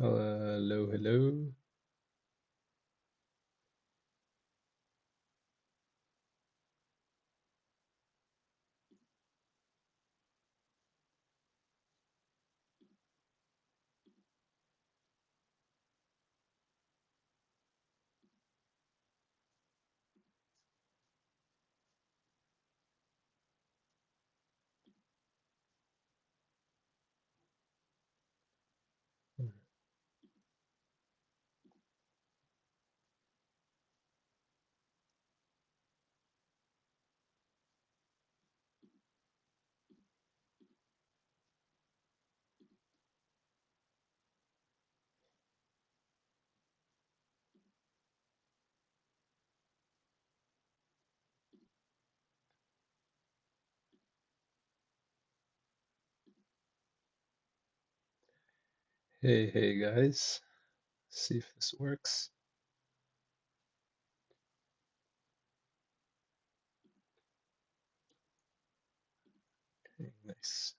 Hello, hello. Hey, hey guys. See if this works. Hey, nice.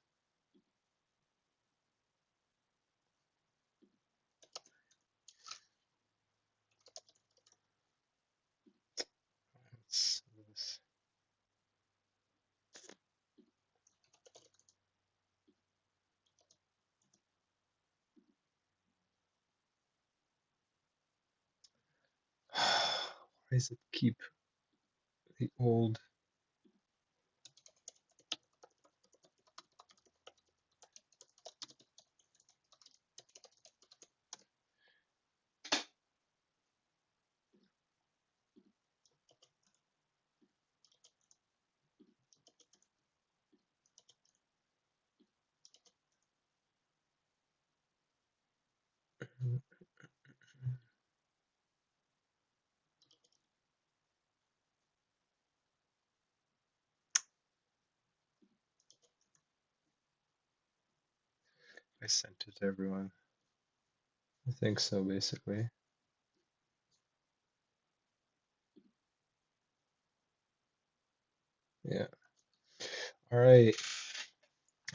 Let's do this. Why does it keep the old? I sent it to everyone. I think so, basically. Yeah. All right.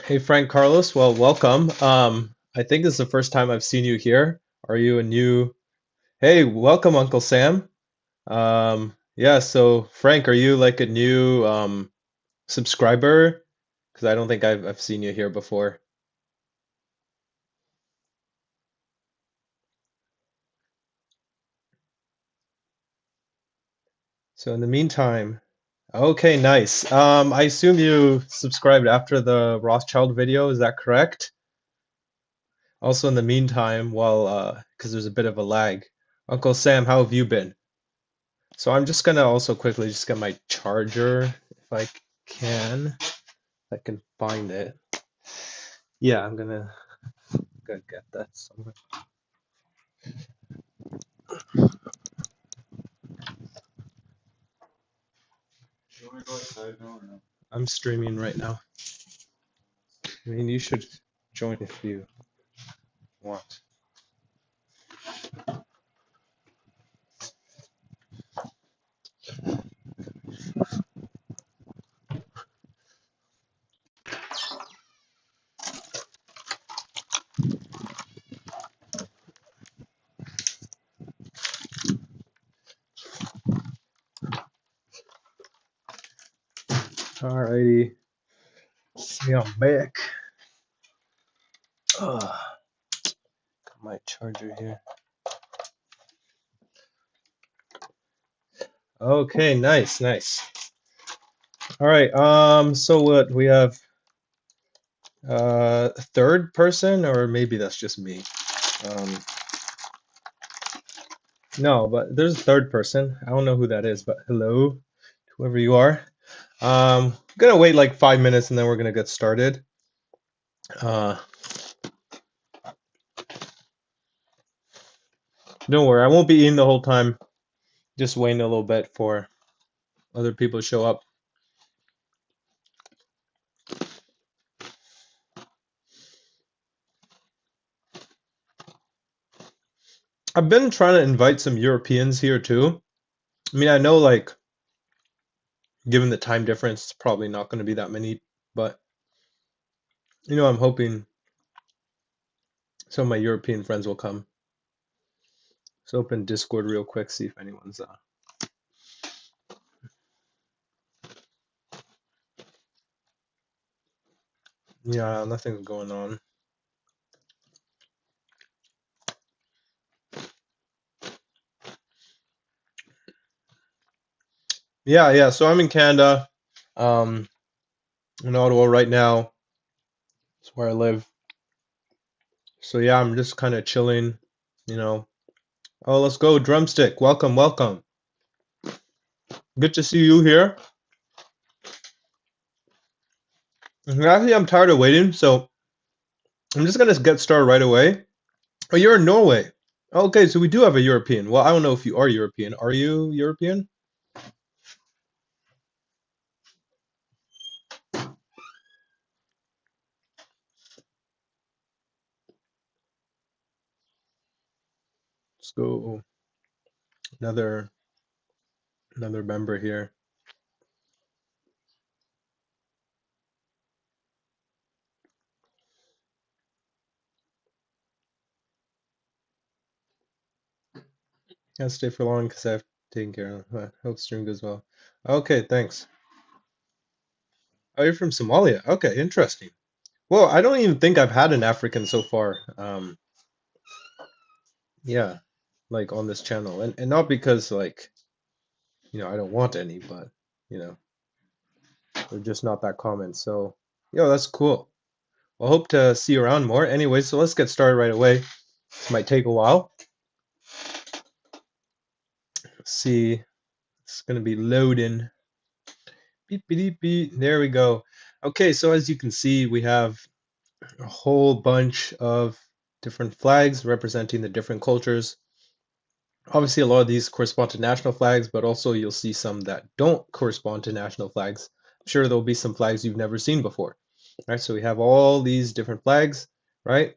Hey, Frank Carlos. Well, welcome. I think this is the first time I've seen you here. Are you a new? Hey, welcome, Uncle Sam. Yeah. So, Frank, are you like a new subscriber? Because I don't think I've seen you here before. So in the meantime, okay, nice. I assume you subscribed after the Rothschild video, is that correct? Also in the meantime, while because there's a bit of a lag, Uncle Sam, how have you been? So I'm just gonna also quickly just get my charger if I can. If I can find it. Yeah, I'm gonna get that somewhere. You wanna go outside now or no? I'm streaming right now. I mean, you should join if you want. Alrighty. See, I'm back. Got my charger here. Okay, nice, nice. All right, so what we have a third person, or maybe that's just me. Um, no, but there's a third person. I don't know who that is, but hello, whoever you are. I'm gonna wait like 5 minutes and then we're gonna get started. Uh, don't worry, I won't be eating the whole time. Just waiting a little bit for other people to show up. I've been trying to invite some Europeans here too. I mean, I know like given the time difference, it's probably not going to be that many, but I'm hoping Some of my European friends will come. Let's open Discord real quick, see if anyone's yeah, nothing's going on. Yeah. So I'm in Canada, um, in Ottawa right now. That's where I live. So yeah, I'm just kind of chilling, you know. Oh, let's go, Drumstick. Welcome, welcome. Good to see you here. Actually, I'm tired of waiting, so I'm just gonna get started right away. Oh, you're in Norway. Okay, so we do have a European. Well, I don't know if you are European. Are you European? Let's go another another member here. Can't stay for long because I have taken care of. Hope stream goes well. Okay, thanks. Oh, you're from Somalia. Okay, interesting. Well, I don't even think I've had an African so far. Yeah, like on this channel, and not because like I don't want any, but you know they're just not that common. So, that's cool. Well, hope to see you around more. Anyway, so let's get started right away. This might take a while. Let's see, it's gonna be loading. Beep, beep, beep, beep. There we go. Okay, so as you can see, we have a whole bunch of different flags representing the different cultures. Obviously, a lot of these correspond to national flags, but also you'll see some that don't correspond to national flags. I'm sure there'll be some flags you've never seen before. Right, so we have all these different flags, right?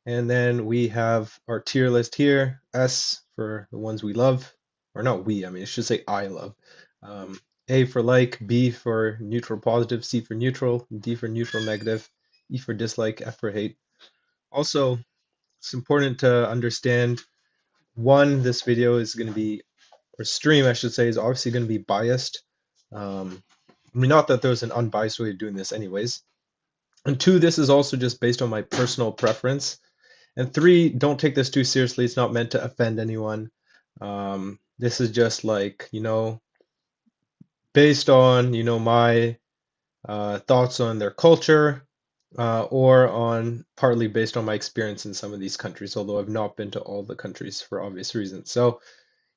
And then we have our tier list here. S for the ones we love, or not we, I mean, it should say I love. Um, A for like, B for neutral positive, C for neutral, D for neutral negative, E for dislike, F for hate. Also, it's important to understand one, this video is going to be, or stream, I should say, is obviously going to be biased. I mean, not that there's an unbiased way of doing this, anyways. And two, this is also just based on my personal preference. And three, don't take this too seriously. It's not meant to offend anyone. This is just like, based on, my thoughts on their culture, or on partly based on my experience in some of these countries, although I've not been to all the countries for obvious reasons. So,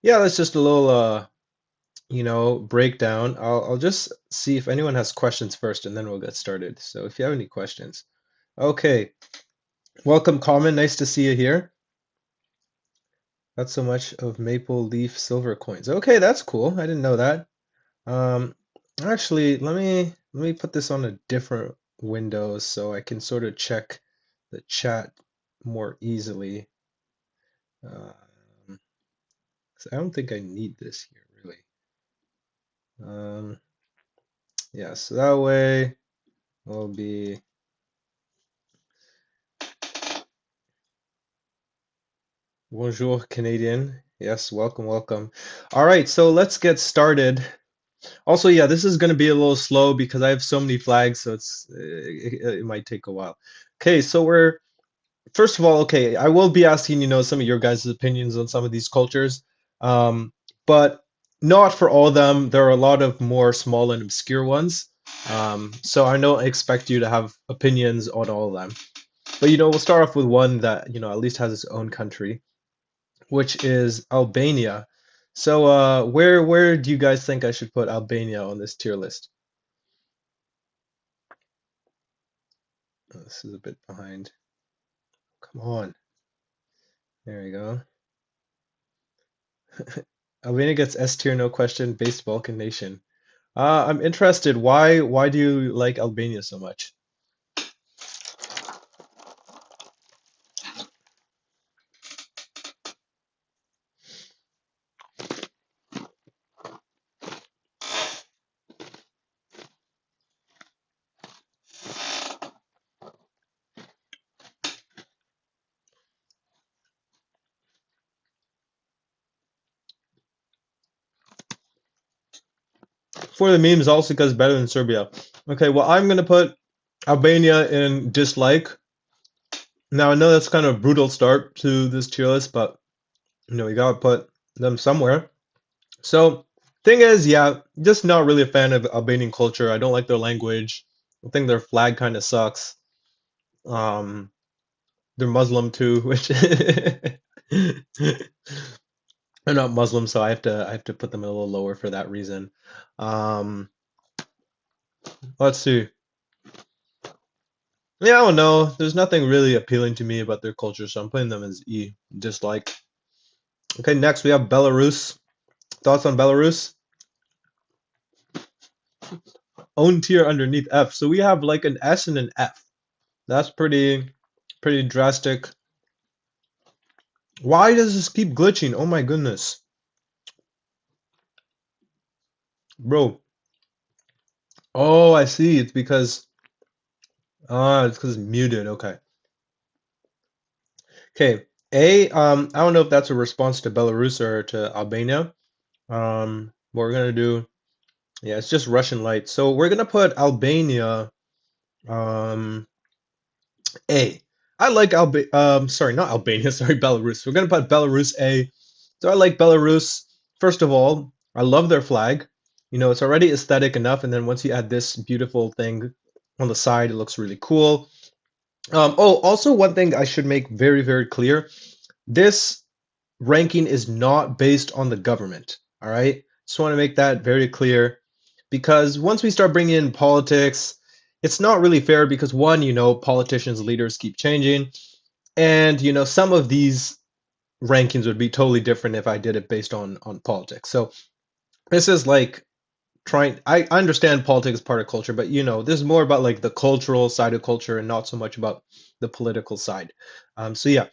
yeah, that's just a little, breakdown. I'll just see if anyone has questions first, and then we'll get started. So, if you have any questions. Okay, welcome, Common. Nice to see you here. Not so much of maple leaf silver coins. Okay, that's cool. I didn't know that. Um, Actually, let me put this on a different window so I can sort of check the chat more easily. Um, 'Cause I don't think I need this here really. Yeah, so that way will be bonjour Canadian. Yes, welcome, welcome. All right, so let's get started. Also, yeah, this is going to be a little slow because I have so many flags, so it might take a while. Okay, so we're first of all, okay, I will be asking, some of your guys' opinions on some of these cultures, but not for all of them. There are a lot of more small and obscure ones. So I don't expect you to have opinions on all of them. But we'll start off with one that, at least has its own country, which is Albania. So where do you guys think I should put Albania on this tier list? Oh, this is a bit behind. Come on. There we go. Albania gets S tier, no question, based Balkan nation. I'm interested. Why do you like Albania so much? for the memes also because better than Serbia. Okay, well I'm gonna put Albania in dislike. Now I know that's kind of a brutal start to this tier list, but you gotta put them somewhere. So thing is, yeah, just not really a fan of Albanian culture. I don't like their language. I think their flag kind of sucks. Um, they're Muslim too, which they're not Muslim, so I have to put them a little lower for that reason. Um, let's see. Yeah, I don't know. There's nothing really appealing to me about their culture, so I'm putting them as E, dislike. Okay, next we have Belarus. Thoughts on Belarus? Own tier underneath F. So we have like an S and an F. That's pretty drastic. Why does this keep glitching? Oh my goodness. Bro. Oh, I see. It's because it's muted. Okay. Okay. I don't know if that's a response to Belarus or to Albania. What we're gonna do, yeah, it's just Russian light. So we're gonna put Albania um A. I like sorry, not Albania, sorry, Belarus. We're gonna put Belarus A. So I like Belarus. First of all, I love their flag. It's already aesthetic enough, and then once you add this beautiful thing on the side, it looks really cool. Also one thing I should make very, very clear. This ranking is not based on the government. All right. Just want to make that very clear because once we start bringing in politics, it's not really fair because one, politicians, leaders keep changing. And, some of these rankings would be totally different if I did it based on politics. So this is like I understand politics is part of culture, but this is more about like the cultural side of culture and not so much about the political side. So yeah,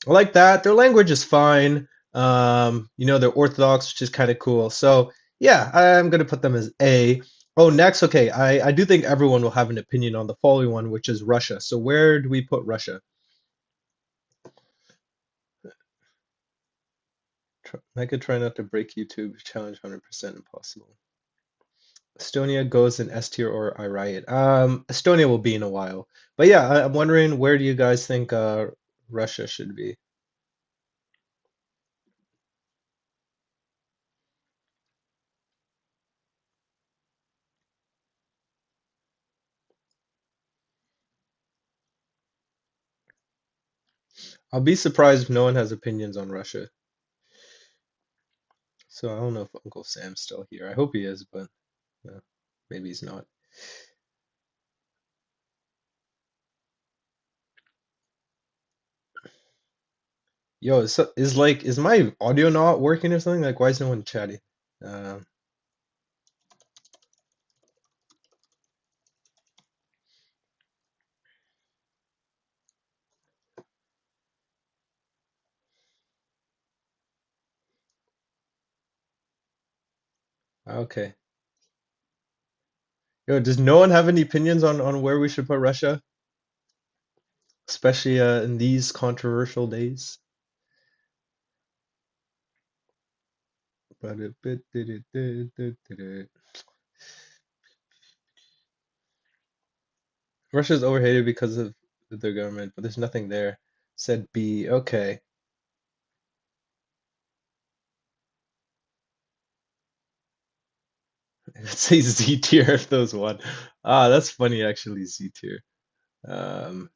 I like that. Their language is fine. They're Orthodox, which is kind of cool. So yeah, I'm gonna put them as A. Oh, next, okay. I do think everyone will have an opinion on the following one, which is Russia. So where do we put Russia? I could try not to break YouTube. Challenge 100% impossible. Estonia goes in S tier or I riot. Estonia will be in a while. But yeah, I'm wondering where do you guys think Russia should be? I'll be surprised if no one has opinions on Russia. So I don't know if Uncle Sam's still here. I hope he is, but maybe he's not. Yo, is my audio not working or something? Like, why is no one chatting? Um, okay. Yo, does no one have any opinions on where we should put Russia, especially in these controversial days? Russia's overhated because of their government, but there's nothing there. Said B. Okay. Let's say Z tier if those one. That's funny actually, Z tier. Um,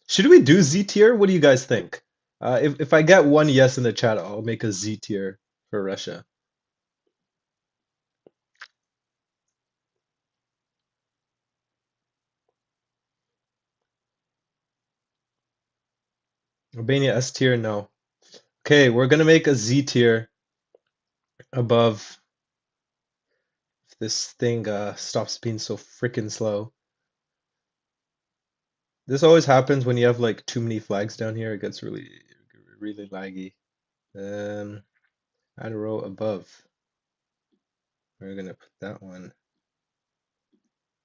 should we do Z tier? What do you guys think? If I get one yes in the chat, I'll make a Z tier for Russia. Albania S tier, no. Okay, we're gonna make a Z tier above if this thing stops being so freaking slow. This always happens when you have like too many flags down here. It gets really laggy. Um, add a row above. We're gonna put that one.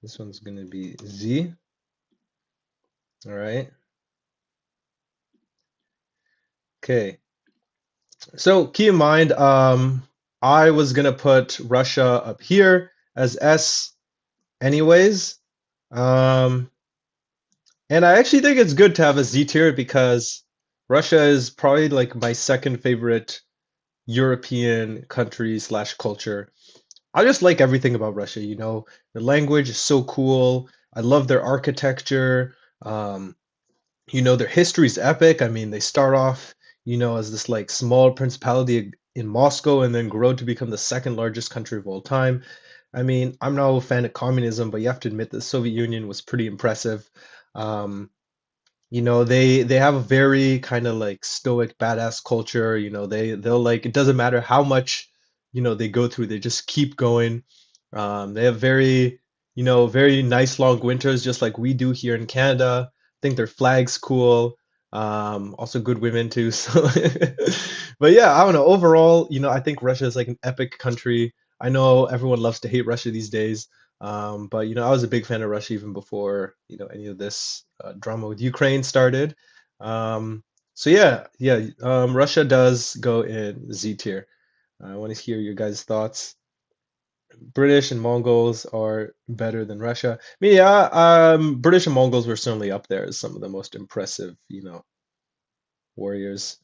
This one's gonna be Z. All right. Okay. So keep in mind, I was gonna put Russia up here as S anyways. Um, and I actually think it's good to have a Z tier because Russia is probably like my second favorite European country slash culture. I just like everything about Russia, you know. The language is so cool. I love their architecture. Um, you know, their history is epic. I mean, they start off, you know, as this like small principality in Moscow and then grow to become the second largest country of all time. I mean, I'm not a fan of communism, but you have to admit the Soviet Union was pretty impressive. Um, you know, they have a very kind of like stoic badass culture. You know, they'll like it doesn't matter how much, you know, they go through, they just keep going. They have very, you know, very nice long winters, just like we do here in Canada. I think their flag's cool. Also good women too. So, but yeah, I don't know. Overall, you know, I think Russia is like an epic country. I know everyone loves to hate Russia these days. But you know, I was a big fan of Russia even before you know any of this drama with Ukraine started. Um, so yeah, yeah, Russia does go in Z tier. I want to hear your guys' thoughts. British and Mongols are better than Russia. I mean, yeah, British and Mongols were certainly up there as some of the most impressive, you know, warriors.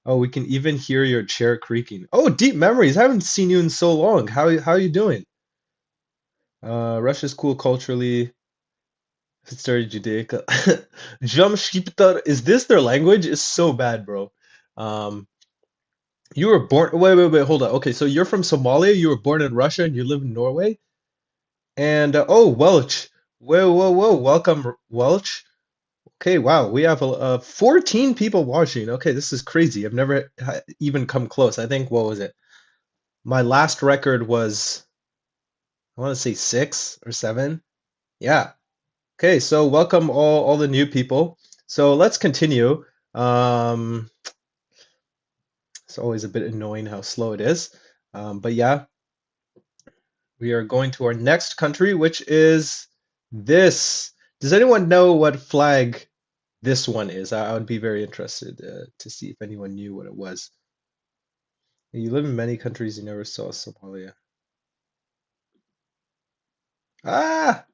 Oh, we can even hear your chair creaking. Oh, deep memories. I haven't seen you in so long. How are you doing? Russia's cool culturally. History Judaica. Jamshiptar, is this their language? It's so bad, bro. Um, you were born. Wait, hold on. Okay, so you're from Somalia. You were born in Russia, and you live in Norway. And oh, Welch. Whoa. Welcome, Welch. Okay, wow. We have 14 people watching. Okay, this is crazy. I've never even come close. I think, what was it? My last record was, I want to say 6 or 7. Yeah. Okay, so welcome all the new people. So let's continue. Um, it's always a bit annoying how slow it is. But yeah, we are going to our next country, which is this. Does anyone know what flag this one is? I would be very interested to see if anyone knew what it was. You live in many countries, you never saw Somalia. Ah,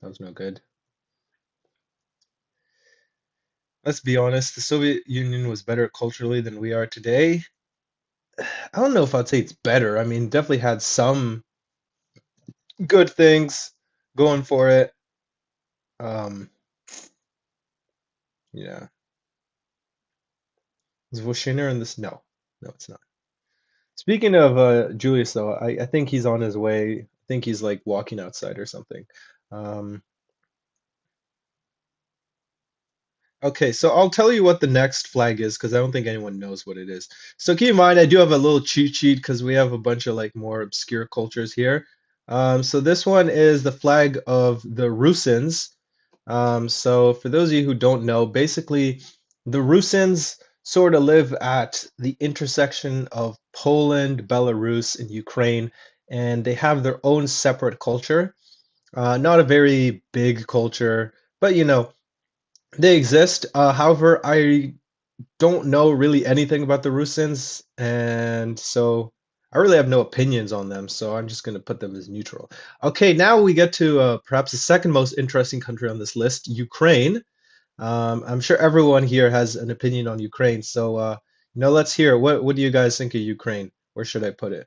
that was no good. Let's be honest, the Soviet Union was better culturally than we are today. I don't know if I'd say it's better. I mean, definitely had some good things going for it. Um, yeah. Is Voshiner in this? No, no, it's not. Speaking of Julius, though, I think he's on his way. I think he's like walking outside or something. Um, Okay, so I'll tell you what the next flag is because I don't think anyone knows what it is. So keep in mind, I do have a little cheat sheet because we have a bunch of like more obscure cultures here. So this one is the flag of the Rusins. So for those of you who don't know, basically the Rusins sort of live at the intersection of Poland, Belarus, and Ukraine, and they have their own separate culture. Not a very big culture, but you know. They exist. However, I don't know really anything about the Rusins, and so I really have no opinions on them, so I'm just going to put them as neutral. Okay, now we get to perhaps the second most interesting country on this list, Ukraine. I'm sure everyone here has an opinion on Ukraine, so you know, let's hear what do you guys think of Ukraine? Where should I put it?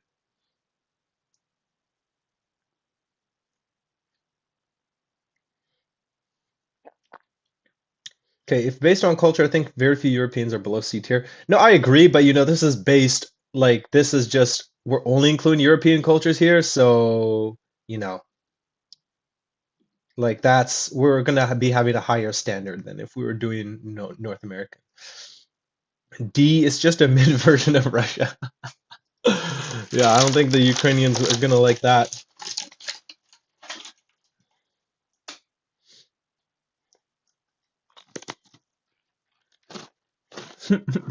Okay, if based on culture, I think very few Europeans are below C tier. No, I agree, but you know, this is based like this is just we're only including European cultures here, so you know, like that's we're gonna be having a higher standard than if we were doing no, North America. D is just a mid version of Russia. Yeah, I don't think the Ukrainians are gonna like that.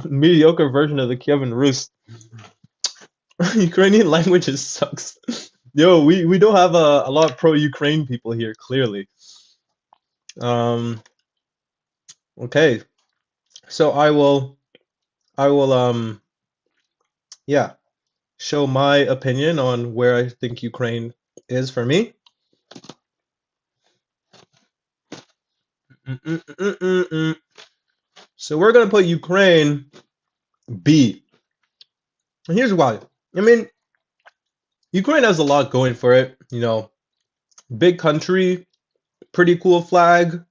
Mediocre version of the Kievan Rus. Ukrainian languages sucks. Yo, we don't have a lot of pro-Ukraine people here, clearly. Um, okay, so I will. I will yeah, show my opinion on where I think Ukraine is for me. Mm-mm-mm-mm-mm. So we're gonna put Ukraine B. And here's why. I mean, Ukraine has a lot going for it. Big country, pretty cool flag.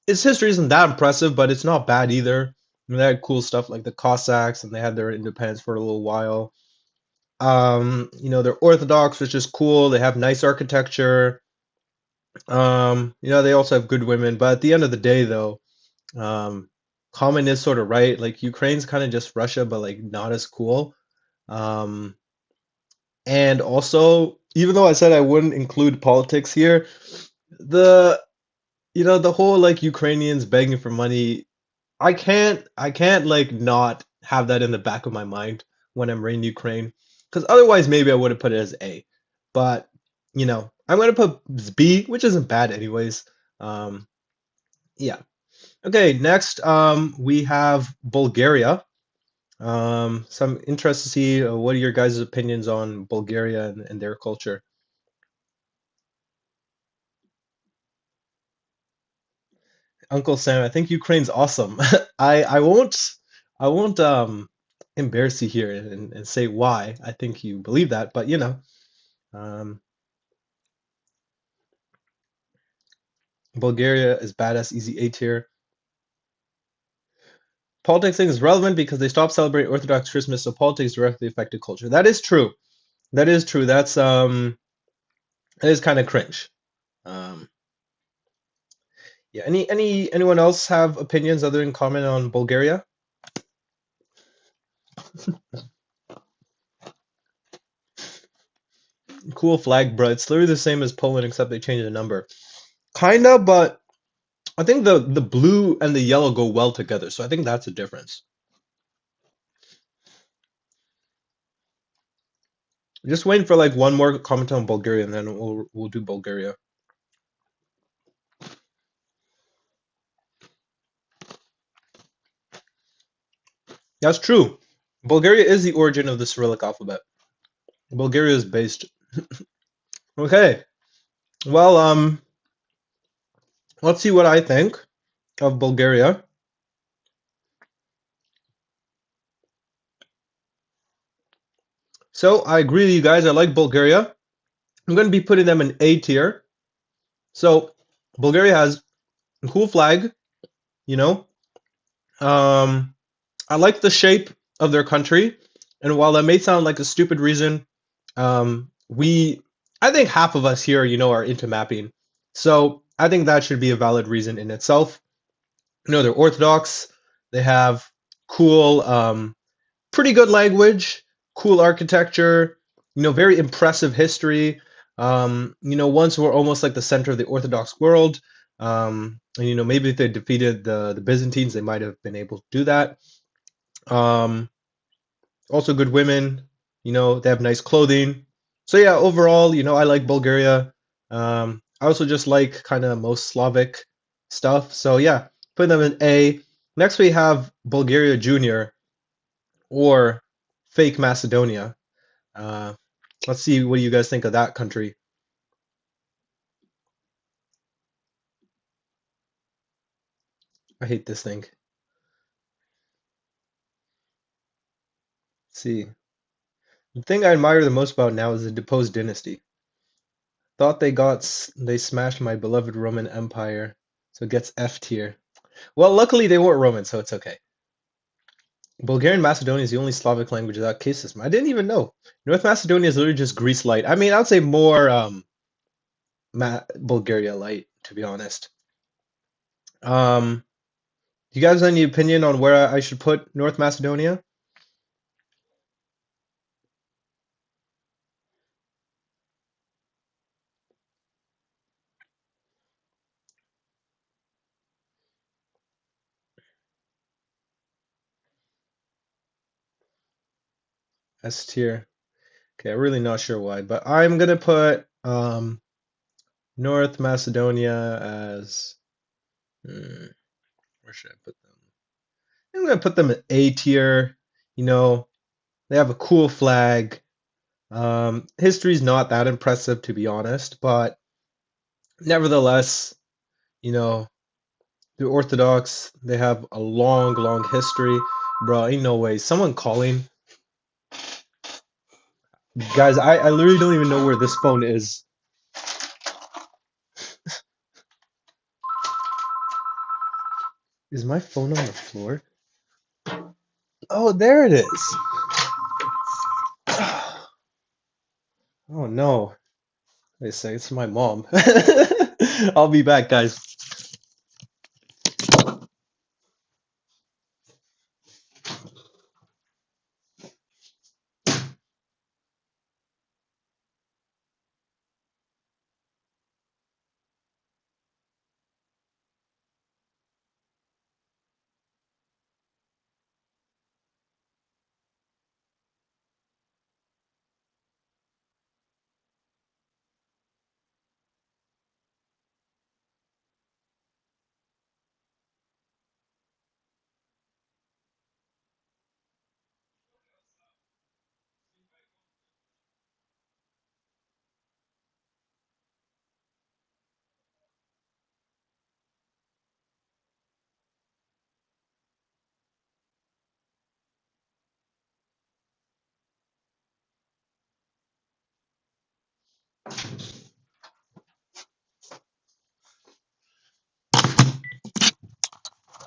Its history isn't that impressive, but it's not bad either. I mean, they had cool stuff like the Cossacks, and they had their independence for a little while. They're Orthodox, which is cool. They have nice architecture. They also have good women. But at the end of the day, though, um, Common is sort of right. Like Ukraine's kind of just Russia, but like not as cool. Um, and also, even though I said I wouldn't include politics here, the the whole like Ukrainians begging for money, I can't like not have that in the back of my mind when I'm rating Ukraine, because otherwise maybe I would have put it as A, but I'm gonna put B, which isn't bad anyways. Um, yeah. Okay, next we have Bulgaria. So I'm interested to see what are your guys' opinions on Bulgaria and their culture. Uncle Sam, I think Ukraine's awesome. I won't embarrass you here and say why I think you believe that, but um, Bulgaria is badass, easy A tier. Politics thing is relevant because they stopped celebrating Orthodox Christmas, so politics directly affected culture. That is true. That is true. That is kind of cringe. Um, yeah. Anyone else have opinions other than comment on Bulgaria? Cool flag, bro. It's literally the same as Poland except they changed the number. Kinda, but I think the blue and the yellow go well together, so I think that's a difference. Just waiting for like one more comment on Bulgaria, and then we'll do Bulgaria. That's true. Bulgaria is the origin of the Cyrillic alphabet. Bulgaria is based. Okay. Well, let's see what I think of Bulgaria. So I agree with you guys. I like Bulgaria. I'm going to be putting them in A tier. So Bulgaria has a cool flag, you know. Um, I like the shape of their country, and while that may sound like a stupid reason, we, I think half of us here, are into mapping. So I think that should be a valid reason in itself. They're Orthodox. They have cool, pretty good language, cool architecture, very impressive history. Once were almost like the center of the Orthodox world. And maybe if they defeated the Byzantines, they might have been able to do that. Um, Also good women, they have nice clothing. So yeah, overall, I like Bulgaria. I also just like kind of most Slavic stuff. So yeah, put them in A. Next we have Bulgaria Junior or fake Macedonia. Uh, let's see what do you guys think of that country. I hate this thing. Let's see. The thing I admire the most about now is the deposed dynasty. Thought they smashed my beloved Roman Empire, so it gets F tier. Well, luckily they weren't Roman, so it's okay. Bulgarian Macedonian is the only Slavic language without case system. I didn't even know. North Macedonia is literally just Greece light. I mean, I'd say more Bulgaria light, to be honest. You guys have any opinion on where I should put North Macedonia? S tier. Okay, I'm really not sure why, but I'm gonna put North Macedonia as where should I put them? I'm gonna put them in A tier. You know, they have a cool flag. History's not that impressive, to be honest, but nevertheless, you know, the Orthodox, they have a long, long history. Bro, ain't no way. Someone calling. Guys, I literally don't even know where this phone is. Is my phone on the floor? Oh, there it is. Oh no. Wait a second, it's my mom. I'll be back, guys.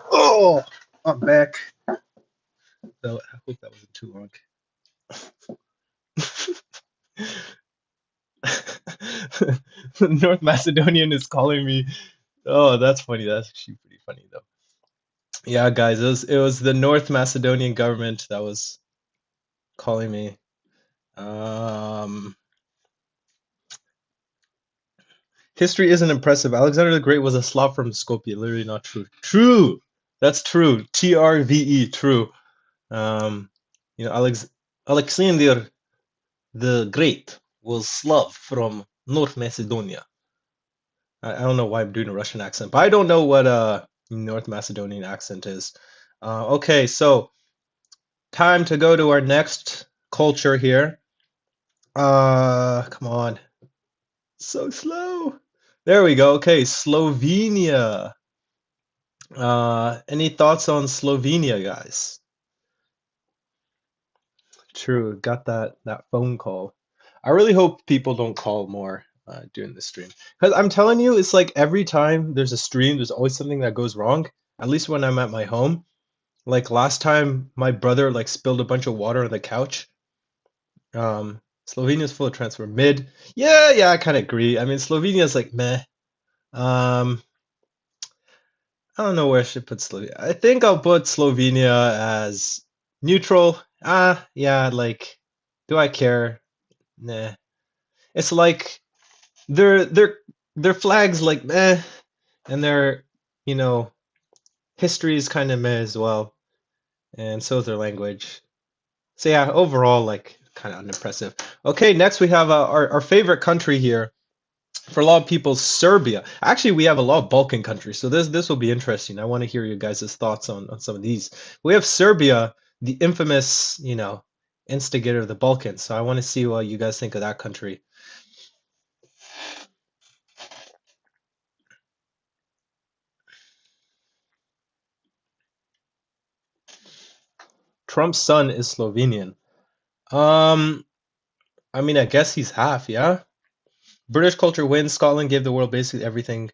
Oh, I'm back. So I hope that wasn't too long. North Macedonian is calling me. Oh, that's funny. That's actually pretty funny though. Yeah, guys, it was the North Macedonian government that was calling me. Um, History isn't impressive. Alexander the Great was a Slav from Skopje. Literally not true. True. That's true. TRVE. True. Um, Alexander the Great was Slav from North Macedonia. I don't know why I'm doing a Russian accent, but I don't know what North Macedonian accent is. Okay, so time to go to our next culture here. Come on. So slow. There we go. Okay, Slovenia. Any thoughts on Slovenia, guys? True, got that phone call. I really hope people don't call more during the stream. Because I'm telling you, it's like every time there's a stream, there's always something that goes wrong. At least when I'm at my home. Like last time, my brother like spilled a bunch of water on the couch. Slovenia's full of transfer mid. Yeah, I kind of agree. I mean, Slovenia's like meh. Um, I don't know where I should put Slovenia. I think I'll put Slovenia as neutral. Yeah, like, do I care? Nah. It's like their flags like meh, and their you know history is kind of meh as well, and so is their language. So yeah, overall like kind of unimpressive. Okay, next we have our favorite country here. For a lot of people, Serbia. Actually, we have a lot of Balkan countries, so this will be interesting. I want to hear you guys' thoughts on some of these. We have Serbia, the infamous, instigator of the Balkans. So I want to see what you guys think of that country. Trump's son is Slovenian. Um, I mean, I guess he's half, yeah. British culture wins. Scotland gave the world basically everything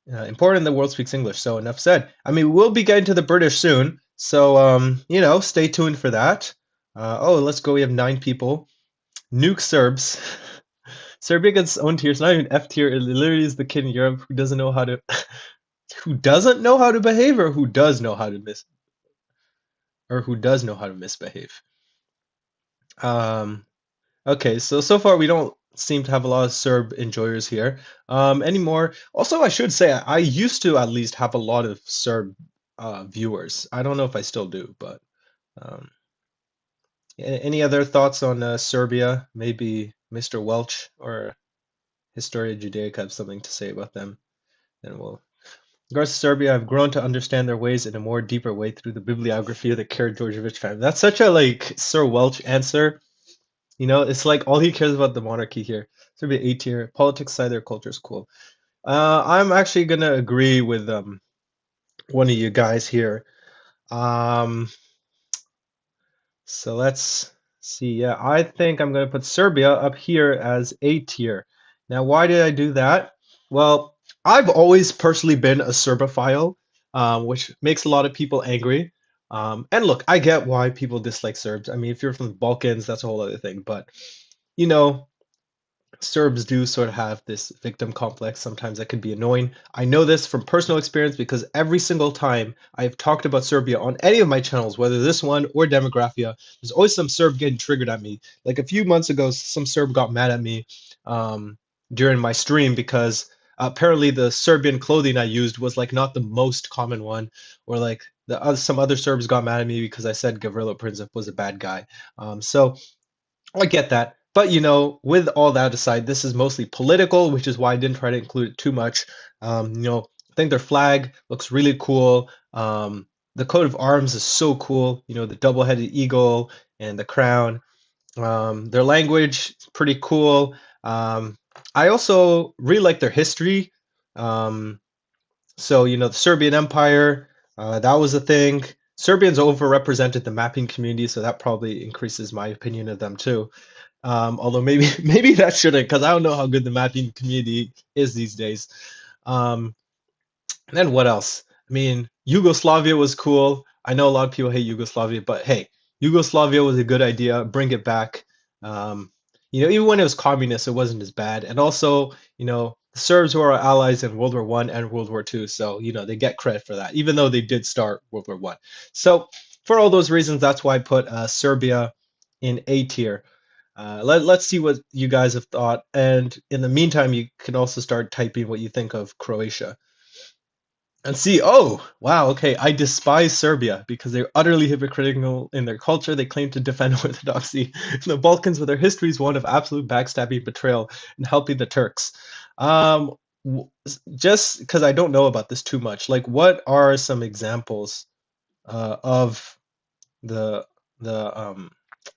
important in the world speaks English. So enough said. I mean, we'll be getting to the British soon. So, stay tuned for that. Let's go. We have 9 people. Nuke Serbs. Serbia gets its own tier. It's not even F tier. It literally is the kid in Europe who doesn't know how to, who doesn't know how to behave, or who does know how to misbehave. Um, okay, so far we don't seem to have a lot of Serb enjoyers here anymore. Also, I should say I used to at least have a lot of Serb viewers. I don't know if I still do, but um, any other thoughts on Serbia? Maybe Mr. Welch or Historia Judaica have something to say about them, and we'll. regards to Serbia, I've grown to understand their ways in a more deeper way through the bibliography of the Karađorđević family. That's such a like Sir Welch answer. You know, it's like all he cares about the monarchy here. Serbia A tier. Politics side, their culture is cool. I'm actually gonna agree with one of you guys here. Um, so let's see. Yeah, I think I'm going to put Serbia up here as A tier. Now, why did I do that? Well, I've always personally been a Serbophile, which makes a lot of people angry. And look, I get why people dislike Serbs. I mean, if you're from the Balkans, that's a whole other thing. But, you know, Serbs do sort of have this victim complex. Sometimes that could be annoying. I know this from personal experience because every single time I've talked about Serbia on any of my channels, whether this one or Demographia, there's always some Serb getting triggered at me. Like a few months ago, some Serb got mad at me during my stream because apparently the Serbian clothing I used was like not the most common one, or like some other Serbs got mad at me because I said Gavrilo Princip was a bad guy. So I get that. But you know, with all that aside, this is mostly political, which is why I didn't try to include it too much. You know, I think their flag looks really cool. The coat of arms is so cool. You know, the double-headed eagle and the crown. Their language is pretty cool. I also really like their history. Um, so, you know, the Serbian Empire, that was a thing. Serbians overrepresented the mapping community, so that probably increases my opinion of them too. Although maybe maybe that shouldn't, because I don't know how good the mapping community is these days. Um, and then what else? I mean, Yugoslavia was cool. I know a lot of people hate Yugoslavia, but hey, Yugoslavia was a good idea. Bring it back. Um, you know, even when it was communist, it wasn't as bad. And also, you know, the Serbs were our allies in World War One and World War Two, so you know they get credit for that, even though they did start World War One. So for all those reasons, that's why I put Serbia in A tier. Let's see what you guys have thought. And in the meantime, you can also start typing what you think of Croatia. And see, oh, wow, okay, I despise Serbia because they're utterly hypocritical in their culture. They claim to defend orthodoxy in the Balkans, but their history is one of absolute backstabbing, betrayal, and helping the Turks. Um, just because I don't know about this too much, like, what are some examples of the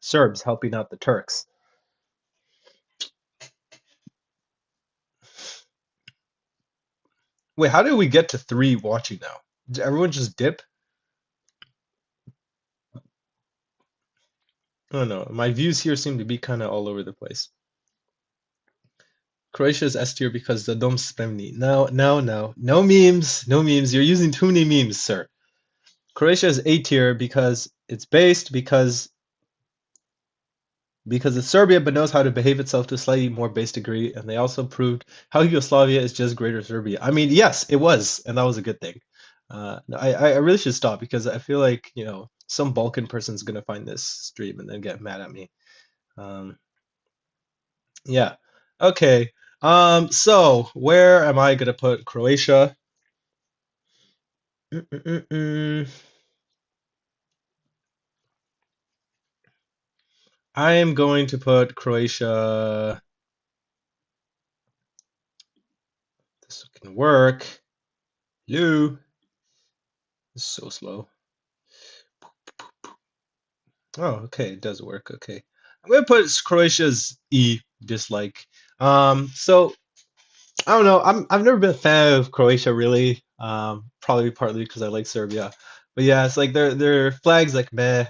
Serbs helping out the Turks? Wait, how did we get to three watching now? Did everyone just dip? I don't know. My views here seem to be kind of all over the place. Croatia is S tier because the dom spremni. No, no, no. No memes. No memes. You're using too many memes, sir. Croatia is A tier because it's based because it's Serbia but knows how to behave itself to a slightly more base degree, and they also proved how Yugoslavia is just greater Serbia. I mean, yes, it was, and that was a good thing. No, I really should stop because I feel like, you know, some Balkan person's gonna find this stream and then get mad at me. Um, yeah. Okay. So where am I gonna put Croatia? Mm-mm-mm-mm. I am going to put Croatia. This can work. Hello. This is so slow. Oh, okay, it does work. Okay. I'm gonna put Croatia's E dislike. So I don't know. I've never been a fan of Croatia really. Probably partly because I like Serbia. But yeah, it's like their flag's like meh,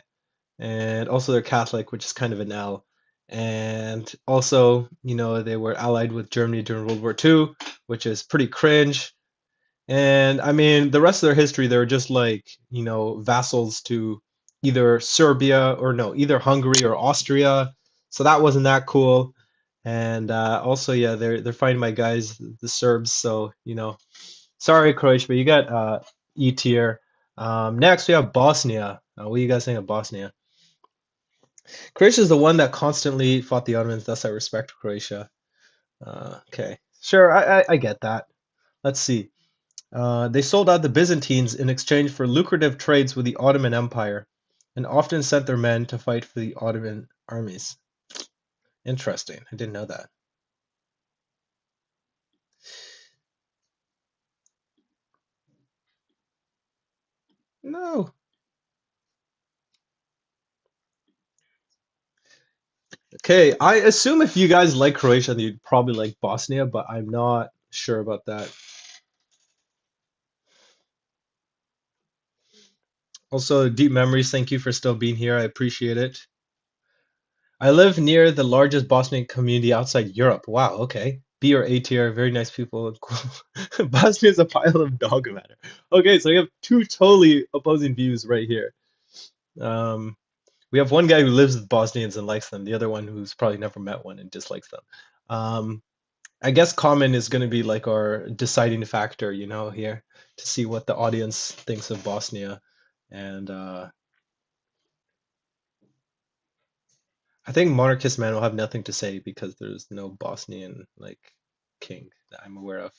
and also they're Catholic, which is kind of an L. And also, you know, they were allied with Germany during World War II, which is pretty cringe. And I mean, the rest of their history, they were just like, you know, vassals to either Serbia or no, either Hungary or Austria. So that wasn't that cool. And also, yeah, they're fighting my guys, the Serbs. So, you know, sorry, Croatia, but you got E tier. Next, we have Bosnia. What do you guys think of Bosnia? Croatia is the one that constantly fought the Ottomans, thus I respect Croatia. Okay, sure, I get that. Let's see. They sold out the Byzantines in exchange for lucrative trades with the Ottoman Empire, and often sent their men to fight for the Ottoman armies. Interesting. I didn't know that. No. Okay, I assume if you guys like Croatia, then you'd probably like Bosnia, but I'm not sure about that. Also, deep memories. Thank you for still being here. I appreciate it. I live near the largest Bosnian community outside Europe. Wow, okay. B or A tier, very nice people. Cool. Bosnia is a pile of dog matter. Okay, so we have two totally opposing views right here. Um, we have one guy who lives with Bosnians and likes them, the other one who's probably never met one and dislikes them. Um, I guess common is going to be like our deciding factor, here to see what the audience thinks of Bosnia. And I think monarchist man will have nothing to say because there's no Bosnian like king that I'm aware of.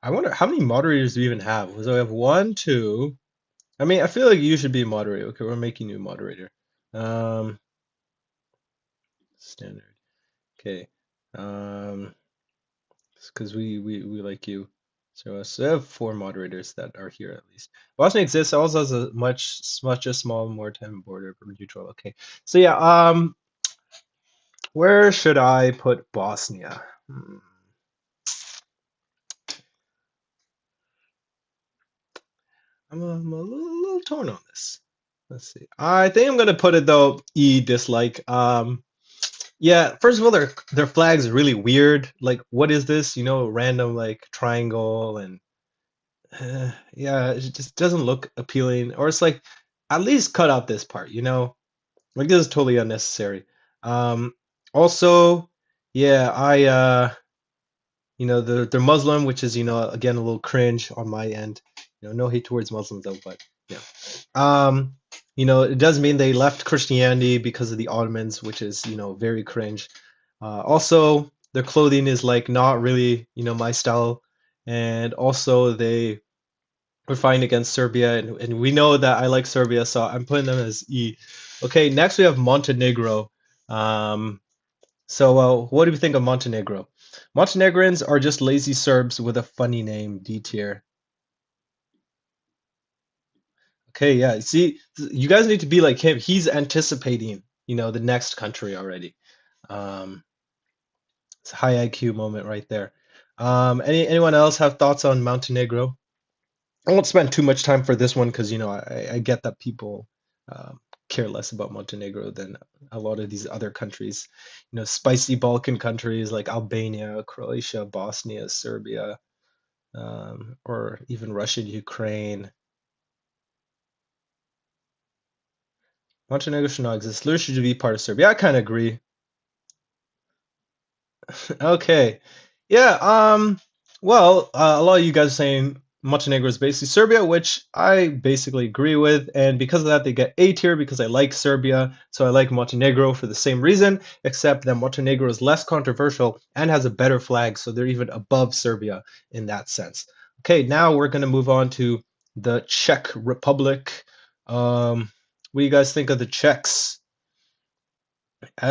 I wonder how many moderators do we even have? So we have one, two. I mean, I feel like you should be a moderator. Okay, we're making you a moderator. Um, Standard. Okay. Um, because we like you. So I have four moderators that are here at least. Bosnia exists also has a much a small maritime border neutral. Okay. So yeah, where should I put Bosnia? I'm a little torn on this. Let's see. I think I'm gonna put it though E dislike. Yeah, first of all, their flag's really weird. Like, what is this? Random like triangle and yeah, it just doesn't look appealing. Or it's like, at least cut out this part. Like this is totally unnecessary. Um, Also, yeah, they're Muslim, which is, again, a little cringe on my end. No hate towards Muslims though, but yeah. Um, it does mean they left Christianity because of the Ottomans, which is, very cringe. Also, their clothing is like not really, my style. And also they were fighting against Serbia, and we know that I like Serbia, so I'm putting them as E. Okay, next we have Montenegro. Um, what do you think of Montenegro? Montenegrins are just lazy Serbs with a funny name, D tier. Okay, yeah. See, you guys need to be like him. He's anticipating, the next country already. Um, it's a high IQ moment right there. Anyone else have thoughts on Montenegro? I won't spend too much time for this one because I get that people care less about Montenegro than a lot of these other countries. Spicy Balkan countries like Albania, Croatia, Bosnia, Serbia, or even Russia, Ukraine. Montenegro should not exist. Literally should be part of Serbia. I kind of agree. Okay. Yeah, well, a lot of you guys are saying Montenegro is basically Serbia, which I basically agree with, and because of that, they get A tier because I like Serbia, so I like Montenegro for the same reason, except that Montenegro is less controversial and has a better flag, so they're even above Serbia in that sense. Okay, now we're going to move on to the Czech Republic. What do you guys think of the Czechs?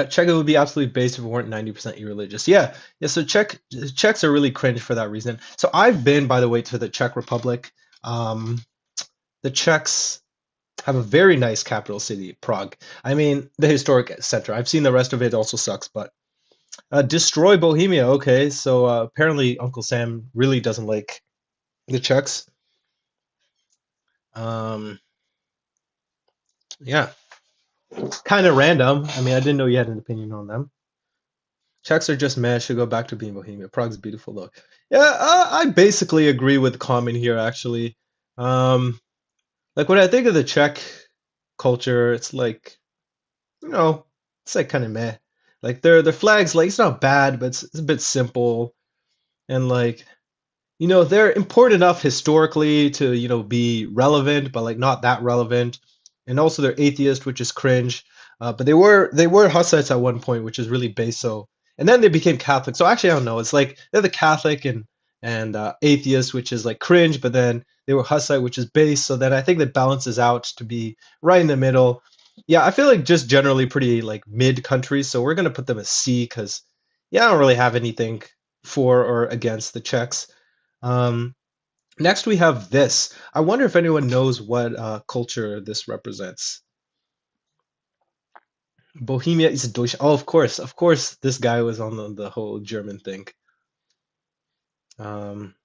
Czech would be absolutely based if it weren't 90% irreligious. Yeah, yeah. So Czechs are really cringe for that reason. So I've been, by the way, to the Czech Republic. Um, the Czechs have a very nice capital city, Prague. I mean, the historic center. I've seen the rest of it. Also sucks, but destroy Bohemia. Okay, so apparently Uncle Sam really doesn't like the Czechs. Um, yeah, kind of random. I mean, I didn't know you had an opinion on them. Czechs are just meh, should go back to being Bohemia. Prague's beautiful though. Yeah, I basically agree with Common here actually. Um, like when I think of the Czech culture, it's like, you know, it's like kind of meh. Like their flags, like it's not bad, but it's a bit simple and like they're important enough historically to, be relevant, but like not that relevant. And also they're atheist, which is cringe. But they were Hussites at one point, which is really base. So and then they became Catholic. So actually, I don't know. It's like they're the Catholic and atheist, which is like cringe. But then they were Hussite, which is base. So that I think that balances out to be right in the middle. Yeah, I feel like just generally pretty like mid countries. So we're gonna put them as C because yeah, I don't really have anything for or against the Czechs. Um, Next we have this. I wonder if anyone knows what culture this represents. Bohemia is Deutsch. Oh, of course, this guy was on the whole German thing. Um,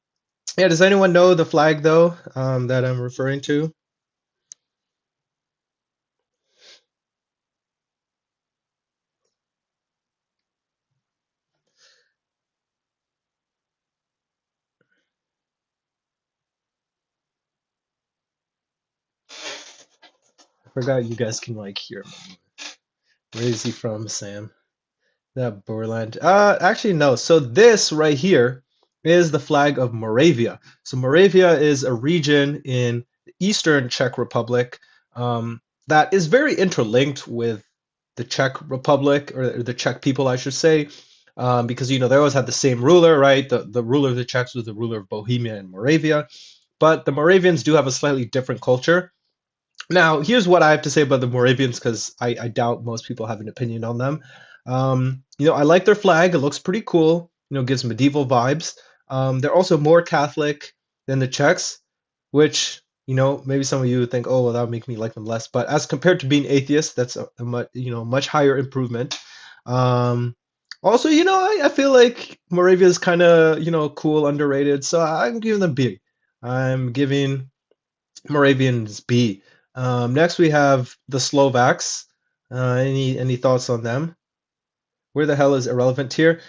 yeah, does anyone know the flag though that I'm referring to? I forgot you guys can like hear me. Where is he from, Sam? That Borland. Actually, no. So this right here is the flag of Moravia. So Moravia is a region in the Eastern Czech Republic that is very interlinked with the Czech Republic, or the Czech people, I should say, because you know they always had the same ruler, right? The ruler of the Czechs was the ruler of Bohemia and Moravia, but the Moravians do have a slightly different culture. Now, here's what I have to say about the Moravians because I doubt most people have an opinion on them. You know, I like their flag. It looks pretty cool. You know, gives medieval vibes. They're also more Catholic than the Czechs, which, you know, maybe some of you would think, oh, well, that would make me like them less. But as compared to being atheist, that's a much, you know, much higher improvement. Um, Also, you know, I feel like Moravia is kind of, you know, cool, underrated. So I'm giving them B. I'm giving Moravians B. Next, we have the Slovaks. Any thoughts on them? Where the hell is irrelevant here?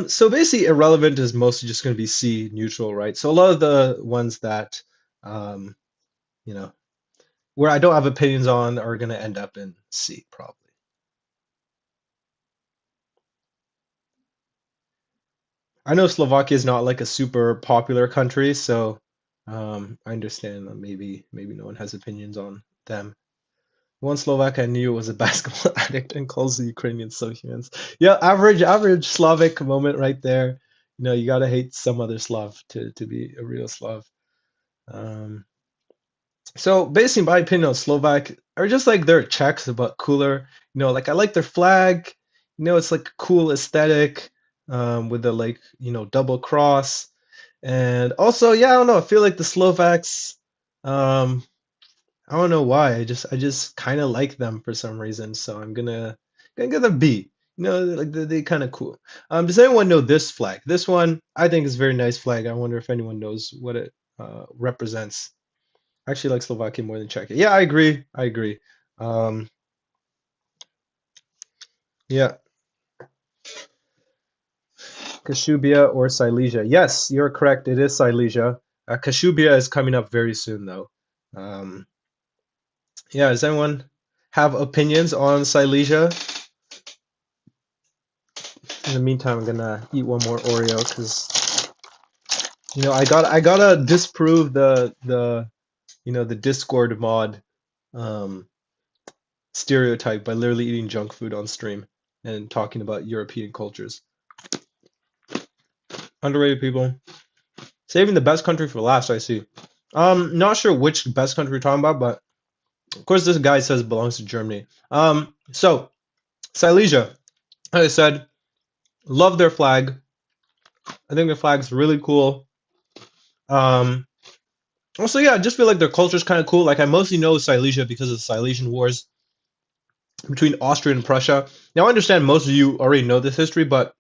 So basically, irrelevant is mostly just going to be C, neutral, right? So a lot of the ones that, um, you know, where I don't have opinions on are going to end up in C, probably. I know Slovakia is not like a super popular country, so I understand that maybe no one has opinions on them. One Slovak I knew was a basketball addict and calls the Ukrainians subhumans. Yeah, average Slavic moment right there. You know, you gotta hate some other Slav to be a real Slav. Um, so basically, my opinion on Slovak are just like they're Czechs but cooler. You know, like I like their flag. You know, it's like a cool aesthetic with the like you know double cross, and also yeah, I don't know. I feel like the Slovaks. Um, I don't know why. I just kind of like them for some reason, so I'm gonna give them B. You know, like they kind of cool. Does anyone know this flag? This one I think is a very nice flag. I wonder if anyone knows what it represents. I actually like Slovakia more than Czechia. Yeah, I agree. I agree. Um, yeah, Kashubia or Silesia. Yes, you're correct. It is Silesia. Kashubia is coming up very soon, though. Um, yeah, does anyone have opinions on Silesia? In the meantime, I'm gonna eat one more Oreo because you know I gotta disprove the you know the Discord mod um, stereotype by literally eating junk food on stream and talking about European cultures. Underrated people. Saving the best country for last, I see. Not sure which best country we're talking about, but of course this guy says it belongs to Germany. So Silesia, as I said, love their flag. I think their flag's really cool. Um, Also, yeah, I just feel like their culture is kind of cool. Like I mostly know Silesia because of the Silesian Wars between Austria and Prussia. Now I understand most of you already know this history, but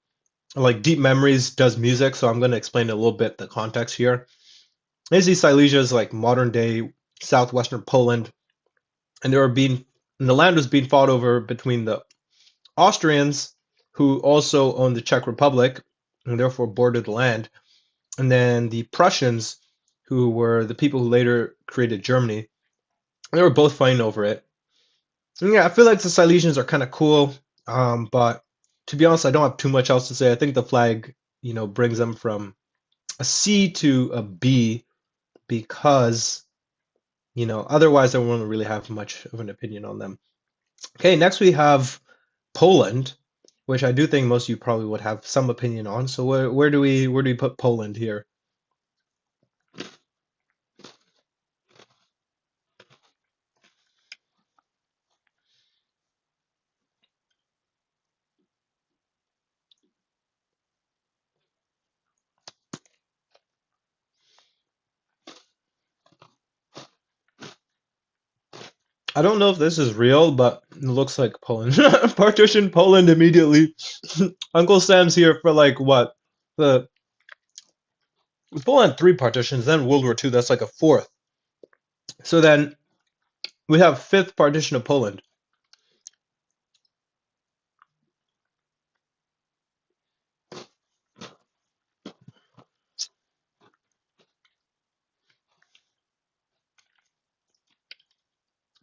like Deep Memories does music, so I'm going to explain a little bit the context here. Basically, Silesia is like modern day southwestern Poland, and the land was being fought over between the Austrians, who also owned the Czech Republic and therefore bordered the land, and then the Prussians, who were the people who later created Germany. They were both fighting over it. And yeah, I feel like the Silesians are kind of cool, but to be honest, I don't have too much else to say. I think the flag, you know, brings them from a C to a B because, you know, otherwise I wouldn't really have much of an opinion on them. Okay, next we have Poland, which I do think most of you probably would have some opinion on. So where do we put Poland here? I don't know if this is real, but it looks like Poland. Partition Poland immediately. Uncle Sam's here for like what? The Poland had three partitions, then World War II, that's like a fourth. So then we have fifth partition of Poland.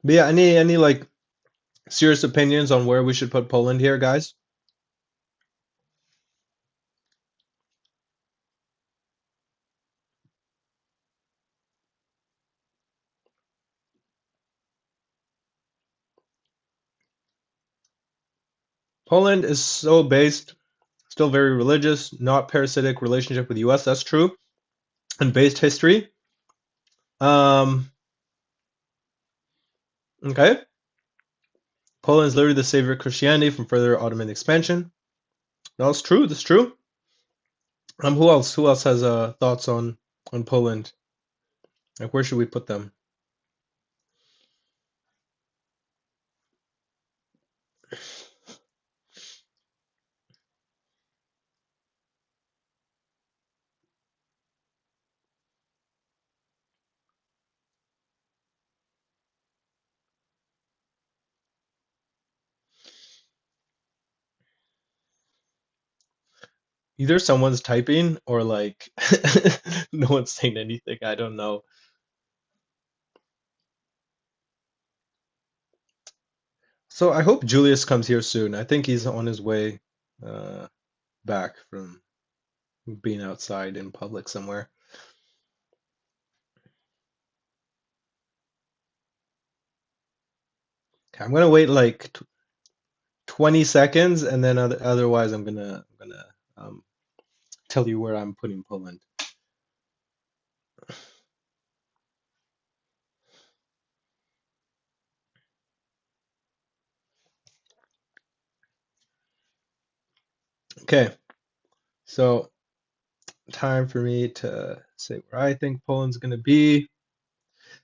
But yeah, any like serious opinions on where we should put Poland here, guys? Poland is so based, still very religious, not parasitic relationship with the US, that's true. And based history. Um, okay. Poland is literally the savior of Christianity from further Ottoman expansion. No, it's true, that's true. Who else? Who else has thoughts on Poland? Like where should we put them? Either someone's typing or like no one's saying anything. I don't know. So I hope Julius comes here soon. I think he's on his way uh, back from being outside in public somewhere. Okay, I'm gonna wait like 20 seconds, and then otherwise I'm gonna tell you where I'm putting Poland. Okay, so time for me to say where I think Poland's gonna be.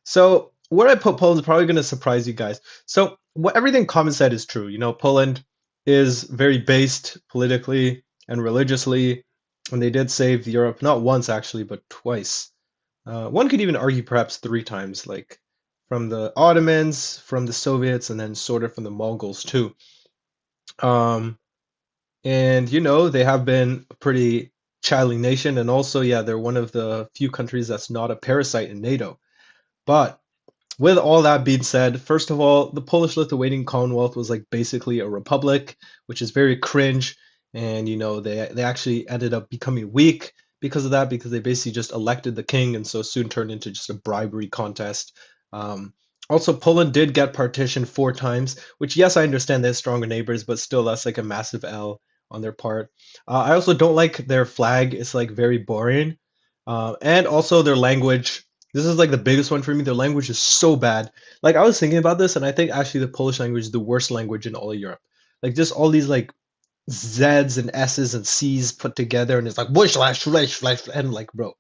So where I put Poland is probably going to surprise you guys. So what everything Common said is true. You know, Poland is very based politically and religiously, and they did save Europe not once actually, but twice. One could even argue perhaps three times, like from the Ottomans, from the Soviets, and then sort of from the Mongols too. Um, and you know, they have been a pretty chatty nation, and also, yeah, they're one of the few countries that's not a parasite in NATO. But with all that being said, first of all, the Polish-Lithuanian Commonwealth was like basically a republic, which is very cringe. And you know, they actually ended up becoming weak because of that, because they basically just elected the king, and so soon turned into just a bribery contest. Um, Also, Poland did get partitioned four times, which yes, I understand they have stronger neighbors, but still, that's like a massive L on their part. I also don't like their flag; it's like very boring, and also their language. This is like the biggest one for me. Their language is so bad. Like I was thinking about this, and I think actually the Polish language is the worst language in all of Europe. Like just all these like Z's and S's and C's put together, and it's like bush slash slash slash, and like bro,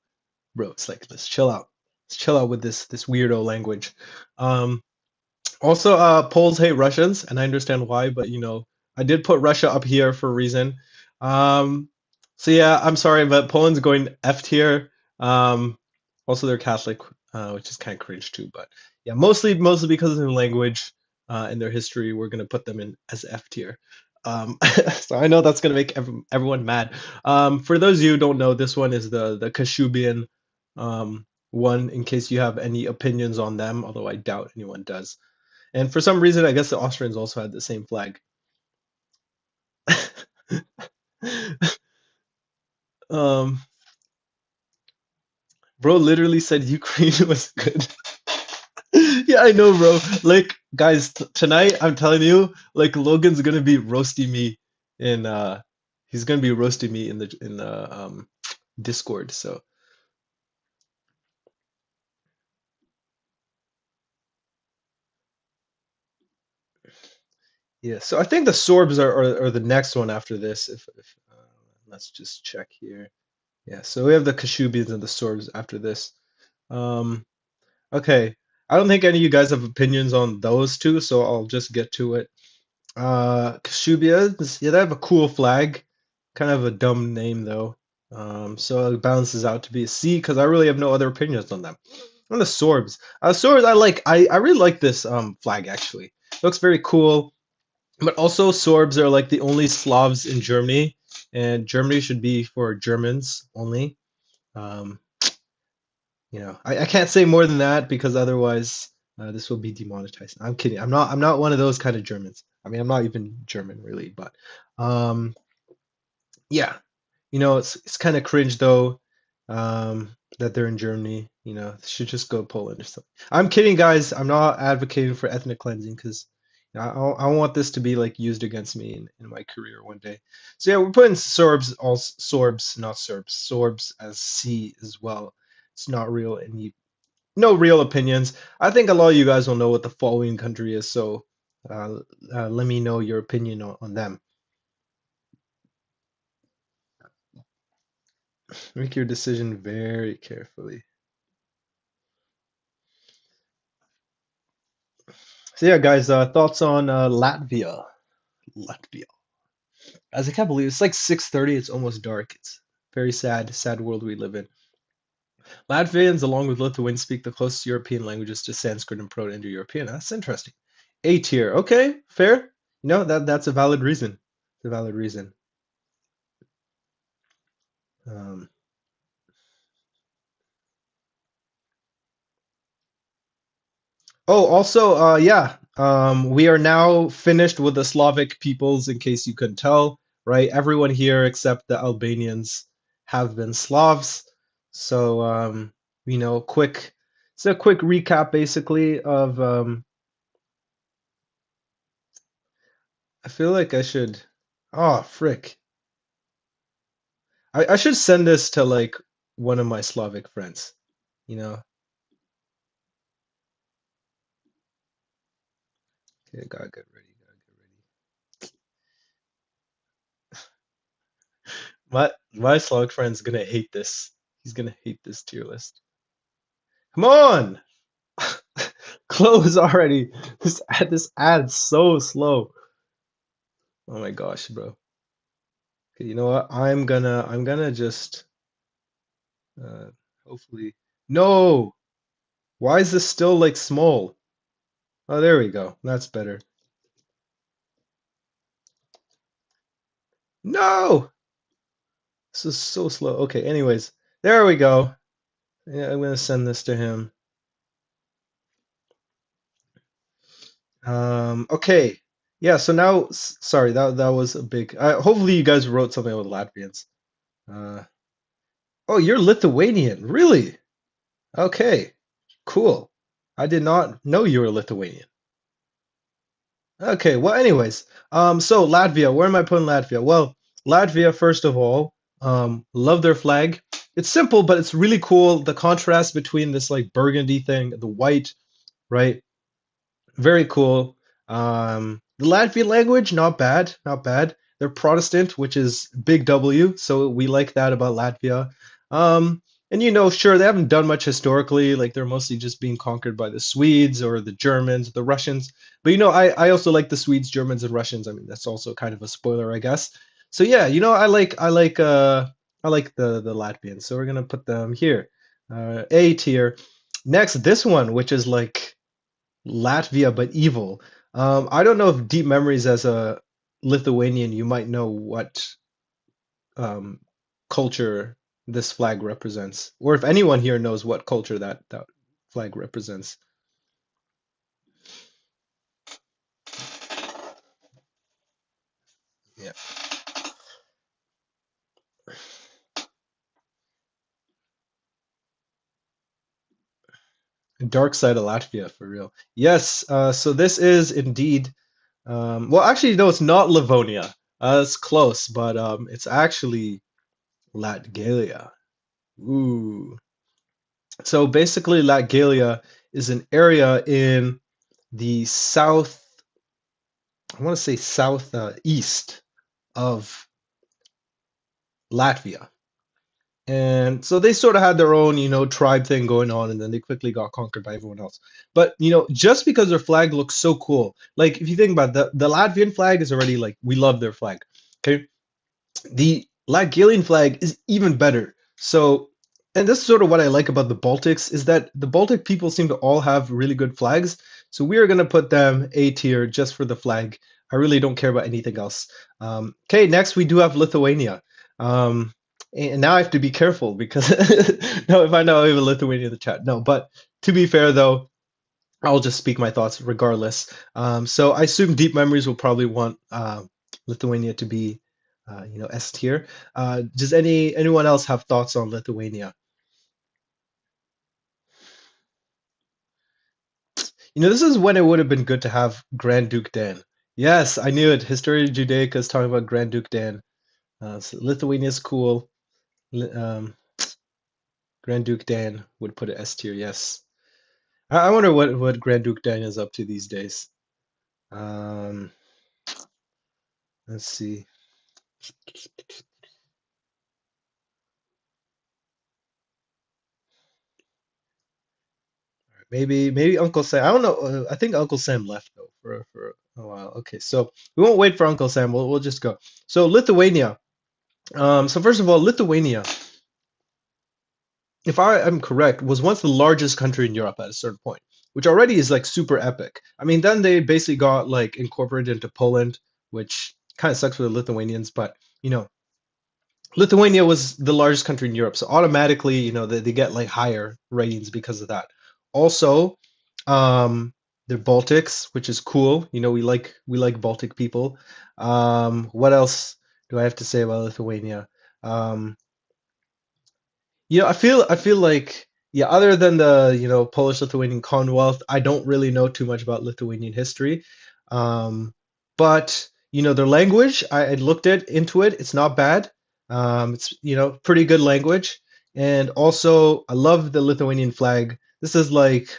it's like let's chill out. Let's chill out with this weirdo language. Um, Also, Poles hate Russians, and I understand why, but you know, I did put Russia up here for a reason. Um, so yeah, I'm sorry, but Poland's going F tier. Um, Also, they're Catholic, which is kind of cringe too. But yeah, mostly because of their language and their history, we're gonna put them in as F tier. So I know that's gonna make everyone mad. For those of you who don't know, this one is the Kashubian one. In case you have any opinions on them, although I doubt anyone does. And for some reason, I guess the Austrians also had the same flag. um, Bro literally said Ukraine was good. Yeah, I know, bro. Like, guys, tonight I'm telling you, like Logan's gonna be roasting me in he's gonna be roasting me in the Discord. So yeah, so I think the Sorbs are the next one after this. If let's just check here. Yeah, so we have the Kashubians and the Sorbs after this. Um, Okay. I don't think any of you guys have opinions on those two, so I'll just get to it. Kashubia, yeah, they have a cool flag. Kind of a dumb name though. So it balances out to be a C because I really have no other opinions on them. On the Sorbs, Sorbs, I really like this flag actually. Looks very cool. But also Sorbs are like the only Slavs in Germany, and Germany should be for Germans only. Um, I can't say more than that because otherwise this will be demonetized. I'm kidding. I'm not one of those kind of Germans. I mean, I'm not even German really, but um, yeah, it's kind of cringe though, that they're in Germany. They should just go Poland or something. I'm kidding, guys. I'm not advocating for ethnic cleansing because I want this to be like used against me in my career one day. So yeah, we're putting Sorbs, all Sorbs, not Serbs, Sorbs as C as well. It's not real and no real opinions. I think a lot of you guys will know what the following country is, so uh, let me know your opinion on them. Make your decision very carefully. So yeah, guys, thoughts on Latvia? Latvia. As I can't believe it's like 6:30. It's almost dark. It's very sad, sad world we live in. Latvians, along with Lithuanians, speak the closest European languages to Sanskrit and Proto-Indo-European. That's interesting. A tier. Okay, fair. That's a valid reason. It's a valid reason. Um, Oh, also, yeah, we are now finished with the Slavic peoples, in case you couldn't tell, right? Everyone here except the Albanians have been Slavs. So, quick, it's a quick recap basically of, I feel like I should, oh, frick. I should send this to like one of my Slavic friends, you know? Okay, gotta get ready, gotta get ready. My Slavic friend's gonna hate this. He's gonna hate this tier list. Come on! Close already. This ad's so slow. Oh my gosh, bro. Okay, you know what? I'm gonna just uh hopefully. No! Why is this still like small? Oh, there we go. That's better. No! This is so slow. Okay, anyways, there we go. Yeah, I'm gonna send this to him. Okay. Yeah, so now sorry, that was a big hopefully you guys wrote something with Latvians. Uh oh, you're Lithuanian. Really? Okay, cool. I did not know you were Lithuanian. Okay, well, anyways, so Latvia, where am I putting Latvia? Well, Latvia, first of all, love their flag. It's simple, but it's really cool. The contrast between this like burgundy thing, the white, right? Very cool. The Latvian language, not bad, not bad. They're Protestant, which is big W, so we like that about Latvia. And sure, they haven't done much historically, like they're mostly just being conquered by the Swedes or the Germans, the Russians. But I also like the Swedes, Germans, and Russians. I mean, that's also kind of a spoiler, I guess. So yeah, I like the Latvians, so we're gonna put them here. A tier. Next, this one, which is like Latvia, but evil. I don't know if Deep Memories as a Lithuanian, you might know what um, culture this flag represents, or if anyone here knows what culture that flag represents. Yeah, dark side of Latvia for real. Yes, so this is indeed. Well, actually, no, it's not Livonia. It's close, but it's actually Latgalia. Ooh. So basically, Latgalia is an area in the south, I want to say south east of Latvia. And so they sort of had their own, tribe thing going on, and then they quickly got conquered by everyone else. But, just because their flag looks so cool, like if you think about the Latvian flag is already like, we love their flag. Okay. The Latgalian flag is even better. So, and this is sort of what I like about the Baltics is that the Baltic people seem to all have really good flags. So we are going to put them A tier just for the flag. I really don't care about anything else. Okay, next we do have Lithuania. And now I have to be careful because no, if I know I have a Lithuania in the chat. No, but to be fair though, I'll just speak my thoughts regardless. So I assume Deep Memories will probably want Lithuania to be, S tier. Does anyone else have thoughts on Lithuania? This is when it would have been good to have Grand Duke Dan. Yes, I knew it. Historia Judaica is talking about Grand Duke Dan. So Lithuania is cool. Grand Duke Dan would put it S tier. Yes. I wonder what Grand Duke Dan is up to these days. Um, let's see. Maybe Uncle Sam. I don't know. I think Uncle Sam left though for a while. Okay, so we won't wait for Uncle Sam. We'll just go. So Lithuania. So first of all, Lithuania, if I am correct, was once the largest country in Europe at a certain point, which already is like super epic. I mean, then they basically got like incorporated into Poland, which kind of sucks for the Lithuanians, but you know, Lithuania was the largest country in Europe, so automatically, they get like higher ratings because of that. Also, they're Baltics, which is cool. We like Baltic people. What else do I have to say about Lithuania? Um, I feel like, yeah, other than the, Polish-Lithuanian Commonwealth, I don't really know too much about Lithuanian history. But, their language, I looked into it. It's not bad. It's, pretty good language. And also, I love the Lithuanian flag. This is like,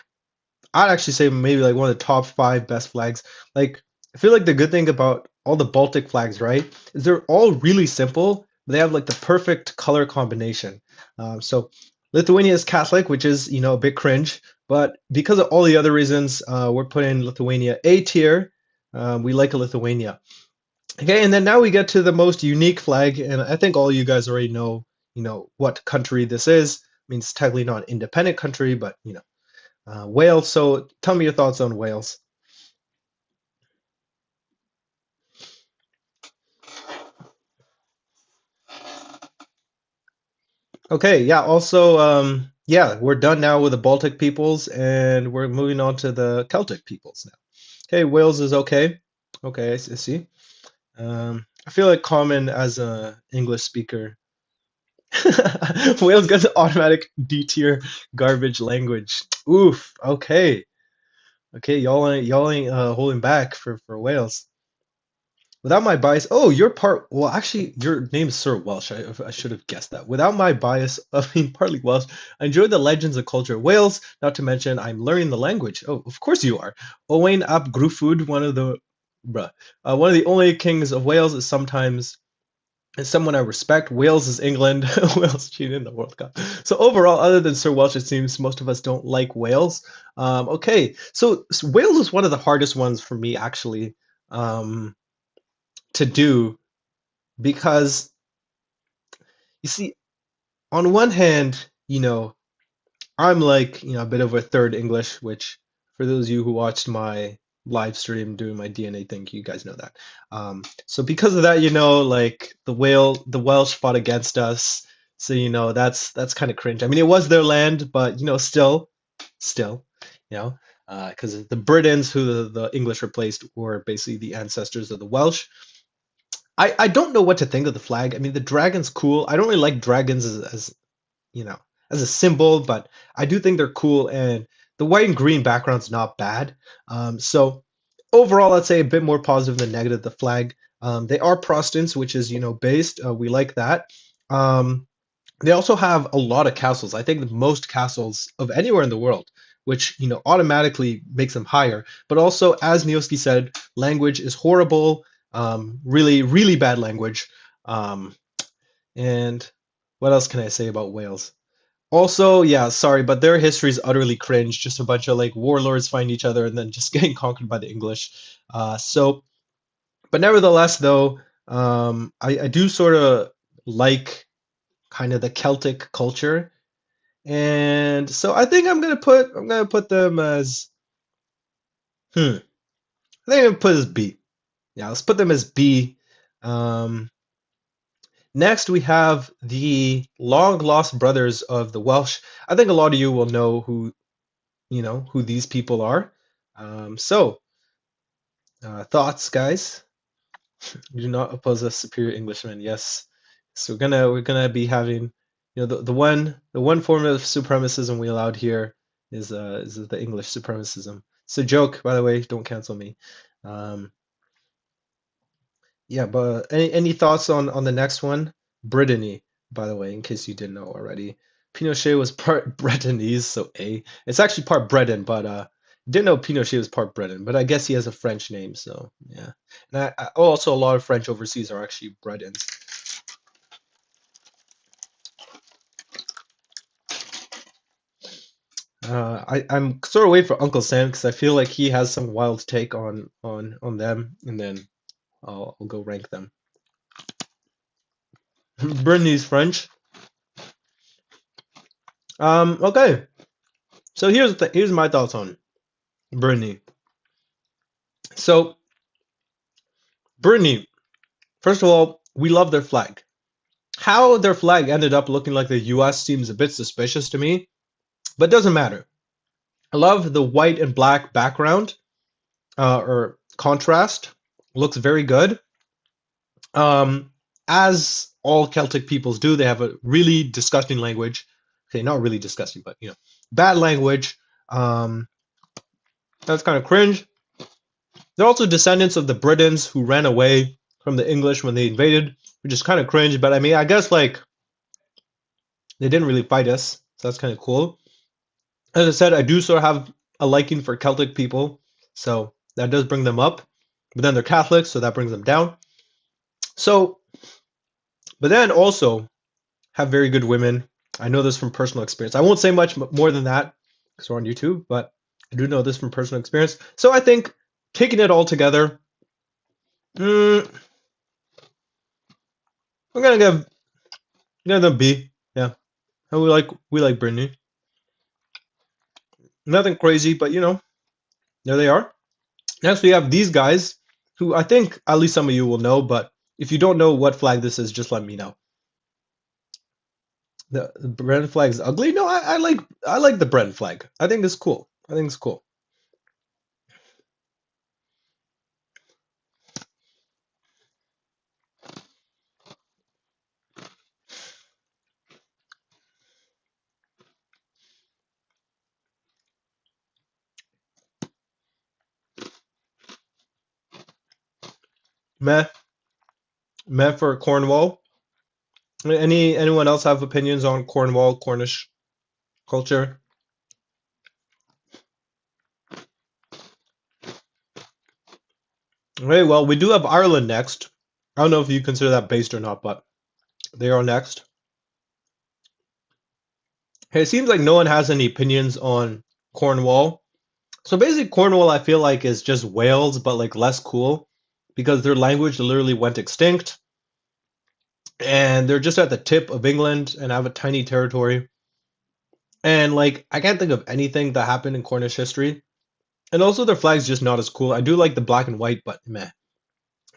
I'd actually say maybe like one of the top five best flags. Like, I feel like the good thing about all the Baltic flags, right, is they're all really simple. But they have like the perfect color combination. So Lithuania is Catholic, which is, a bit cringe. But because of all the other reasons, we're putting Lithuania A tier. We like a Lithuania. Okay, and then now we get to the most unique flag, and I think all you guys already know, what country this is. I mean, it's technically not an independent country, but Wales. So tell me your thoughts on Wales. Okay, yeah. Also, yeah, we're done now with the Baltic peoples, and we're moving on to the Celtic peoples now. Okay, Wales is okay. Okay, I see. I feel like common as a English speaker. Wales gets automatic D tier garbage language. Oof. Okay. Okay, y'all ain't holding back for Wales. Without my bias, oh, you're part. Well, actually, your name is Sir Welsh. I should have guessed that. Without my bias of being partly Welsh, I enjoy the legends and culture of Wales. Not to mention, I'm learning the language. Oh, of course you are. Owain ap Gruffudd, one of the only kings of Wales, is someone I respect. Wales is England. Wales cheated in the World Cup. So overall, other than Sir Welsh, it seems most of us don't like Wales. Okay, so Wales is one of the hardest ones for me actually. To do because you see, on one hand, I'm like, a bit of a third English, which for those of you who watched my live stream doing my DNA thing, you guys know that. So because of that, like the Welsh fought against us. So, that's kind of cringe. I mean, it was their land, but still, because the Britons who the English replaced were basically the ancestors of the Welsh. I don't know what to think of the flag. I mean, the dragon's cool. I don't really like dragons as you know, as a symbol, but I do think they're cool, and the white and green background's not bad. So overall, I'd say a bit more positive than negative. The flag. They are Protestants, which is based. We like that. They also have a lot of castles. I think the most castles of anywhere in the world, which automatically makes them higher. But also, as Nioski said, language is horrible. Really, really bad language. And What else can I say about Wales? Also, yeah, sorry, but their history is utterly cringe. Just a bunch of like warlords find each other and then just getting conquered by the English. But nevertheless, though, I do sort of like kind of the Celtic culture, and so I think I'm gonna put them as I think I'm gonna put as B. Yeah, let's put them as B. Um, Next, we have the long lost brothers of the Welsh. I think a lot of you will know who these people are. Thoughts, guys? We do not oppose a superior Englishman. Yes. So we're gonna be having, the one form of supremacism we allowed here is the English supremacism. It's a joke, by the way. Don't cancel me. Um, yeah, but any thoughts on the next one? Brittany, by the way, in case you didn't know already. Pinochet was part Bretonese, so A. It's actually part Breton, but didn't know Pinochet was part Breton, but I guess he has a French name, so yeah. And also a lot of French overseas are actually Bretons. I'm sort of waiting for Uncle Sam because I feel like he has some wild take on them, and then I'll go rank them. Brittany's French. Okay. So here's my thoughts on Brittany. So Brittany, first of all, we love their flag. How their flag ended up looking like the US seems a bit suspicious to me, but it doesn't matter. I love the white and black background or contrast. Looks very good. Um, as all Celtic peoples do, they have a really disgusting language. Okay, not really disgusting, but bad language. Um, that's kind of cringe. They're also descendants of the Britons who ran away from the English when they invaded, which is kind of cringe. But I mean, I guess like they didn't really fight us, so that's kind of cool. As I said, I do sort of have a liking for Celtic people, so that does bring them up. But then they're Catholics, so that brings them down. So, but then also have very good women. I know this from personal experience. I won't say much more than that because we're on YouTube, but I do know this from personal experience. So I think taking it all together, mm, we're gonna give them B. Yeah, and we like Brittany. Nothing crazy, but there they are. Next, we have these guys, who I think at least some of you will know, but if you don't know what flag this is, just let me know. The Breton flag is ugly. No, I like the Breton flag. I think it's cool. I think it's cool. Meh, meh for Cornwall. Anyone else have opinions on Cornwall, Cornish culture? Okay, well, we do have Ireland next. I don't know if you consider that based or not, but they are next. Hey, it seems like no one has any opinions on Cornwall. So basically, Cornwall, I feel like, is just Wales, but like less cool because their language literally went extinct, and they're just at the tip of England and have a tiny territory. And like, I can't think of anything that happened in Cornish history. And also, their flag's just not as cool. I do like the black and white, but meh,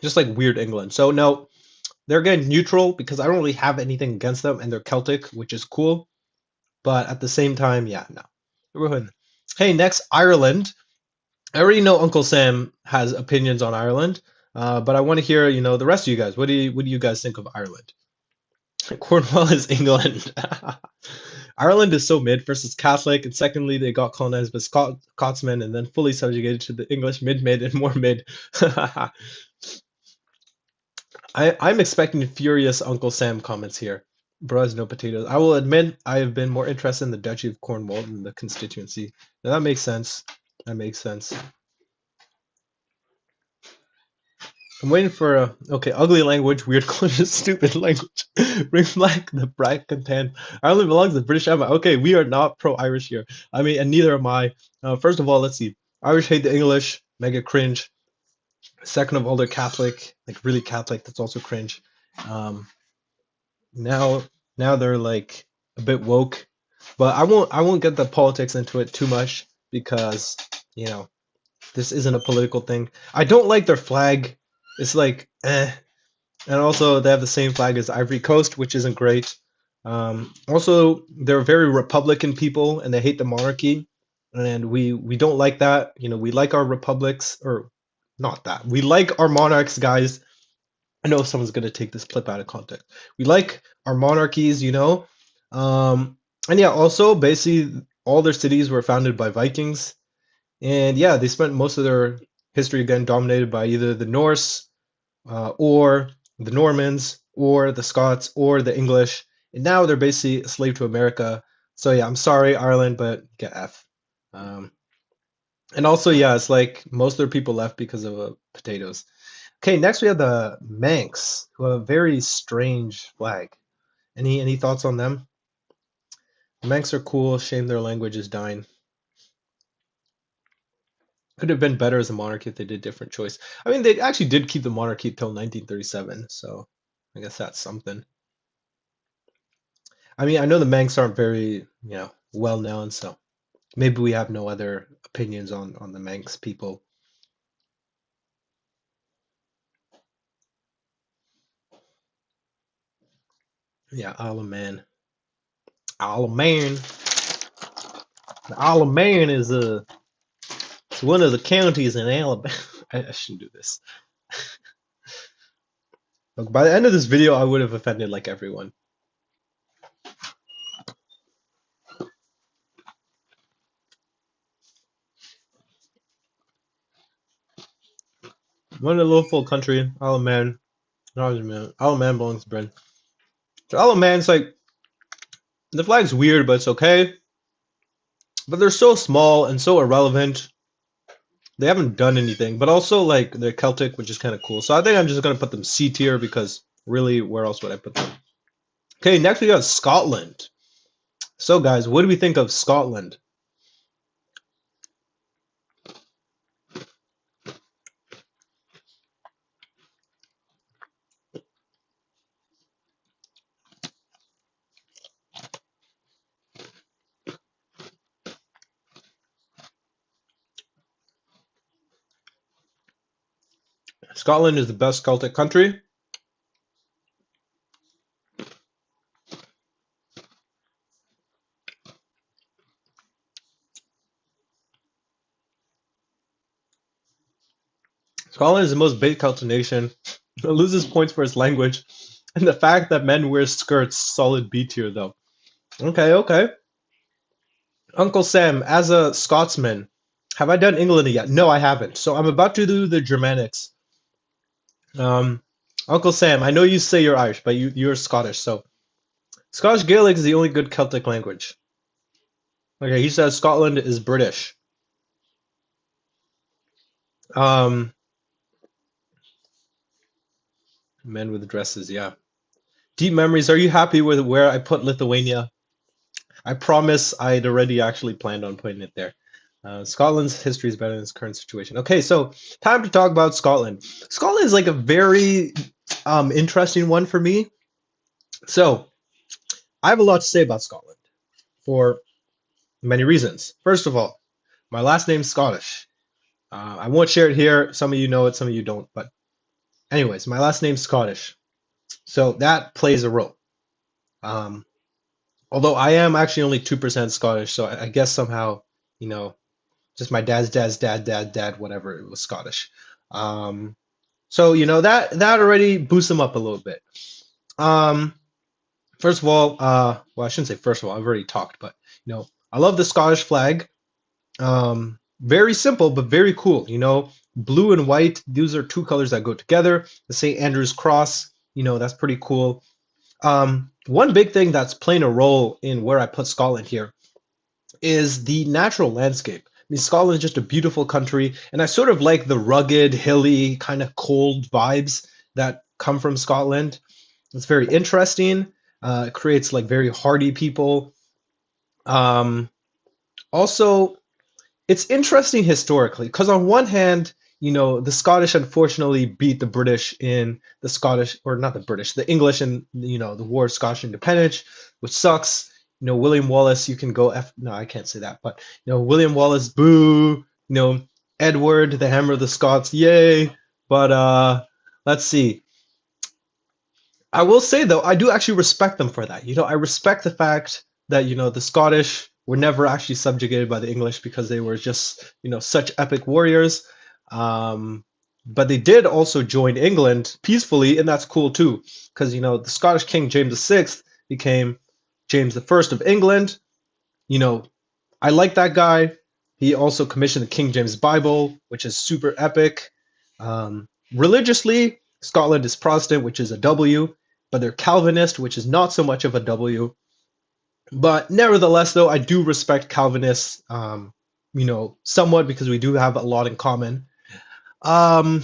just like weird England. So no, they're again neutral because I don't really have anything against them, and they're Celtic, which is cool. But at the same time, yeah, no. Hey, next, Ireland. I already know Uncle Sam has opinions on Ireland, but I want to hear, the rest of you guys. What do you guys think of Ireland? Cornwall is England. Ireland is so mid. First, it's Catholic, and secondly, they got colonized by Scotsmen, and then fully subjugated to the English, mid, and more mid. I'm expecting furious Uncle Sam comments here. Bros, no potatoes. I will admit I have been more interested in the Duchy of Cornwall than the constituency. Now, that makes sense. That makes sense. I'm waiting for a okay, ugly language, weird culture, stupid language. Bring back the brag content. Ireland belongs to the British Empire. Okay, we are not pro-Irish here. I mean, and neither am I. First of all, let's see. Irish hate the English, mega cringe. Second of all, they're Catholic, like really Catholic. That's also cringe. Um, now, now they're like a bit woke, but I won't get the politics into it too much because you know this isn't a political thing. I don't like their flag. It's like eh. And also, they have the same flag as Ivory Coast, which isn't great. Also, they're very Republican people, and they hate the monarchy, and we don't like that. You know, we like our republics, or not that. We like our monarchs, guys. I know someone's gonna take this clip out of context. We like our monarchies, you know. And yeah, also basically all their cities were founded by Vikings, and yeah, they spent most of their history again dominated by either the Norse or the Normans, or the Scots, or the English, and now they're basically a slave to America. So yeah, I'm sorry, Ireland, but get F. Um, and also, yeah, it's like most of their people left because of potatoes. Okay, next we have the Manx, who have a very strange flag. Any thoughts on them? The Manx are cool. Shame their language is dying. Could have been better as a monarchy if they did different choice. I mean, they actually did keep the monarchy till 1937, so I guess that's something. I mean, I know the Manx aren't very, well known, so maybe we have no other opinions on the Manx people. Yeah, Isle of Man. Isle of Man. The Isle of Man is one of the counties in Alabama. I shouldn't do this. Look, by the end of this video, I would have offended like everyone. One a little full country, Isle of Man. Isle of Man belongs to Britain. So Isle of Man's like the flag's weird, but it's okay. But they're so small and so irrelevant. They haven't done anything, but also like they're Celtic, which is kind of cool. So I think I'm just gonna put them C tier because really, where else would I put them? Okay, next we got Scotland. So guys, what do we think of Scotland? Scotland is the best Celtic country. Scotland is the most baked Celtic nation. It loses points for its language. And the fact that men wear skirts, solid B tier though. Okay, okay. Uncle Sam, as a Scotsman, have I done England yet? No, I haven't. So I'm about to do the Germanics. Um, Uncle Sam, I know you say you're Irish, but you're Scottish. So Scottish Gaelic is the only good Celtic language. Okay, he says Scotland is British. Um, Men with dresses, yeah. Deep memories. Are you happy with where I put Lithuania? I promise I'd already actually planned on putting it there. Scotland's history is better than its current situation. Okay, so time to talk about Scotland. Scotland is like a very interesting one for me. So I have a lot to say about Scotland for many reasons. First of all, my last name's Scottish. I won't share it here. Some of you know it, some of you don't. But anyways, my last name's Scottish. So that plays a role. Um, Although I am actually only 2% Scottish, so I guess somehow, you know, just my dad, whatever, it was Scottish. Um, so that already boosts them up a little bit. Um, First of all, well, I shouldn't say first of all, I've already talked, but I love the Scottish flag. Very simple, but very cool. Blue and white, these are two colors that go together. The St. Andrew's cross, that's pretty cool. One big thing that's playing a role in where I put Scotland here is the natural landscape. mean, Scotland is just a beautiful country, and I sort of like the rugged, hilly, kind of cold vibes that come from Scotland. It's very interesting. It creates like very hardy people. Um, Also, it's interesting historically because on one hand, the Scottish unfortunately beat the British in the Scottish, or not the British, the English in the War of Scottish Independence, which sucks. William Wallace, you can go no, I can't say that, but William Wallace, boo. Edward, the Hammer of the Scots, yay. But let's see. I will say though, I do actually respect them for that. I respect the fact that the Scottish were never actually subjugated by the English because they were just such epic warriors. Um, but they did also join England peacefully, and that's cool too, because the Scottish King James VI became James the First of England. You know, I like that guy. He also commissioned the King James Bible, which is super epic. Religiously, Scotland is Protestant, which is a W, but they're Calvinist, which is not so much of a W. But nevertheless, though, I do respect Calvinists, somewhat because we do have a lot in common. Um,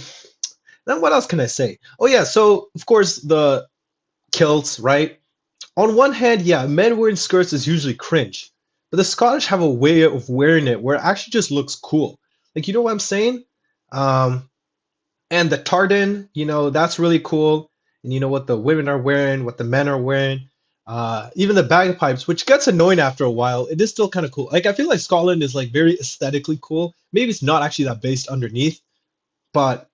then what else can I say? Oh yeah, so of course the kilts, right? On one hand, yeah, men wearing skirts is usually cringe, but the Scottish have a way of wearing it where it actually just looks cool. Like, you know what I'm saying? Um, and the tartan, that's really cool. And you know what the women are wearing, what the men are wearing, even the bagpipes, which gets annoying after a while. It is still kind of cool. Like, I feel like Scotland is like very aesthetically cool. Maybe it's not actually that based underneath, but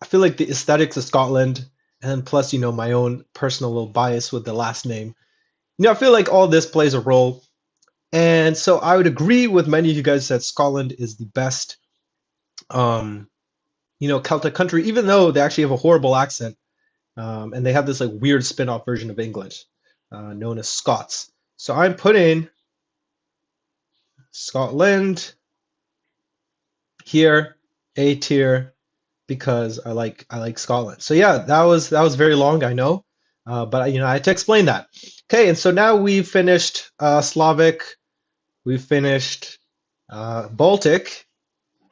I feel like the aesthetics of Scotland, and then plus, my own personal little bias with the last name. I feel like all this plays a role. And so I would agree with many of you guys that Scotland is the best, um, Celtic country, even though they actually have a horrible accent. And they have this like weird spin-off version of English, known as Scots. So I'm putting Scotland here, A tier, because I like Scotland. So yeah, that was very long, I know, but I had to explain that. Okay, and so now we've finished Slavic, we've finished Baltic,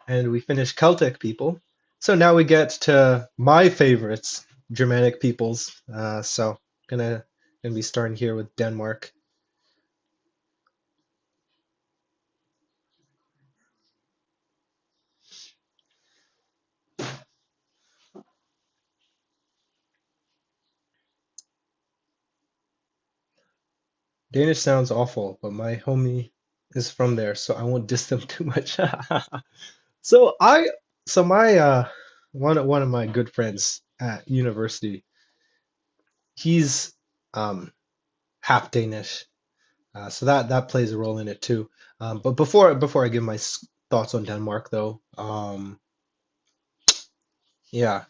and we finished Celtic people. So now we get to my favorites, Germanic peoples. So gonna be starting here with Denmark. Danish sounds awful, but my homie is from there, so I won't diss them too much. So I, so my one of my good friends at university, he's um half Danish, so that plays a role in it too. But before I give my thoughts on Denmark, though, yeah,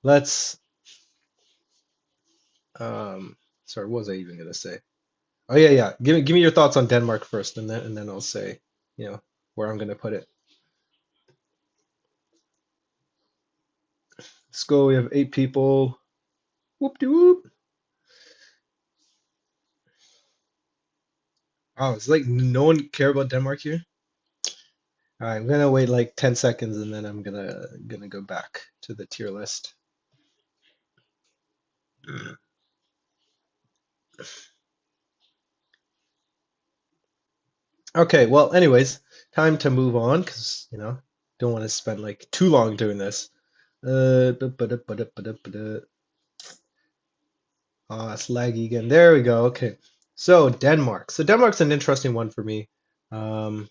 let's um, sorry, what was I even gonna say? Oh yeah, yeah. Give me your thoughts on Denmark first, and then I'll say, where I'm gonna put it. Let's go. We have 8 people. Whoop de whoop. Oh, it's like no one care about Denmark here. All right, I'm gonna wait like 10 seconds and then I'm gonna go back to the tier list. Okay, well, anyways, time to move on because don't want to spend like too long doing this. It's laggy again. There we go. Okay, so Denmark. So Denmark's an interesting one for me. Um,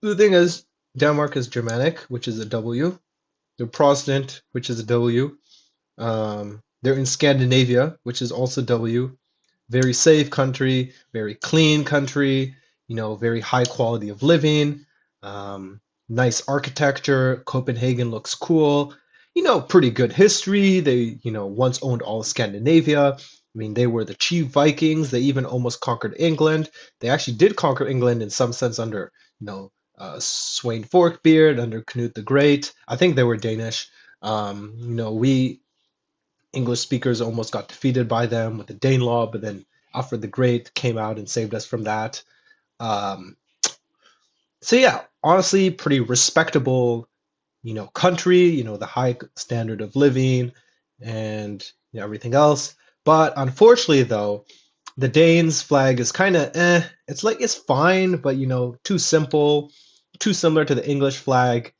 the thing is, Denmark is Germanic, which is a W. They're Protestant, which is a W. They're in Scandinavia, which is also W. Very safe country, very clean country, very high quality of living, um, nice architecture. Copenhagen looks cool, pretty good history. They, once owned all of Scandinavia. I mean, they were the chief Vikings. They even almost conquered England. They actually did conquer England in some sense under, Sweyn Forkbeard, under Knut the Great. I think they were Danish. We English speakers almost got defeated by them with the Danelaw, but then Alfred the Great came out and saved us from that. Um, so yeah, honestly pretty respectable, country, the high standard of living and everything else. But unfortunately, though, the Danes flag is kind of It's like it's fine, but too simple, too similar to the English flag.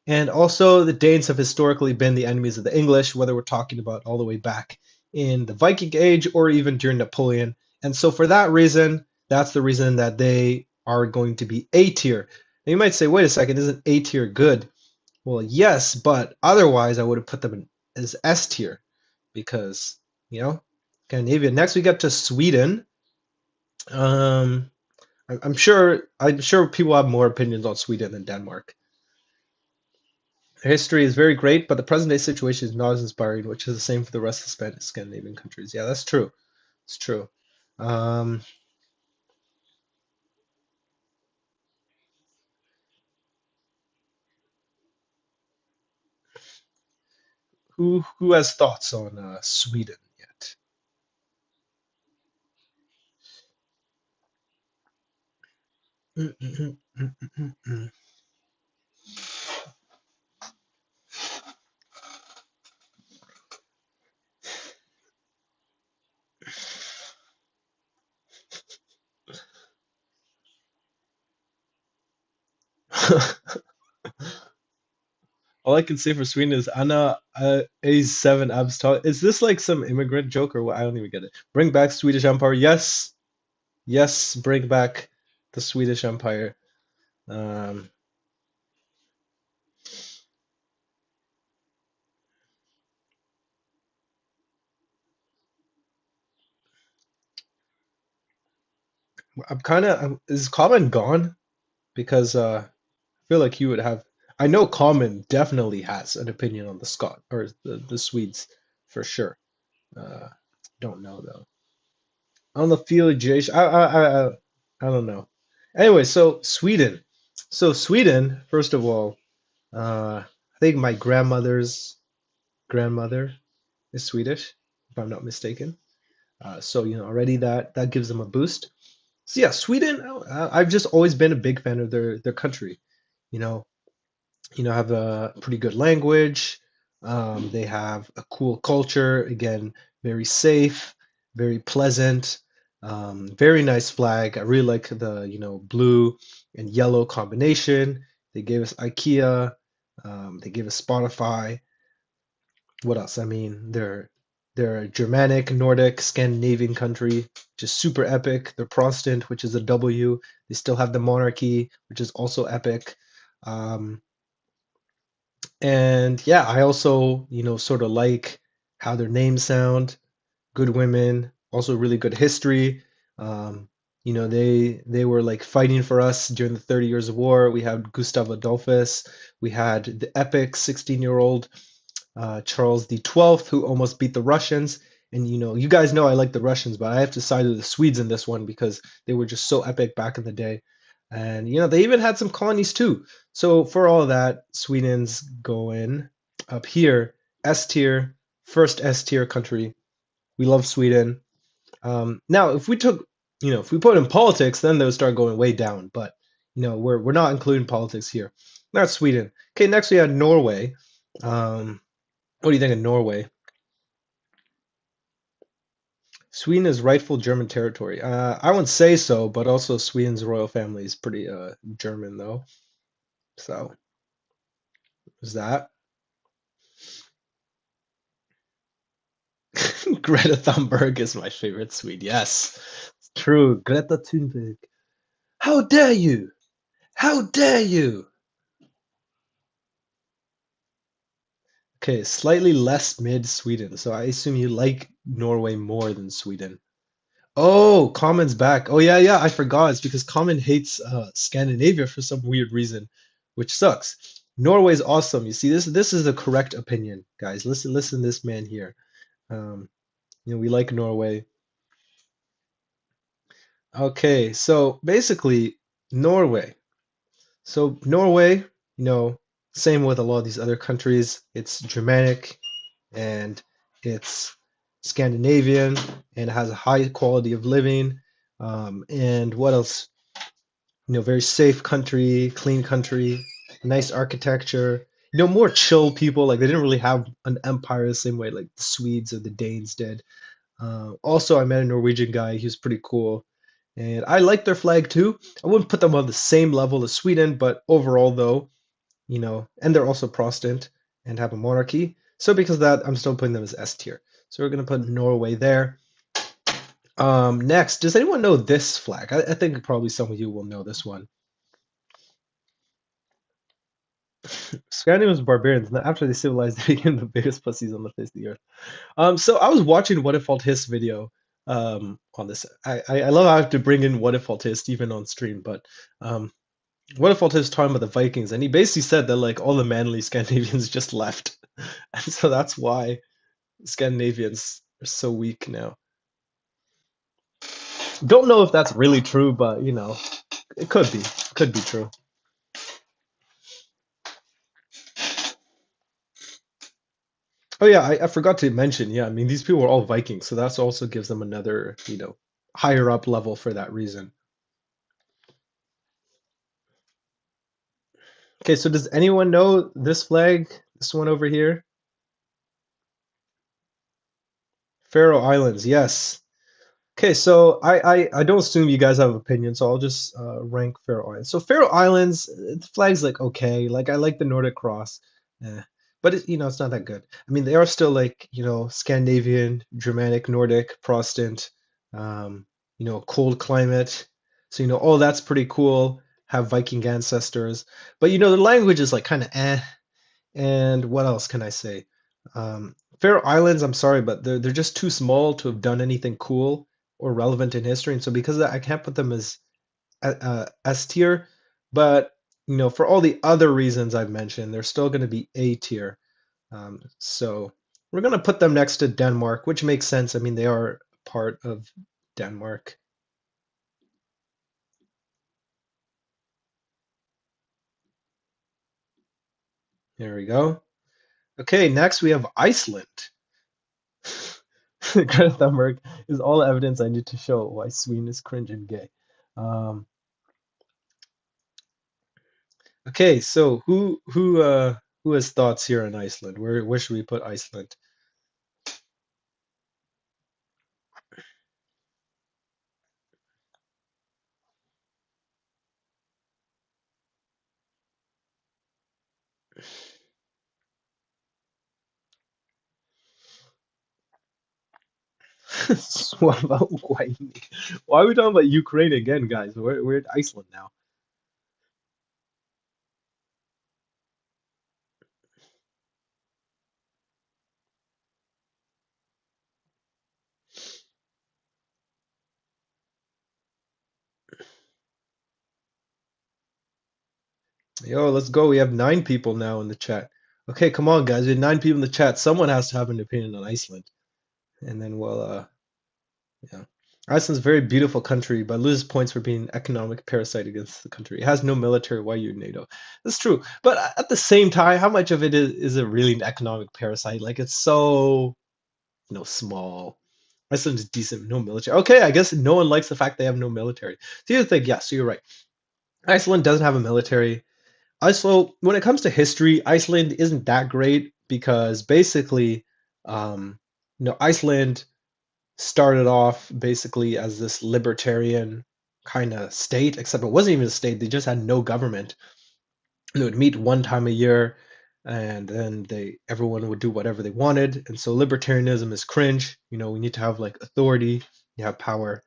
And also, the Danes have historically been the enemies of the English, whether we're talking about all the way back in the Viking Age or even during Napoleon. And so, for that reason, that's the reason that they are going to be A tier. Now, you might say, wait a second, isn't A tier good? Well, yes, but otherwise, I would have put them in as S tier because, you know, Scandinavia. Next, we get to Sweden. Um, I'm sure people have more opinions on Sweden than Denmark. Their history is very great, but the present day situation is not as inspiring, which is the same for the rest of the Scandinavian countries. Yeah, that's true. It's true. Um, who has thoughts on Sweden yet? All I can say for Sweden is Anna A7 Abstag. Is this like some immigrant joke or what? I don't even get it. Bring back Swedish Empire. Yes, yes, bring back the Swedish Empire. Um, is Common gone? Because I feel like he would have. I know Common definitely has an opinion on the Scot or the Swedes for sure. Don't know though. On the field, Jason, I don't know. Anyway, so Sweden. So Sweden, first of all, I think my grandmother's grandmother is Swedish, if I'm not mistaken. So already that gives them a boost. So yeah, Sweden. I've just always been a big fan of their country. You know, have a pretty good language. They have a cool culture. Again, very safe, very pleasant, very nice flag. I really like the blue and yellow combination. They gave us IKEA. They gave us Spotify. What else? I mean, they're a Germanic, Nordic, Scandinavian country, just super epic. They're Protestant, which is a W. They still have the monarchy, which is also epic. Um, and yeah, I also, sort of like how their names sound. Good women, also really good history. Um, they were like fighting for us during the 30 Years of War. We had Gustav Adolphus. We had the epic 16-year-old Charles the 12th, who almost beat the Russians. And you guys know I like the Russians, but I have to side with the Swedes in this one because they were just so epic back in the day. And they even had some colonies too. So for all of that, Sweden's going up here, S tier, first S tier country. We love Sweden. Now, if we put in politics, then they'll start going way down. But we're not including politics here. That's Sweden. Okay, next we have Norway. What do you think of Norway? Sweden is rightful German territory. I wouldn't say so, but also Sweden's royal family is pretty German though. So is that Greta Thunberg is my favorite Swede. Yes, true. Greta Thunberg. How dare you? How dare you? Okay, slightly less mid Sweden. So I assume you like Norway more than Sweden. Oh, Common's back. Oh yeah, yeah, I forgot. It's because Common hates Scandinavia for some weird reason, which sucks. Norway's awesome. You see, this is the correct opinion, guys. Listen, this man here. Um, we like Norway. Okay, so basically Norway. So Norway, you know, same with a lot of these other countries. It's Germanic and it's Scandinavian and it has a high quality of living. And what else? Very safe country, clean country, nice architecture. More chill people. Like they didn't really have an empire the same way like the Swedes or the Danes did. Also, I met a Norwegian guy. He was pretty cool, and I like their flag too. I wouldn't put them on the same level as Sweden, but overall, though, and they're also Protestant and have a monarchy. So because of that, I'm still putting them as S tier. So we're gonna put Norway there. Next, does anyone know this flag? I think probably some of you will know this one. Scandinavians were barbarians, and after they civilized, they became the biggest pussies on the face of the earth. So I was watching What If Altis video on this. I love how I have to bring in What If Altis even on stream, but um, What If Altis talking about the Vikings, and he basically said that like all the manly Scandinavians just left, and so that's why Scandinavians are so weak now. Don't know if that's really true, but it could be true. Oh yeah, I forgot to mention. Yeah, I mean these people were all Vikings, so that's also gives them another higher up level for that reason. Okay, so does anyone know this flag? This one over here? Faroe Islands, yes. Okay, so I don't assume you guys have opinions, so I'll just rank Faroe Islands. So Faroe Islands, the flag's like okay, like I like the Nordic Cross, eh, but it's not that good. I mean, they are still like Scandinavian, Germanic, Nordic, Protestant, cold climate. So all that's pretty cool. Have Viking ancestors, but the language is like kind of eh. And what else can I say? Faroe Islands, I'm sorry, but they're just too small to have done anything cool or relevant in history, and so because of that, I can't put them as S tier. But for all the other reasons I've mentioned, they're still going to be A tier. So we're going to put them next to Denmark, which makes sense. I mean, they are part of Denmark. There we go. Okay, next we have Iceland. Greta Thunberg is all the evidence I need to show why Sweden is cringe and gay. Um, okay, so who has thoughts here on Iceland? Where should we put Iceland? What about Ukraine? Why are we talking about Ukraine again, guys? We're in Iceland now. Yo, let's go. We have 9 people now in the chat. Okay, come on, guys. We have 9 people in the chat. Someone has to have an opinion on Iceland, and then we'll yeah. Iceland's a very beautiful country, but loses points for being an economic parasite against the country. It has no military. Why you NATO? That's true. But at the same time, how much of it is it really an economic parasite? Like it's so, small. Iceland is decent, no military. Okay, I guess no one likes the fact they have no military. The other thing, yeah, so you're right. Iceland doesn't have a military. Also, when it comes to history, Iceland isn't that great because basically, Iceland started off basically as this libertarian kind of state, except it wasn't even a state. They just had no government. They would meet one time a year, and then everyone would do whatever they wanted. And so libertarianism is cringe. We need to have like authority, you have power.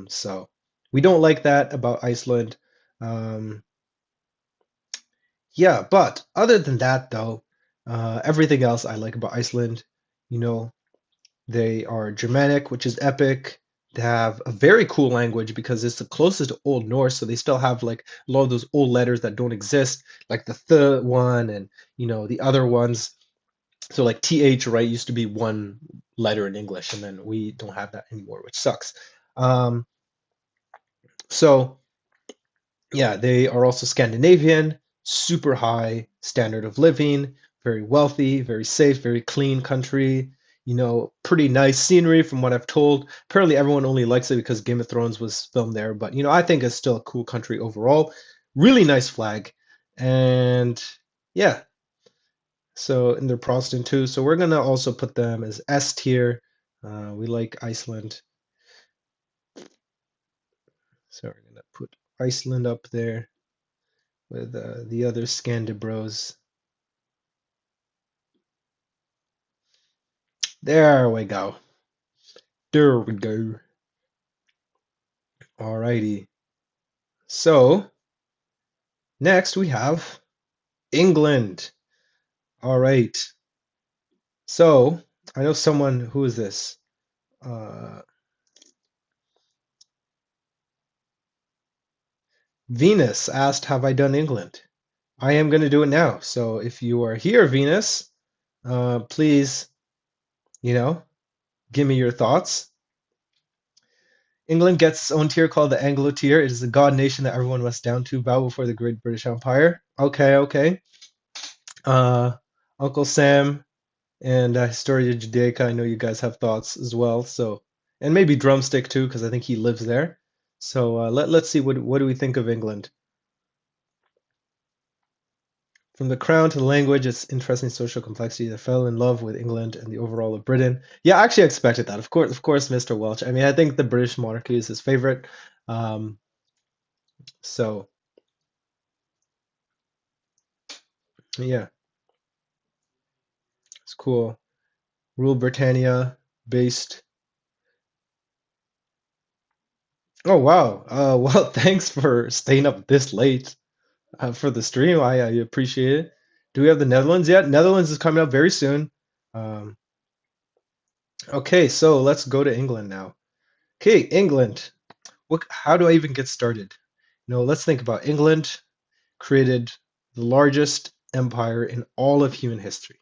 So we don't like that about Iceland. Um, yeah, but other than that, though, everything else I like about Iceland. You know, they are Germanic, which is epic. They have a very cool language because it's the closest to Old Norse, so they still have like a lot of those old letters that don't exist, like the th one and the other ones. So like th, right, used to be one letter in English, and then we don't have that anymore, which sucks. Um, so yeah, they are also Scandinavian, super high standard of living, very wealthy, very safe, very clean country. pretty nice scenery from what I've told. Apparently, everyone only likes it because Game of Thrones was filmed there, but I think it's still a cool country overall. Really nice flag, and yeah. So and they're Protestant too. So we're gonna also put them as S tier. We like Iceland, so we're gonna put Iceland up there with the other Scandibros. There we go. There we go. Alrighty. So next we have England. All right. So I know someone who is this? Uh, Venus asked, "Have I done England?" I am going to do it now. So if you are here, Venus, please, you know, give me your thoughts. England gets its own tier called the Anglo tier. It is a god nation that everyone must down to, bow before the great British Empire. Okay, okay. Uh, Uncle Sam and Historia Judaica. I know you guys have thoughts as well. So, and maybe Drumstick too, because I think he lives there. So let's see what do we think of England. From the crown to the language, it's interesting social complexity that fell in love with England and the overall of Britain. Yeah, I actually expected that. Of course, Mr. Welch. I mean, I think the British monarchy is his favorite. Um, so yeah, it's cool. Rule Britannia based. Oh wow. Well, thanks for staying up this late for the stream. I appreciate it. Do we have the Netherlands yet? Netherlands is coming up very soon. Um, okay, so let's go to England now. Okay, England. How do I even get started? Let's think about England created the largest empire in all of human history.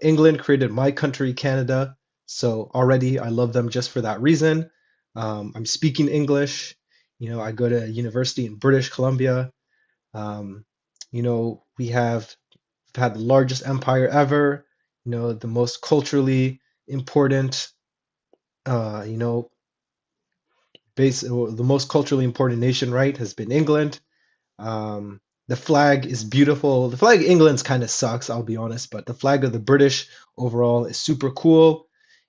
England created my country, Canada. So already I love them just for that reason. I'm speaking English. I go to university in British Columbia. Um, we've had the largest empire ever. The most culturally important. Uh, you know, the most culturally important nation, right, has been England. The flag is beautiful. The flag of England's kind of sucks, I'll be honest, but the flag of the British overall is super cool.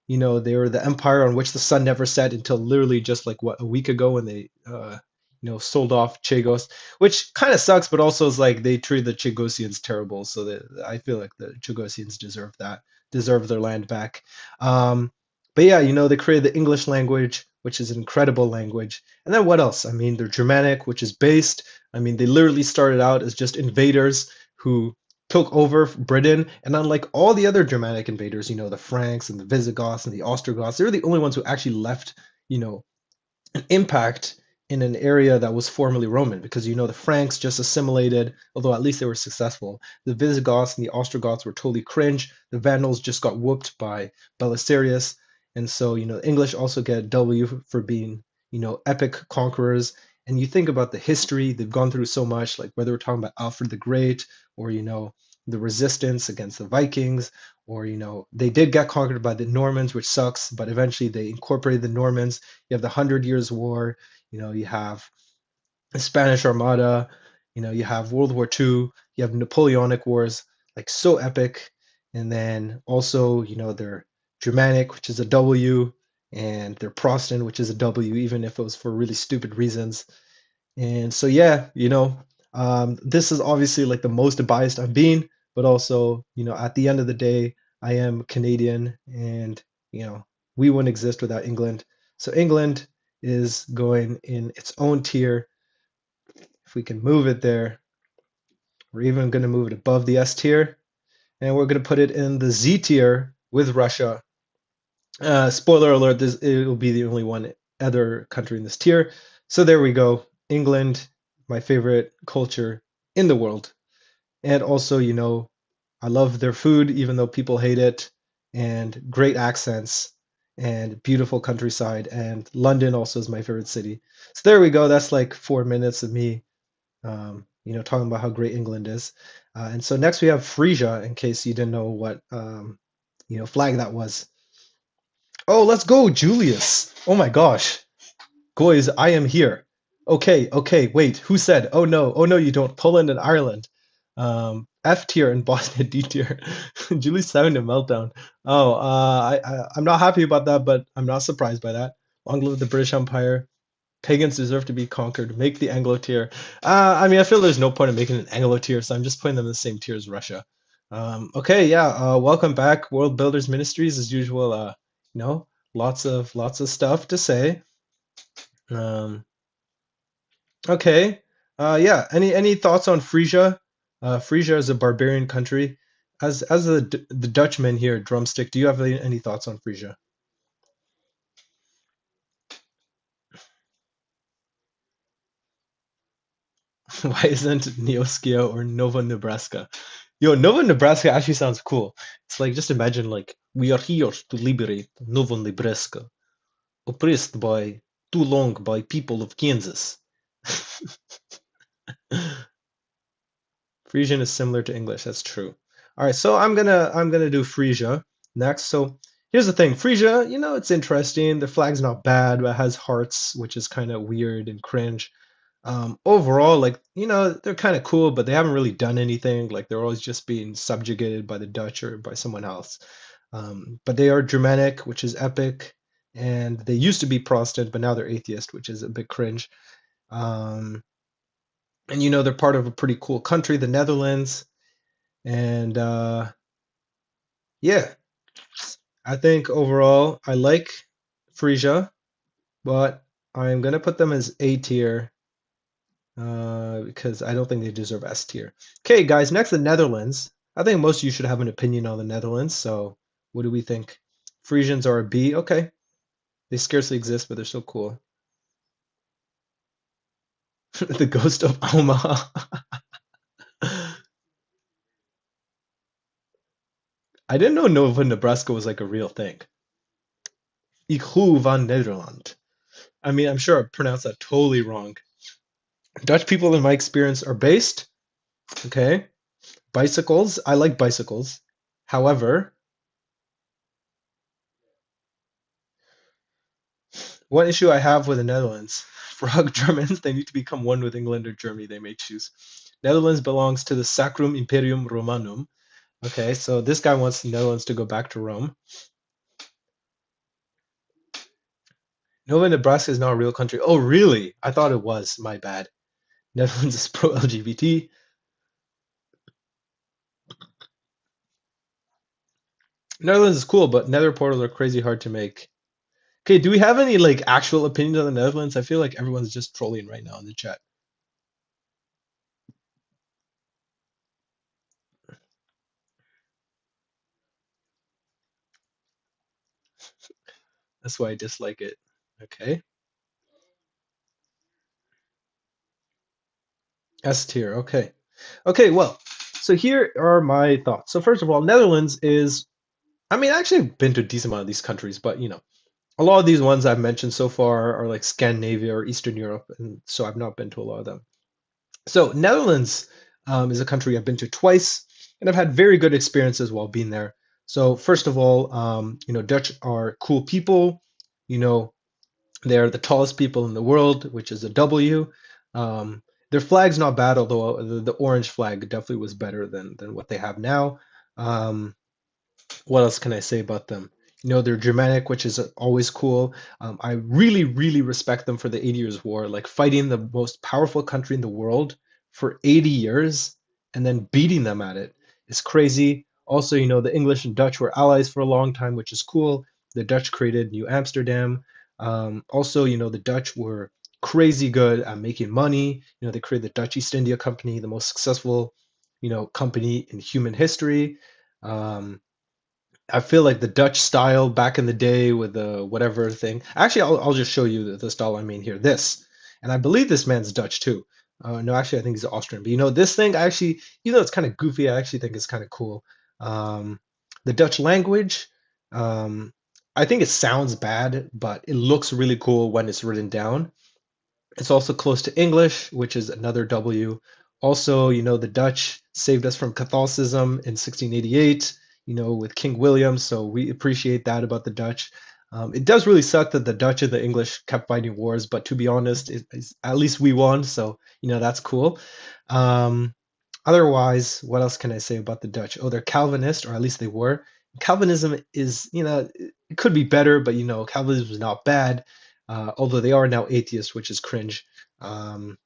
They were the empire on which the sun never set until literally just like what a week ago when they sold off Chagos, which kind of sucks, but also is like they treated the Chagosians terrible. So that I feel like the Chagosians deserve their land back. But yeah, they created the English language, which is an incredible language. And then what else? I mean, they're Germanic, which is based. I mean, they literally started out as just invaders who took over Britain. And unlike all the other Germanic invaders, the Franks and the Visigoths and the Ostrogoths, they're the only ones who actually left, you know, an impact in an area that was formerly Roman because the Franks just assimilated, although at least they were successful. The Visigoths and the Ostrogoths were totally cringe. The Vandals just got whooped by Belisarius. And so, the English also get a W for being, epic conquerors. And you think about the history, they've gone through so much, like whether we're talking about Alfred the Great or, the resistance against the Vikings, or, they did get conquered by the Normans, which sucks, but eventually they incorporated the Normans. You have the Hundred Years' War. You have the Spanish Armada. You have World War II. You have Napoleonic Wars, like so epic. And then also, they're Germanic, which is a W, and they're Protestant, which is a W, even if it was for really stupid reasons. And so, yeah, this is obviously like the most biased I'm being, but also, at the end of the day, I am Canadian and, we wouldn't exist without England. So England is going in its own tier. If we can move it there, we're even going to move it above the S tier, and we're going to put it in the Z tier with Russia. Spoiler alert, it will be the only one other country in this tier. So there we go. England, my favorite culture in the world. And also, I love their food, even though people hate it, and great accents, and beautiful countryside. And London also is my favorite city. So there we go. That's like 4 minutes of me, talking about how great England is. And so next we have Frisia, in case you didn't know what, flag that was. Oh, let's go, Julius. Oh my gosh. Guys, I am here. Okay, okay, wait. Who said? Oh no, you don't. Poland and Ireland. F tier and Bosnia D tier. Julius having a meltdown. Oh, I'm not happy about that, but I'm not surprised by that. Long live the British Empire. Pagans deserve to be conquered. Make the Anglo tier. I mean, I feel there's no point in making an Anglo tier, so I'm just putting them in the same tier as Russia. Okay, yeah. Welcome back, World Builders Ministries, as usual. You know, lots of stuff to say. Um, okay. Yeah. Any thoughts on Frisia? Frisia is a barbarian country. As the Dutchman here, Drumstick, do you have any thoughts on Frisia? Why isn't Neoskia or Nova Nebraska? Yo, Nova Nebraska actually sounds cool. It's like just imagine like we are here to liberate Nova Nebraska, oppressed by too long by people of Kansas. Frisian is similar to English. That's true. All right, so I'm gonna do Frisia next. So here's the thing, Frisia, it's interesting. The flag's not bad, but it has hearts, which is kind of weird and cringe. Overall, like, they're kind of cool, but they haven't really done anything. Like they're always just being subjugated by the Dutch or by someone else. But they are Germanic, which is epic, and they used to be Protestant, but now they're atheist, which is a bit cringe. Um, and they're part of a pretty cool country, the Netherlands. And yeah, I think overall I like Frisia, but I'm gonna put them as A tier because I don't think they deserve S tier. Okay, guys, next the Netherlands. I think most of you should have an opinion on the Netherlands. So what do we think? Frisians are a B. Okay, they scarcely exist, but they're so cool. The ghost of Omaha. I didn't know Nova Nebraska was like a real thing. Ik hou van Nederland. I mean, I'm sure I pronounced that totally wrong. Dutch people, in my experience, are based. Okay. Bicycles. I like bicycles. However, one issue I have with the Netherlands, frog Germans, they need to become one with England or Germany, they may choose. Netherlands belongs to the Sacrum Imperium Romanum. Okay, so this guy wants the Netherlands to go back to Rome. Nova Nebraska is not a real country. Oh, really? I thought it was. My bad. Netherlands is pro LGBT. Netherlands is cool, but Nether portals are crazy hard to make. Okay, do we have any like actual opinions on the Netherlands? I feel like everyone's just trolling right now in the chat. That's why I dislike it. Okay. S tier. Okay. Okay, well, so here are my thoughts. So first of all, Netherlands is, I mean, I actually have been to a decent amount of these countries, but a lot of these ones I've mentioned so far are like Scandinavia or Eastern Europe, and so I've not been to a lot of them. So Netherlands is a country I've been to twice, and I've had very good experiences while being there. So first of all, Dutch are cool people. You know, they're the tallest people in the world, which is a W. Their flag's not bad, although the orange flag definitely was better than what they have now. Um, what else can I say about them? They're Germanic, which is always cool. I really, really respect them for the 80 Years' War, like fighting the most powerful country in the world for 80 years and then beating them at it is crazy. Also, the English and Dutch were allies for a long time, which is cool. The Dutch created New Amsterdam. Also, the Dutch were crazy good at making money. They created the Dutch East India Company, the most successful, company in human history. Um, I feel like the Dutch style back in the day with the whatever thing. Actually, I'll just show you the style I mean here. This, and I believe this man's Dutch too. No, actually, I think he's Austrian. But this thing, I actually, it's kind of goofy. I actually think it's kind of cool. Um, the Dutch language, um, I think it sounds bad, but it looks really cool when it's written down. It's also close to English, which is another W. Also, the Dutch saved us from Catholicism in 1688, with King William, so we appreciate that about the Dutch. It does really suck that the Dutch and the English kept fighting wars, but to be honest, at least we won, so that's cool. Um, Otherwise, what else can I say about the Dutch? Oh, they're Calvinist, or at least they were. Calvinism is, it could be better, but Calvinism is not bad. Although they are now atheists, which is cringe. Um,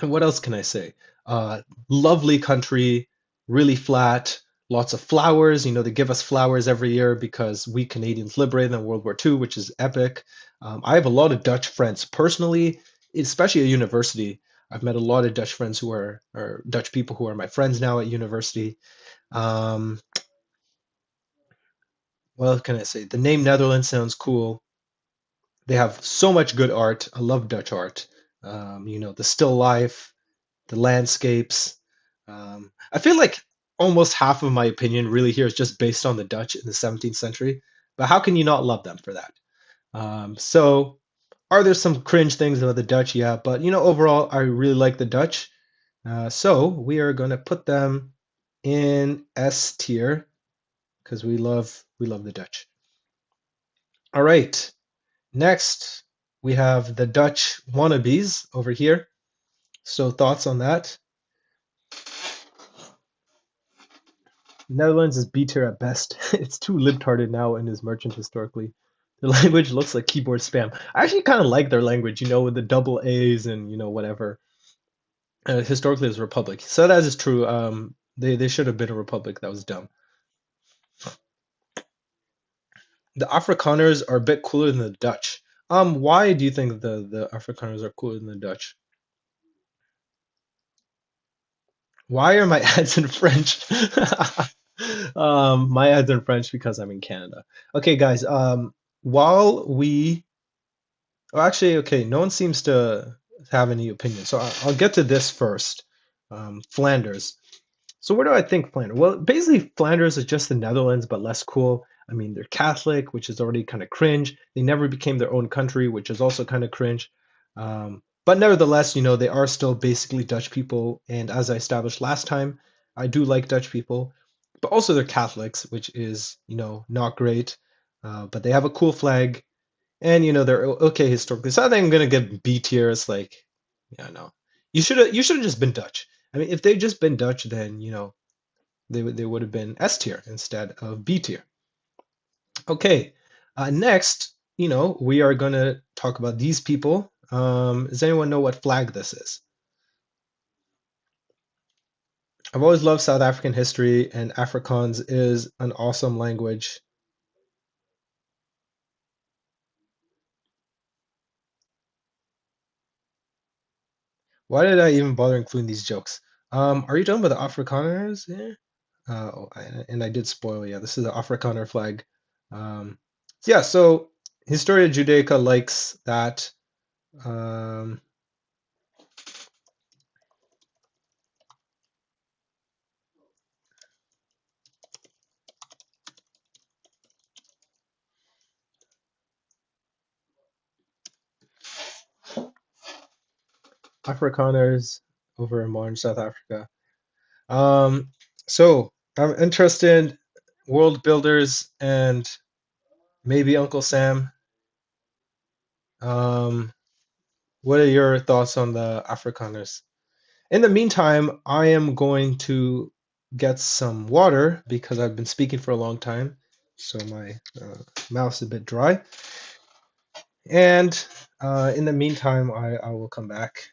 and what else can I say? Uh, Lovely country, really flat, lots of flowers. They give us flowers every year because we Canadians liberated in World War II, which is epic. I have a lot of Dutch friends personally, especially at university. I've met a lot of Dutch friends who are, or Dutch people who are my friends now at university. Um, what can I say? The name Netherlands sounds cool. They have so much good art. I love Dutch art. The still life, the landscapes. I feel like almost half of my opinion really here is just based on the Dutch in the 17th century. But how can you not love them for that? So, are there some cringe things about the Dutch? Yeah, but overall, I really like the Dutch. So we are gonna put them in S tier because we love the Dutch. All right, next we have the Dutch wannabes over here. So thoughts on that? Netherlands is B tier at best. It's too libtarded now and is merchant historically. The language looks like keyboard spam. I actually kind of like their language, with the double A's and whatever. Historically, it's a republic. So that is true. They should have been a republic. That was dumb. The Afrikaners are a bit cooler than the Dutch. Why do you think the Afrikaners are cooler than the Dutch? Why are my ads in French? My ads in French because I'm in Canada. Okay, guys. While we Oh, actually, okay, no one seems to have any opinion. So I'll get to this first. Flanders. So where do I think Flanders? Well, basically Flanders is just the Netherlands, but less cool. I mean, they're Catholic, which is already kind of cringe. They never became their own country, which is also kind of cringe. But nevertheless, they are still basically Dutch people. And as I established last time, I do like Dutch people. But also they're Catholics, which is, not great. But they have a cool flag and they're okay historically. So I think I'm gonna give B tier. It's like, yeah, no, you should have just been Dutch. I mean, if they'd just been Dutch, then they would have been S tier instead of B tier. Okay, next, we are gonna talk about these people. Does anyone know what flag this is? I've always loved South African history, and Afrikaans is an awesome language. Why did I even bother including these jokes? Are you done with the Afrikaners? Yeah. And I did spoil, yeah, this is the Afrikaner flag. Yeah, so Historia Judaica likes that. Um, Afrikaners over in modern South Africa. Um, so I'm interested, world builders and maybe Uncle Sam. Um, what are your thoughts on the Afrikaners? In the meantime, I am going to get some water because I've been speaking for a long time, so my mouth's a bit dry. And in the meantime, I will come back.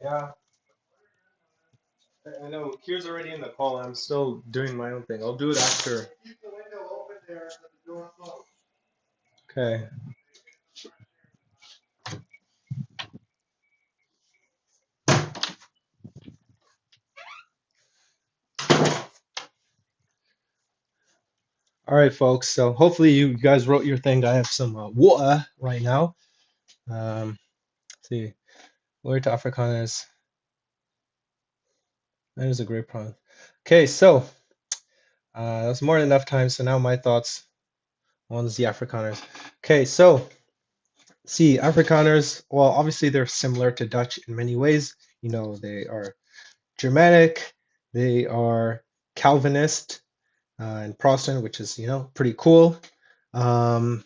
Yeah, I know. Kier's already in the call. I'm still doing my own thing. I'll do it after. Okay. All right, folks. So hopefully you guys wrote your thing. I have some water right now. Let's see. Where to Afrikaners. That is a great problem. Okay, so that's more than enough time. So now my thoughts on the Afrikaners. Okay, so see, Afrikaners, well, obviously they're similar to Dutch in many ways. You know, they are Germanic, they are Calvinist and Protestant, which is, you know, pretty cool. Um,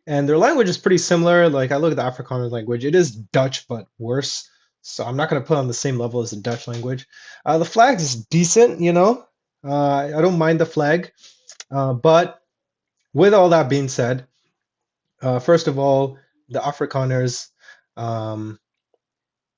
and their language is pretty similar. Like I look at the Afrikaner language, it is Dutch but worse. So I'm not going to put on the same level as the Dutch language. The flag is decent, you know. I don't mind the flag, but with all that being said, first of all, the Afrikaners, um,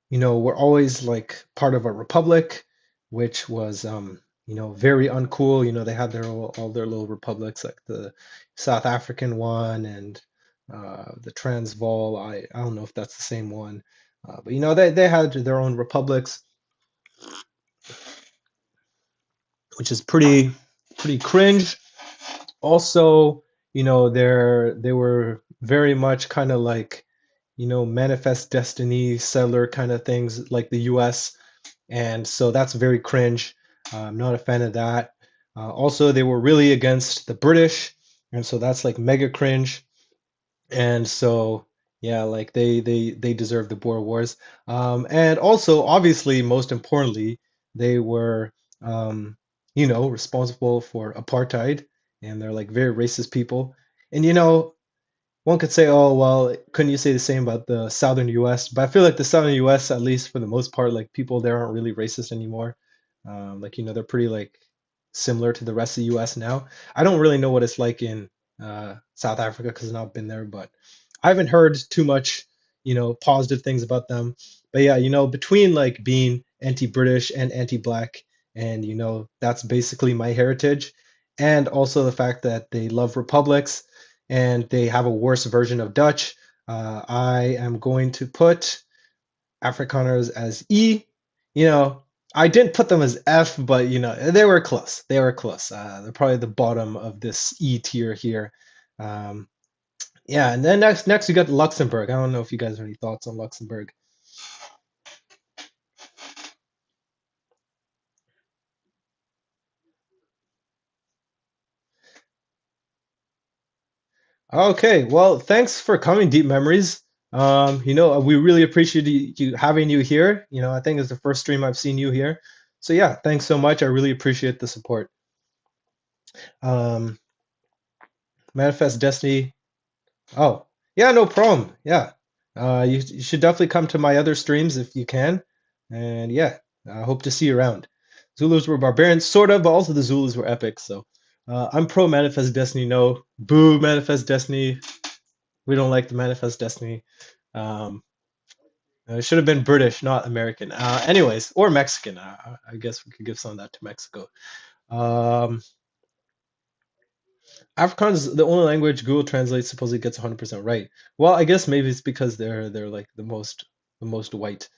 you know, were always like part of a republic, which was, you know, very uncool. You know, they had their all their little republics, like the South African one and the Transvaal. I don't know if that's the same one, but you know, they had their own republics, which is pretty cringe. Also, you know, they were very much kind of like, you know, manifest destiny settler kind of things like the US. And so that's very cringe. I'm not a fan of that. Also, they were really against the British, and so that's like mega cringe. And so, yeah, like they deserve the Boer Wars. And also, obviously, most importantly, they were, you know, responsible for apartheid, and they're like very racist people. And you know, one could say, oh, well, couldn't you say the same about the southern US? But I feel like the southern US, at least for the most part, like people there aren't really racist anymore. Like, you know, they're pretty like similar to the rest of the US now. I don't really know what it's like in South Africa because I've not been there, but I haven't heard too much, you know, positive things about them. But yeah, you know, between like being anti-British and anti-black, and you know, that's basically my heritage, and also the fact that they love republics and they have a worse version of Dutch. I am going to put Afrikaners as E. You know, I didn't put them as F, but you know, they were close. They were close. They're probably the bottom of this E tier here. Um, yeah, and then next we got Luxembourg. I don't know if you guys have any thoughts on Luxembourg. Okay, well, thanks for coming, Deep Memories. You know, we really appreciate you having you here. You know, I think it's the first stream I've seen you here. So yeah, thanks so much. I really appreciate the support. Um, Manifest Destiny. Oh, yeah, no problem. Yeah. You should definitely come to my other streams if you can. And yeah, I hope to see you around. Zulus were barbarians, sort of, but also the Zulus were epic. So I'm pro Manifest Destiny. No, boo Manifest Destiny. We don't like the Manifest Destiny. Um, it should have been British, not American. Anyways, or Mexican. I guess we could give some of that to Mexico. Um, Afrikaans is the only language Google Translate supposedly gets 100% right. Well, I guess maybe it's because they're like the most white.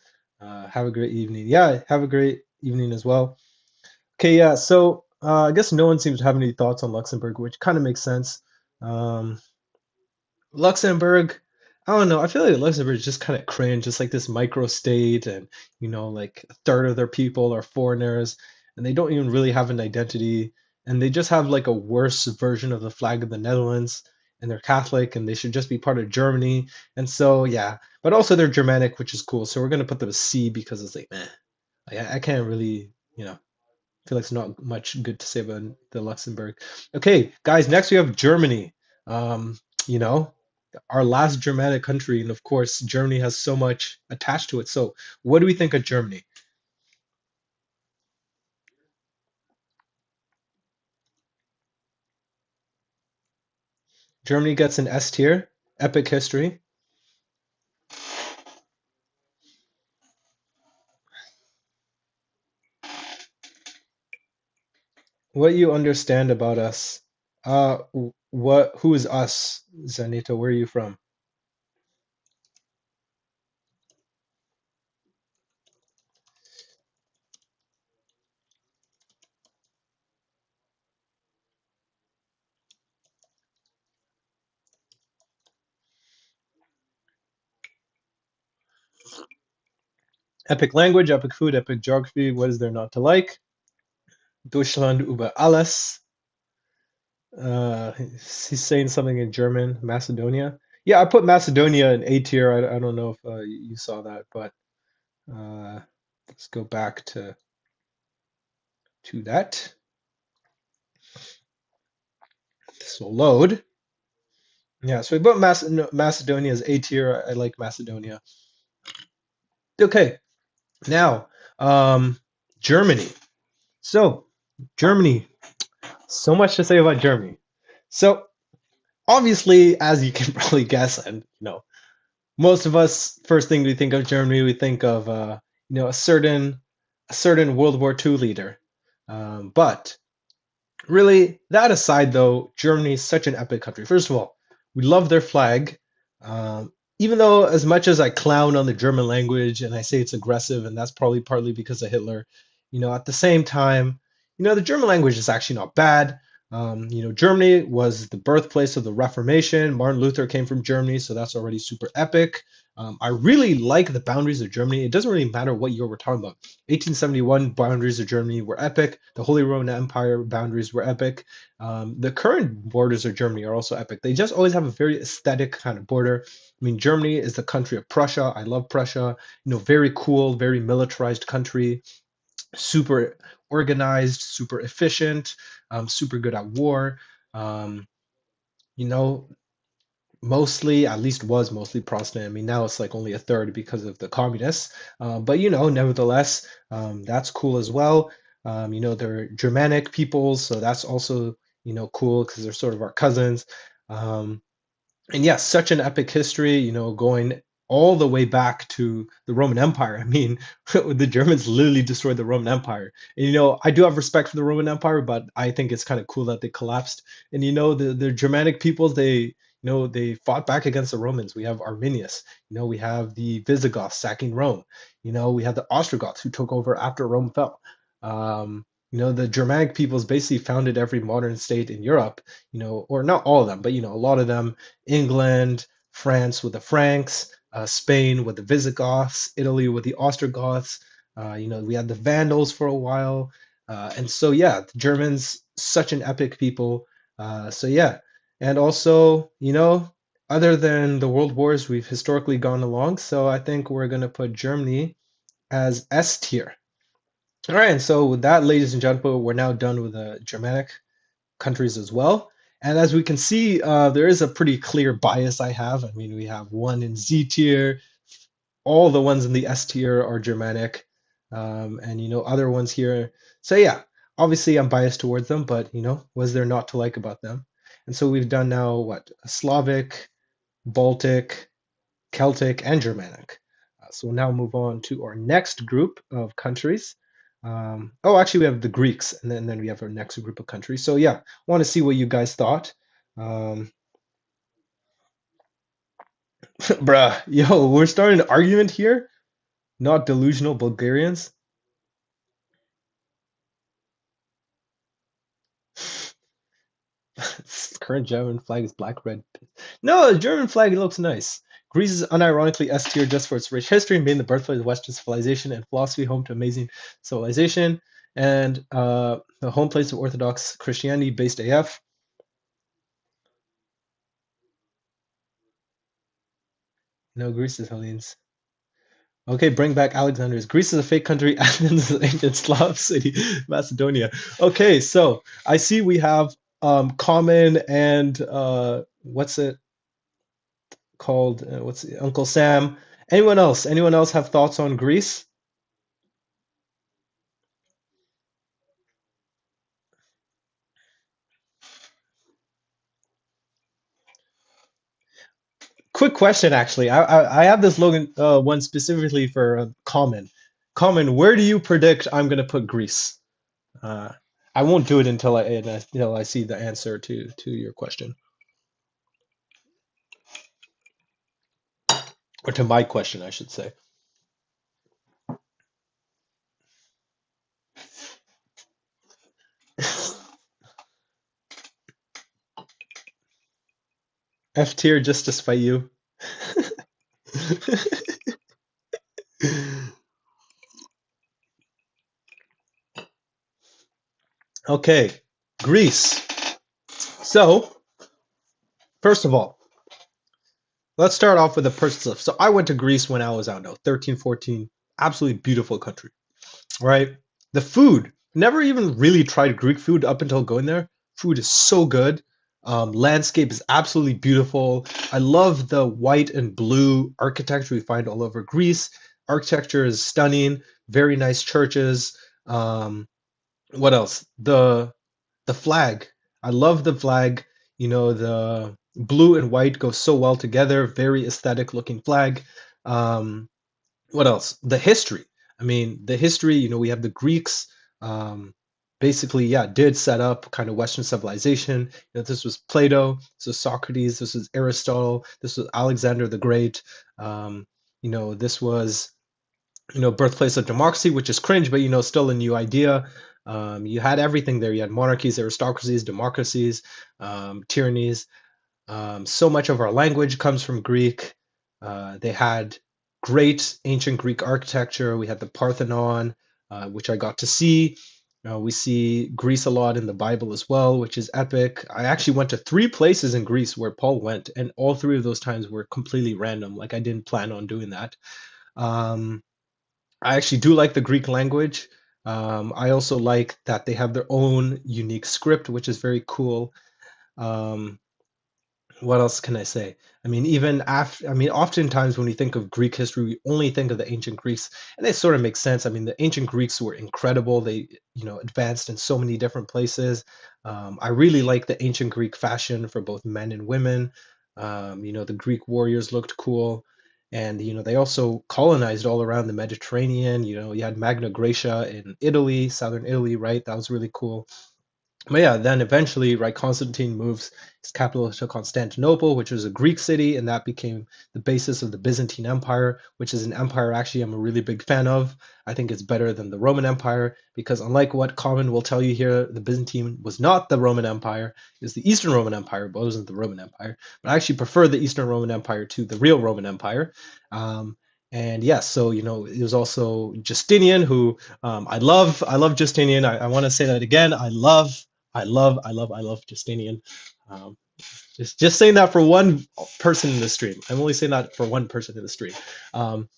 Have a great evening. Yeah, have a great evening as well. Okay, yeah. So I guess no one seems to have any thoughts on Luxembourg, which kind of makes sense. Um, Luxembourg, I don't know. I feel like Luxembourg is just kind of cringe, just like this micro state, and you know, like a third of their people are foreigners, and they don't even really have an identity, and they just have like a worse version of the flag of the Netherlands, and they're Catholic, and they should just be part of Germany, and so yeah. But also they're Germanic, which is cool. So we're gonna put them a C because it's like, meh. Like, I can't really, you know, feel like there's not much good to say about the Luxembourg. Okay, guys, next we have Germany. You know, our last Germanic country, and of course, Germany has so much attached to it. So, what do we think of Germany? Germany gets an S tier, epic history. what you understand about us. Who is us, Zanita? Where are you from? Epic language, epic food, epic geography. What is there not to like? Deutschland über alles. He's saying something in German. Macedonia. Yeah, I put Macedonia in A tier. I don't know if you saw that, but uh, let's go back to that. This will load. Yeah, so we put Macedonia as A tier. I like Macedonia. Okay, now Germany. So Germany. So much to say about Germany. So obviously, as you can probably guess, and most of us, first thing we think of Germany, we think of a certain World War II leader. But really, that aside, though, Germany is such an epic country. First of all, we love their flag. Um, Even though, as much as I clown on the German language and I say it's aggressive, and that's probably partly because of Hitler, at the same time, the German language is actually not bad. Germany was the birthplace of the Reformation. Martin Luther came from Germany, so that's already super epic. I really like the boundaries of Germany. It doesn't really matter what year we're talking about. 1871 boundaries of Germany were epic. The Holy Roman Empire boundaries were epic. The current borders of Germany are also epic. They just always have a very aesthetic kind of border. I mean, Germany is the country of Prussia. I love Prussia. Very cool, very militarized country, super organized, super efficient, super good at war. Um, you know, Mostly, at least was mostly Protestant. I mean, now it's like only a third because of the communists. But nevertheless, that's cool as well. They're Germanic peoples, so that's also cool because they're sort of our cousins. Um, and yes, such an epic history, going all the way back to the Roman Empire. I mean, the Germans literally destroyed the Roman Empire. And I do have respect for the Roman Empire, but I think it's kind of cool that they collapsed. And the Germanic peoples, they fought back against the Romans. We have Arminius, we have the Visigoths sacking Rome. We have the Ostrogoths who took over after Rome fell. The Germanic peoples basically founded every modern state in Europe, or not all of them, but a lot of them. England, France with the Franks, Spain with the Visigoths, Italy with the Ostrogoths. We had the Vandals for a while. And so, yeah, the Germans, such an epic people. So, yeah. And also, other than the world wars, we've historically gone along. So I think we're going to put Germany as S tier. All right. And so, with that, ladies and gentlemen, we're now done with the Germanic countries as well. And as we can see, there is a pretty clear bias I have. I mean, we have one in Z tier, all the ones in the S tier are Germanic, and other ones here. So yeah, obviously I'm biased towards them, but was there not to like about them? And so we've done now what? Slavic, Baltic, Celtic, and Germanic. So we'll now move on to our next group of countries. Actually, we have the Greeks, and then we have our next group of countries. So yeah, want to see what you guys thought. Um, Bruh, yo, we're starting an argument here. Not delusional Bulgarians. Current German flag is black, red. No, the German flag looks nice. Greece is unironically S tier just for its rich history, being the birthplace of Western civilization and philosophy, home to amazing civilization, and the home place of Orthodox Christianity based AF. No, Greece is Hellenes. Okay, bring back Alexander's. Greece is a fake country. Athens is an ancient Slav city. Macedonia. Okay, so I see we have common and what's it called? What's it, Uncle Sam? Anyone else? Anyone else have thoughts on Greece? Quick question, actually. I have this Logan one specifically for common. Common, where do you predict I'm gonna put Greece? Uh, I won't do it until I see the answer to your question, or to my question, I should say. F tier just to spite you. Okay, Greece. So, first of all, let's start off with the personal stuff. So, I went to Greece when I was, I don't know, 13, 14. Absolutely beautiful country, right? The food, never even really tried Greek food up until going there. Food is so good. Landscape is absolutely beautiful. I love the white and blue architecture we find all over Greece. Architecture is stunning, very nice churches. What else? The flag. I love the flag. The blue and white go so well together. Very aesthetic looking flag. Um, what else? The history. I mean, the history, we have the Greeks, um, basically, yeah, did set up kind of Western civilization. This was Plato, this was Socrates, this was Aristotle, this was Alexander the Great. This was, birthplace of democracy, which is cringe, but, still a new idea. You had everything there. You had monarchies, aristocracies, democracies, tyrannies. So much of our language comes from Greek. They had great ancient Greek architecture. We had the Parthenon, which I got to see. We see Greece a lot in the Bible as well, which is epic. I actually went to three places in Greece where Paul went, and all three of those times were completely random. Like I didn't plan on doing that. Um, I actually do like the Greek language. I also like that they have their own unique script, which is very cool. Um, what else can I say? I mean, even after, I mean, oftentimes when we think of Greek history, we only think of the ancient Greeks, and it sort of makes sense. I mean, the ancient Greeks were incredible. They, advanced in so many different places. I really like the ancient Greek fashion for both men and women. The Greek warriors looked cool. And, they also colonized all around the Mediterranean. You had Magna Graecia in Italy, southern Italy, right? That was really cool. But yeah, then eventually, right, Constantine moves his capital to Constantinople, which was a Greek city, and that became the basis of the Byzantine Empire, which is an empire actually I'm a really big fan of. I think it's better than the Roman Empire because, unlike what Common will tell you here, the Byzantine was not the Roman Empire. It was the Eastern Roman Empire, but it wasn't the Roman Empire. But I actually prefer the Eastern Roman Empire to the real Roman Empire. And yes, so it was also Justinian, who I love Justinian. I want to say that again. I love Justinian. Um, just saying that for one person in the stream. I'm only saying that for one person in the stream. Um,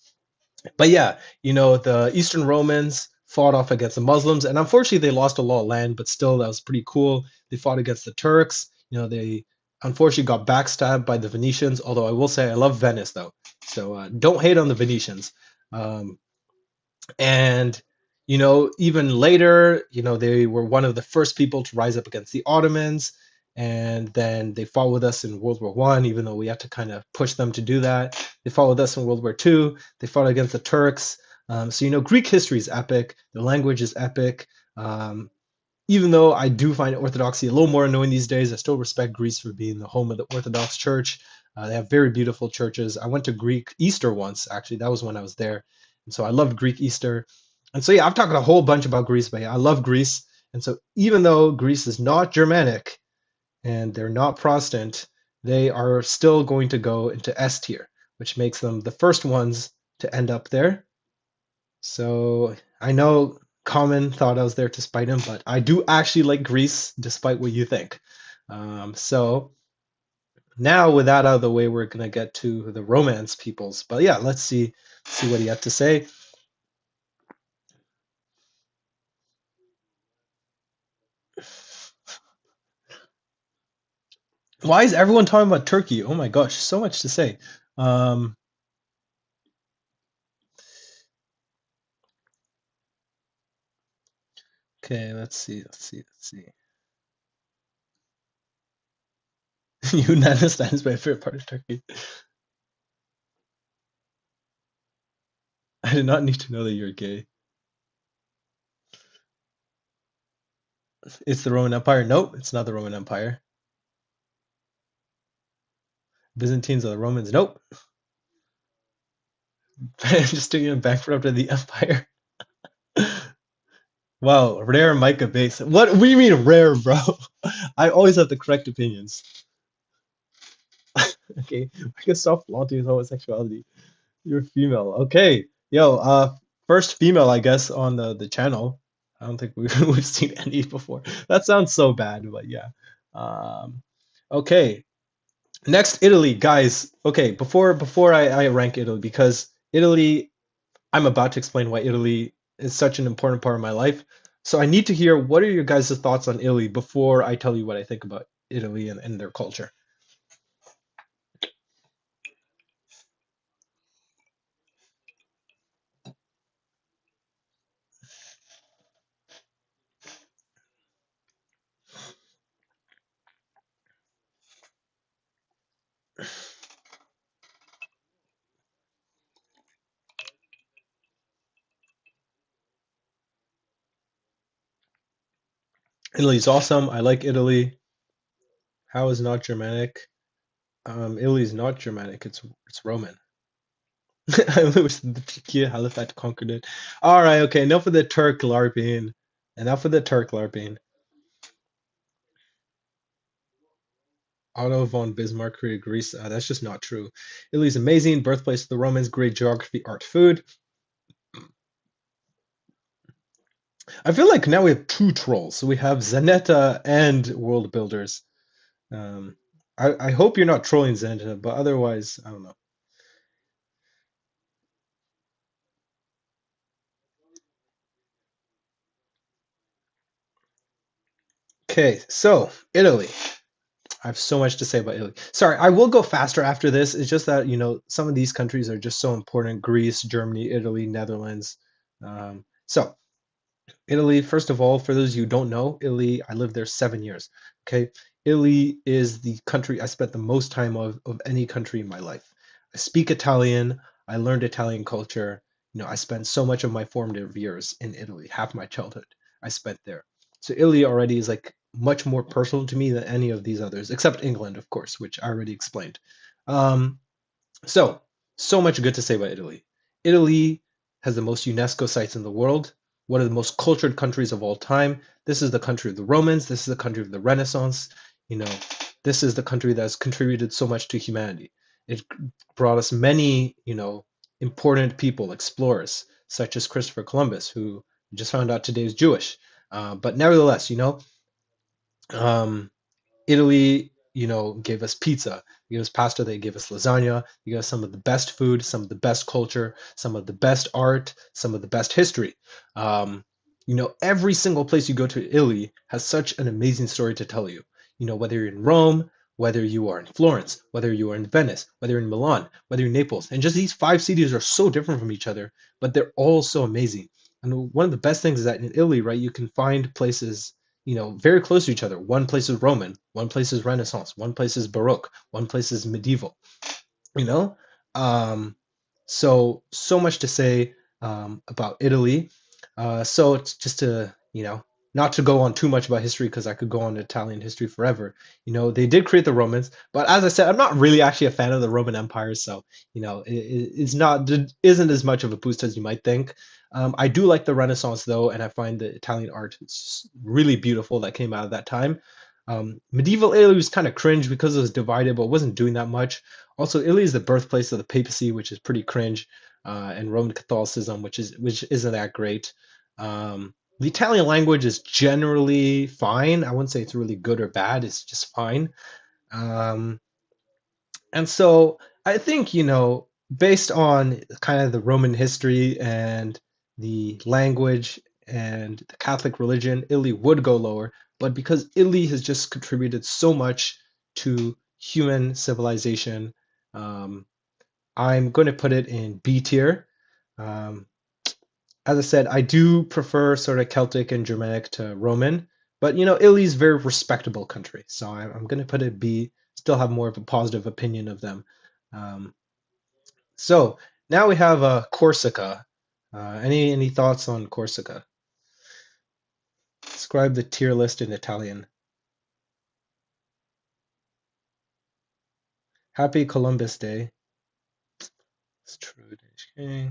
but yeah, the Eastern Romans fought off against the Muslims, and unfortunately they lost a lot of land, but still that was pretty cool. They fought against the Turks. They unfortunately got backstabbed by the Venetians. Although I will say I love Venice though, so don't hate on the Venetians. Um, and even later, they were one of the first people to rise up against the Ottomans, and then they fought with us in World War One, even though we had to kind of push them to do that. They fought with us in World War Two. They fought against the Turks. So Greek history is epic. The language is epic. Um, Even though I do find Orthodoxy a little more annoying these days, I still respect Greece for being the home of the Orthodox Church. They have very beautiful churches. I went to Greek Easter once, actually. That was when I was there. And so I loved Greek Easter. And so, yeah, I've talked a whole bunch about Greece, but yeah, I love Greece. And so, even though Greece is not Germanic and they're not Protestant, they are still going to go into S tier, which makes them the first ones to end up there. So I know Common thought I was there to spite him, but I do actually like Greece, despite what you think. So now, with that out of the way, we're gonna get to the Romance peoples. But yeah, let's see what he had to say. Why is everyone talking about Turkey? Oh my gosh, so much to say. Um, okay, let's see. Yunanistan is my favorite part of Turkey. I did not need to know that you're gay. It's the Roman Empire. Nope, it's not the Roman Empire. Byzantines are the Romans. Nope. Just doing a backflip to the empire. Wow, rare mica base. What do you mean rare, bro? I always have the correct opinions. Okay, I can stop flaunting his homosexuality. You're female. Okay. Yo, first female, I guess, on the channel. I don't think we've seen any before. That sounds so bad, but yeah. Um, okay. Next, Italy, guys. Okay, before I rank Italy, because Italy, I'm about to explain why Italy is such an important part of my life. So I need to hear what are your guys' thoughts on Italy before I tell you what I think about Italy and their culture. Italy's awesome. I like Italy. How is not Germanic? Italy's not Germanic. It's Roman. I wish the Turkey Halifax conquered it. All right, okay. Enough of the Turk LARPing. Enough of the Turk LARPing. Otto von Bismarck created Greece. That's just not true. Italy's amazing. Birthplace of the Romans. Great geography, art, food. I feel like now we have two trolls. So we have Zanetta and World Builders. Um, I hope you're not trolling Zanetta, but otherwise, I don't know. Okay, so Italy. I have so much to say about Italy. Sorry, I will go faster after this. It's just that, some of these countries are just so important. Greece, Germany, Italy, Netherlands. So Italy, first of all, for those of you who don't know, Italy, I lived there 7 years. Okay. Italy is the country I spent the most time of any country in my life. I speak Italian. I learned Italian culture. I spent so much of my formative years in Italy, half my childhood I spent there. So Italy already is like much more personal to me than any of these others, except England, of course, which I already explained. Um, so, so much good to say about Italy. Italy has the most UNESCO sites in the world, one of the most cultured countries of all time. This is the country of the Romans. This is the country of the Renaissance. You know, this is the country that has contributed so much to humanity. It brought us many, important people, explorers, such as Christopher Columbus, who just found out today is Jewish. But nevertheless, um, Italy, gave us pizza, they gave us pasta, they gave us lasagna, they gave us some of the best food, some of the best culture, some of the best art, some of the best history. Every single place you go to Italy has such an amazing story to tell you. Whether you're in Rome, whether you are in Florence, whether you are in Venice, whether you're in Milan, whether you're in Naples, and just these five cities are so different from each other, but they're all so amazing. And one of the best things is that in Italy, right, you can find places very close to each other. One place is Roman, one place is Renaissance, one place is Baroque, one place is medieval, you know? Um, so much to say about Italy. So it's just to, not to go on too much about history because I could go on Italian history forever. They did create the Romans, but as I said, I'm not really actually a fan of the Roman Empire, so it's not it isn't as much of a boost as you might think. I do like the Renaissance though, and I find the Italian art really beautiful that came out of that time. Medieval Italy was kind of cringe because it was divided, but wasn't doing that much. Also, Italy is the birthplace of the papacy, which is pretty cringe, and Roman Catholicism, which isn't that great. The Italian language is generally fine. I wouldn't say it's really good or bad. It's just fine. Um, and so I think, based on kind of the Roman history and the language and the Catholic religion, Italy would go lower. But because Italy has just contributed so much to human civilization, um, I'm going to put it in B tier. Um, as I said, I do prefer sort of Celtic and Germanic to Roman, but Italy's a very respectable country, so I'm going to put it B. Still have more of a positive opinion of them. Um, so now we have Corsica. Any thoughts on Corsica? Describe the tier list in Italian. Happy Columbus Day. It's true. Okay.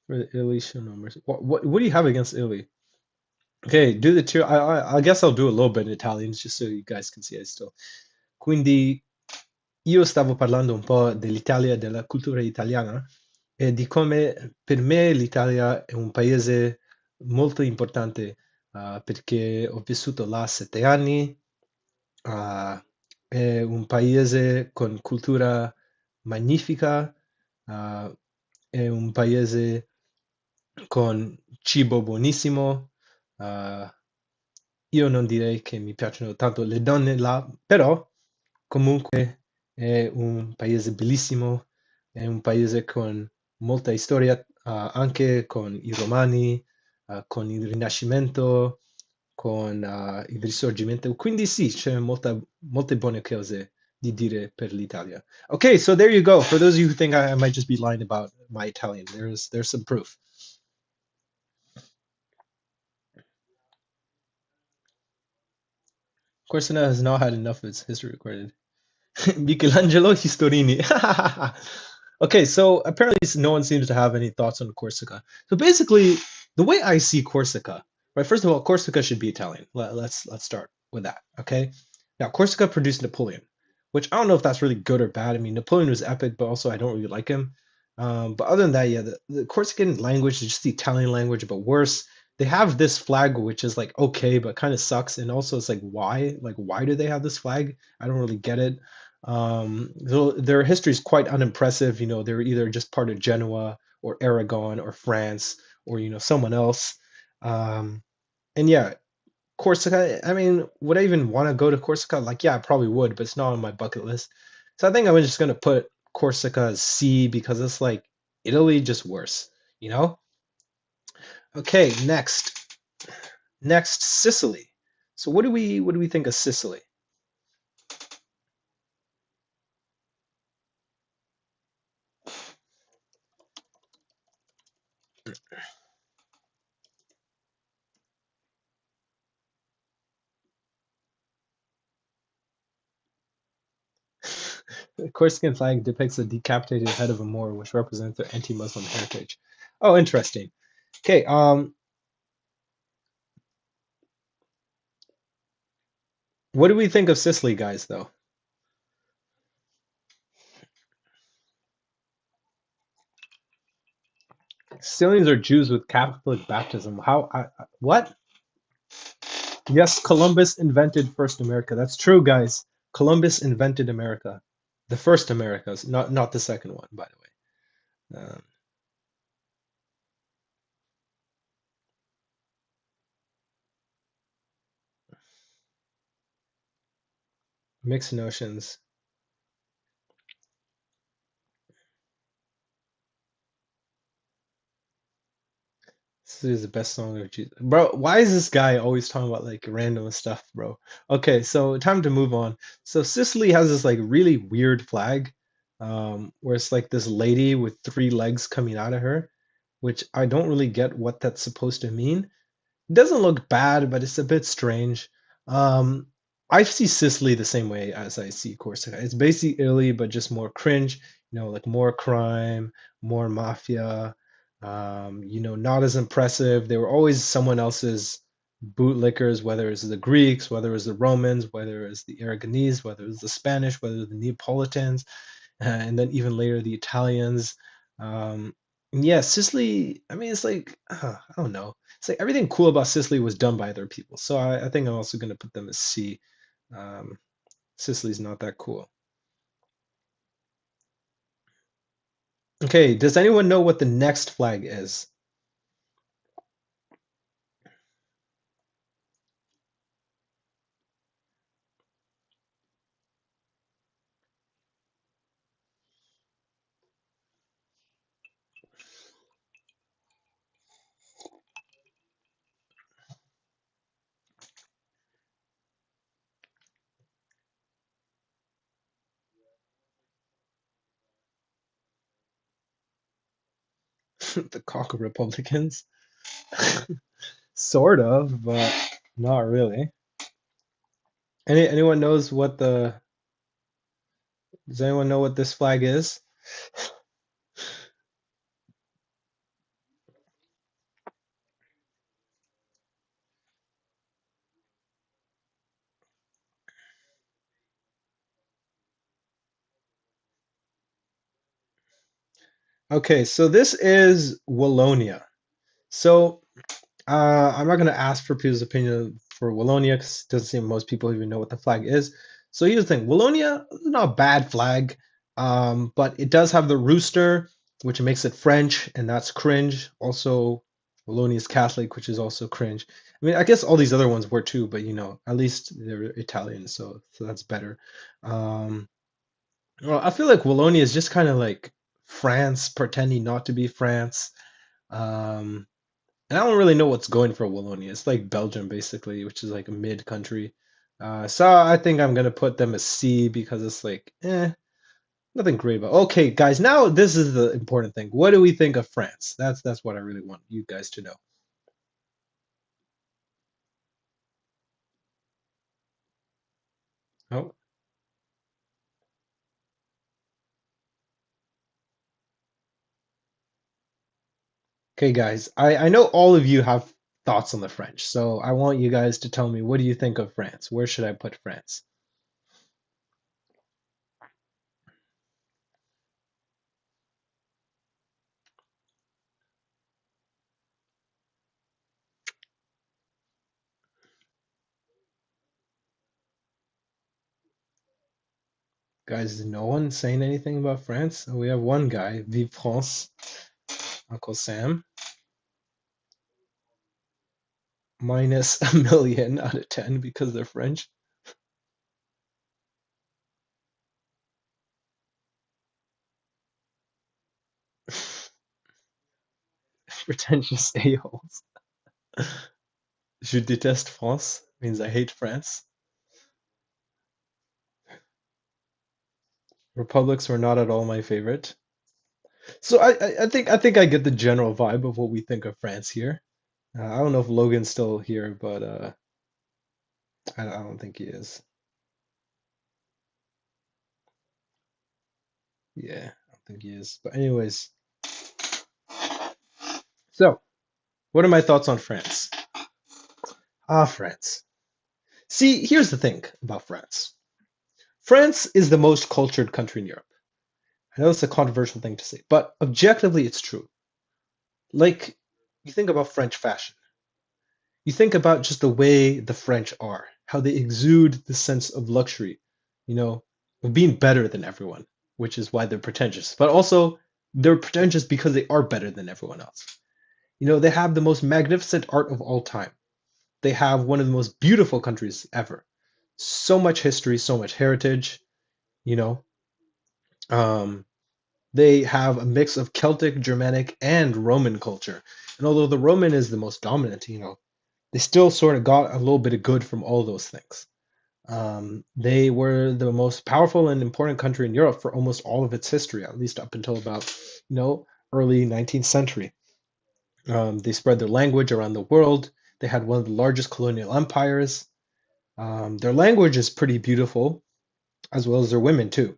For the Italy show numbers. What do you have against Italy? Okay, do the tier. I guess I'll do a little bit in Italian just so you guys can see it still. Quindi io stavo parlando un po' dell'Italia, della cultura italiana e di come per me l'Italia è un paese molto importante, perché ho vissuto là 7 anni. È un paese con cultura magnifica, è un paese con cibo buonissimo. eh, io non direi che mi piacciono tanto le donne là, però comunque è un paese bellissimo, è un paese con molta storia, anche con i Romani, con il Rinascimento, con il Risorgimento. Quindi sì, c'è molte buone cose di dire per l'Italia. Okay, so there you go. For those of you who think I might just be lying about my Italian, there's some proof. Corsina has not had enough of its history recorded. Michelangelo Historini. Okay, so apparently no one seems to have any thoughts on Corsica. So basically, the way I see Corsica, right? First of all, Corsica should be Italian. Let's start with that. Okay. Now, Corsica produced Napoleon, which I don't know if that's really good or bad. I mean, Napoleon was epic, but also I don't really like him. But other than that, yeah, the Corsican language is just the Italian language, but worse. They have this flag which is like okay, but kind of sucks. And also, it's like why? Like why do they have this flag? I don't really get it. Their history is quite unimpressive. They're either just part of Genoa or Aragon or France or someone else. Um, and yeah, Corsica. I mean, would I even want to go to Corsica? Like, yeah, I probably would, but it's not on my bucket list. So I think I'm just gonna put Corsica as C because it's like Italy, just worse. You know? Okay, next Sicily. So what do we think of Sicily? The Corsican flag depicts the decapitated head of a Moor, which represents their anti-Muslim heritage. Oh, interesting. Okay, what do we think of Sicily, guys, though? Sicilians are Jews with Catholic baptism. What? Yes, Columbus invented first America. That's true, guys. Columbus invented America. The first Americas, not the second one, by the way. Mixed notions. This is the best song of Jesus. Bro, why is this guy always talking about like random stuff, bro? Okay, so time to move on. So Sicily has this like really weird flag, where it's like this lady with three legs coming out of her, which I don't really get what that's supposed to mean. It doesn't look bad, but it's a bit strange. Um, I see Sicily the same way as I see Corsica. It's basically Italy, but just more cringe, like more crime, more mafia, not as impressive. They were always someone else's bootlickers, whether it's the Greeks, whether it's the Romans, whether it's the Aragonese, whether it's the Spanish, whether it's the Neapolitans, and then even later the Italians. And yeah, Sicily, I mean, it's like, I don't know. It's like everything cool about Sicily was done by other people. So I think I'm also going to put them as C. Um, Sicily's not that cool. Okay, does anyone know what the next flag is? The cock Republicans. Sort of, but not really. Anyone knows what the does anyone know what this flag is? Okay, so this is Wallonia. So I'm not going to ask for people's opinion for Wallonia because it doesn't seem most people even know what the flag is. So here's the thing: Wallonia is not a bad flag, but it does have the rooster, which makes it French, and that's cringe. Also, Wallonia is Catholic, which is also cringe. I mean, I guess all these other ones were too, but at least they're Italian, so that's better. Um, well, I feel like Wallonia is just kind of like France pretending not to be France. Um, and I don't really know what's going for Wallonia. It's like Belgium, basically, which is like a mid country. So I think I'm gonna put them a C because it's like, nothing great about. Okay, guys, now this is the important thing. What do we think of France? That's what I really want you guys to know. Oh, okay, guys. I know all of you have thoughts on the French, so I want you guys to tell me what do you think of France? Where should I put France? Guys, is no one saying anything about France? We have one guy, Vive France, Uncle Sam, minus a million out of 10 because they're French. Pretentious a-holes. Je déteste France means I hate France. Republics were not at all my favorite. So I think I get the general vibe of what we think of France here. I don't know if Logan's still here, but I don't think he is. Yeah, I don't think he is. But anyways, so what are my thoughts on France? France. See, here's the thing about France. France is the most cultured country in Europe. I know it's a controversial thing to say, but objectively, it's true. Like, you think about French fashion, you think about just the way the French are, how they exude the sense of luxury, you know, of being better than everyone, which is why they're pretentious. But also, they're pretentious because they are better than everyone else. They have the most magnificent art of all time. They have one of the most beautiful countries ever. So much history, so much heritage, you know. Um, They have a mix of Celtic, Germanic, and Roman culture. And although the Roman is the most dominant, they still sort of got a little bit of good from all those things. They were the most powerful and important country in Europe for almost all of its history, at least up until about, early 19th century. They spread their language around the world. They had one of the largest colonial empires. Their language is pretty beautiful, as well as their women too.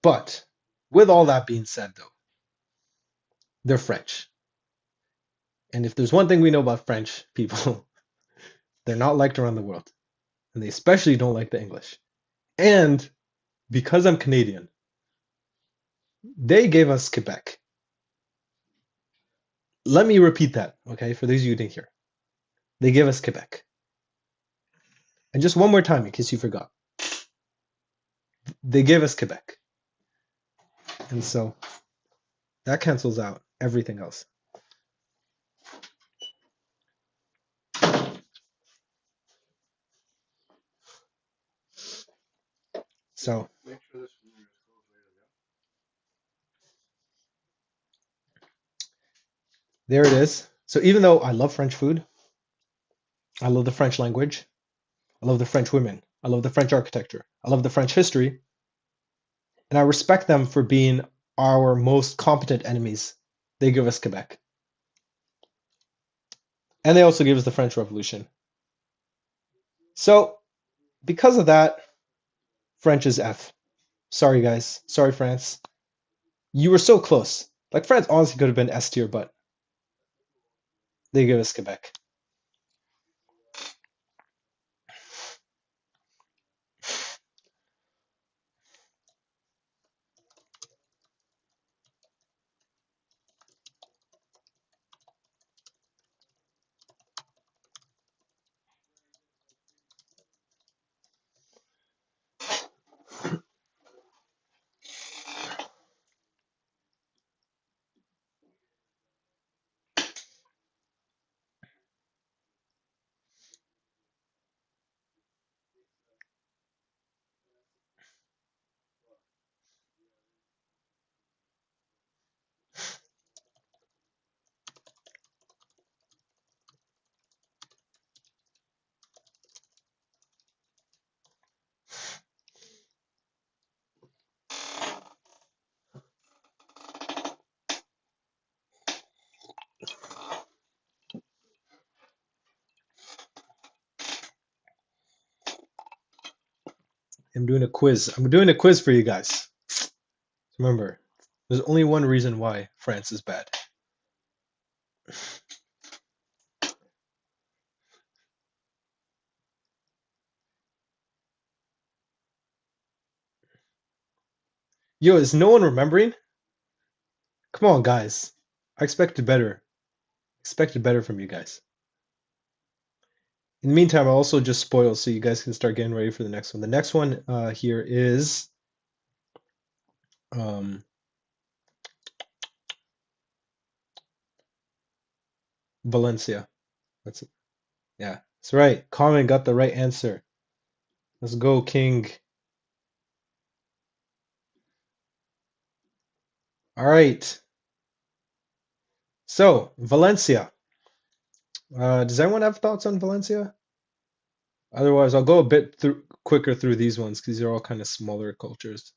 But with all that being said, though, they're French. And if there's one thing we know about French people, they're not liked around the world. And they especially don't like the English. And because I'm Canadian, they gave us Quebec. Let me repeat that, okay, for those of you who didn't hear. They gave us Quebec. And just one more time, in case you forgot. They gave us Quebec. And so that cancels out everything else. So there it is. So even though I love French food, I love the French language, I love the French women, I love the French architecture, I love the French history, and I respect them for being our most competent enemies. They give us Quebec. And they also give us the French Revolution. So, because of that, French is F. Sorry, guys. Sorry, France. You were so close. Like, France honestly could have been S tier, but they give us Quebec. I'm doing a quiz. I'm doing a quiz for you guys. Remember, there's only one reason why France is bad. Yo, is no one remembering? Come on, guys. I expected better. Expected better from you guys. In the meantime, I'll also just spoil so you guys can start getting ready for the next one. The next one here is um, Valencia. That's it. Yeah, that's right. Carmen got the right answer. Let's go, King. All right. So, Valencia. Does anyone have thoughts on Valencia? Otherwise, I'll go a bit through quicker through these ones because these are all kind of smaller cultures.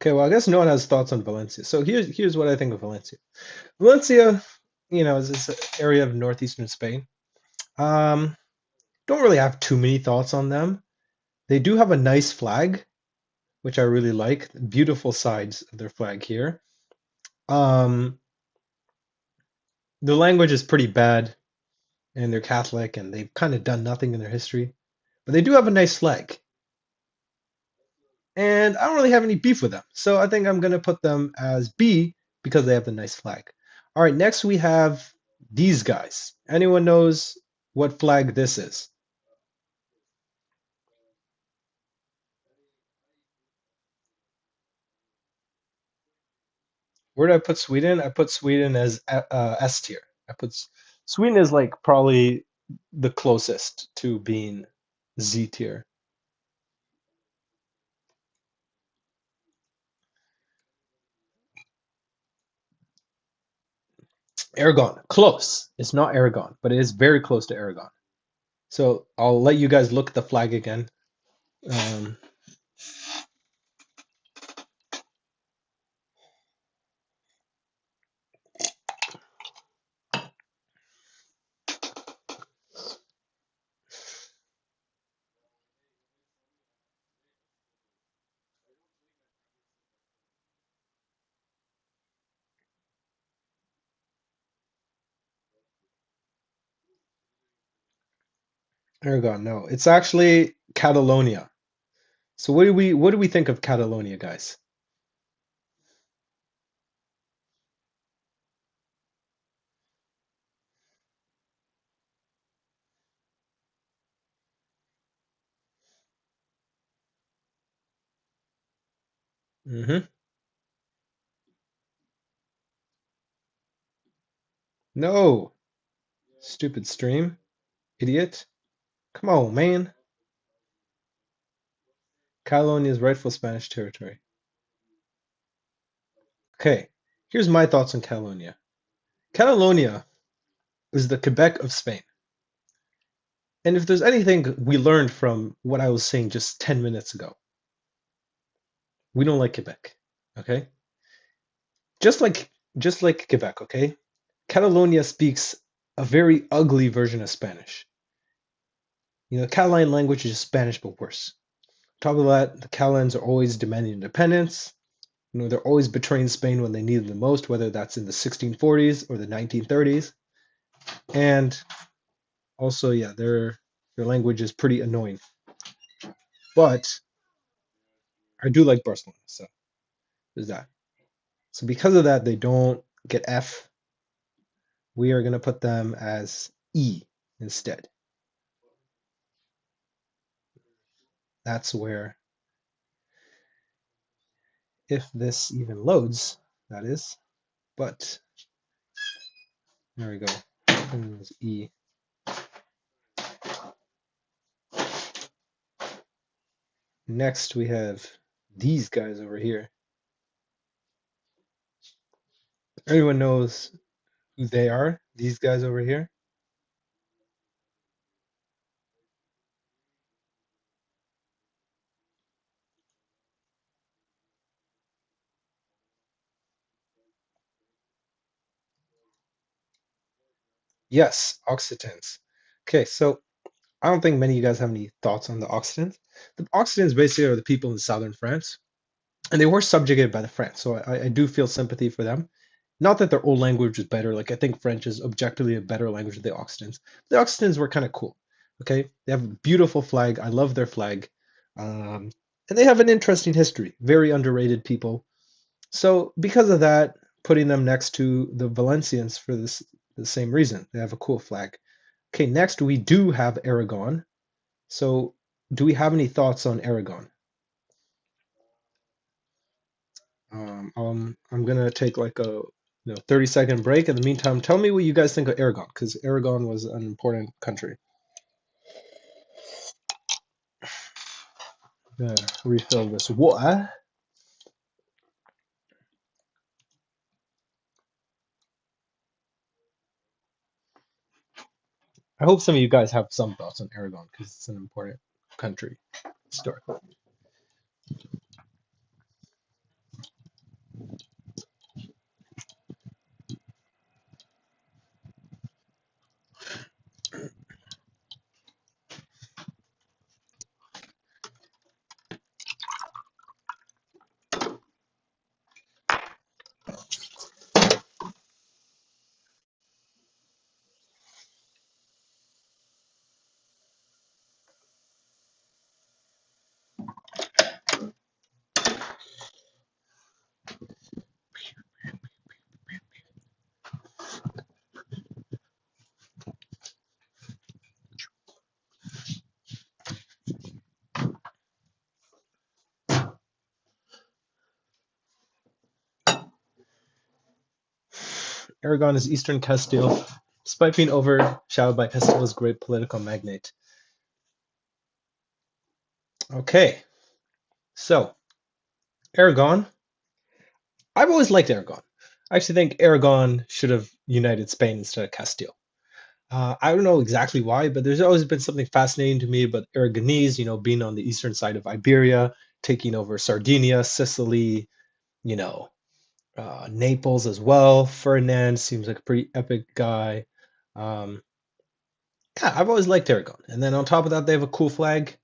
Okay, well, I guess no one has thoughts on Valencia. So here's what I think of Valencia. Valencia, is this area of northeastern Spain. Um, don't really have too many thoughts on them. They do have a nice flag, which I really like. Beautiful sides of their flag here. Um, the language is pretty bad, and they're Catholic, and they've kind of done nothing in their history. But they do have a nice flag, and I don't really have any beef with them. So I think I'm gonna put them as B because they have the nice flag. All right, next we have these guys. Anyone knows what flag this is? Where did I put Sweden? I put Sweden as S tier. Sweden is like probably the closest to being Z tier. Aragon, close. It's not Aragon, but it is very close to Aragon. So I'll let you guys look at the flag again. Um, Aragon, no, it's actually Catalonia. So what do we think of Catalonia, guys? Hmm. No, Stupid stream. Idiot. Come on, man. Catalonia is rightful Spanish territory. Okay, here's my thoughts on Catalonia. Catalonia is the Quebec of Spain. And if there's anything we learned from what I was saying just 10 minutes ago, we don't like Quebec. Okay? Just like Quebec, okay? Catalonia speaks a very ugly version of Spanish. You know, Catalan language is just Spanish but worse. On top of that, the Catalans are always demanding independence. You know, they're always betraying Spain when they need it the most, whether that's in the 1640s or the 1930s. And also, yeah, their language is pretty annoying. But I do like Barcelona, so there's that. So because of that, they don't get F. We are going to put them as E instead. That's where, if this even loads, that is. But there we go. E. Next, we have these guys over here. Everyone knows who they are, these guys over here. Yes, Occitans. Okay, so I don't think many of you guys have any thoughts on the Occitans. The Occitans basically are the people in southern France, and they were subjugated by the French, so I do feel sympathy for them. Not that their old language is better, like I think French is objectively a better language than the Occitans. The Occitans were kind of cool. Okay, they have a beautiful flag. I love their flag, and they have an interesting history. Very underrated people. So because of that, putting them next to the Valencians for this the same reason. They have a cool flag. Okay, next we do have Aragon. So do we have any thoughts on Aragon? I'm gonna take like a 30-second break. In the meantime, tell me what you guys think of Aragon, because Aragon was an important country. Refill this water. I hope some of you guys have some thoughts on Aragon because it's an important country historically. Aragon is eastern Castile, despite being overshadowed by Castile's great political magnate. Okay, so Aragon. I've always liked Aragon. I actually think Aragon should have united Spain instead of Castile. I don't know exactly why, but there's always been something fascinating to me about Aragonese, being on the eastern side of Iberia, taking over Sardinia, Sicily, you know, Naples as well. Ferdinand seems like a pretty epic guy. Um, yeah, I've always liked Aragon. And then on top of that, they have a cool flag.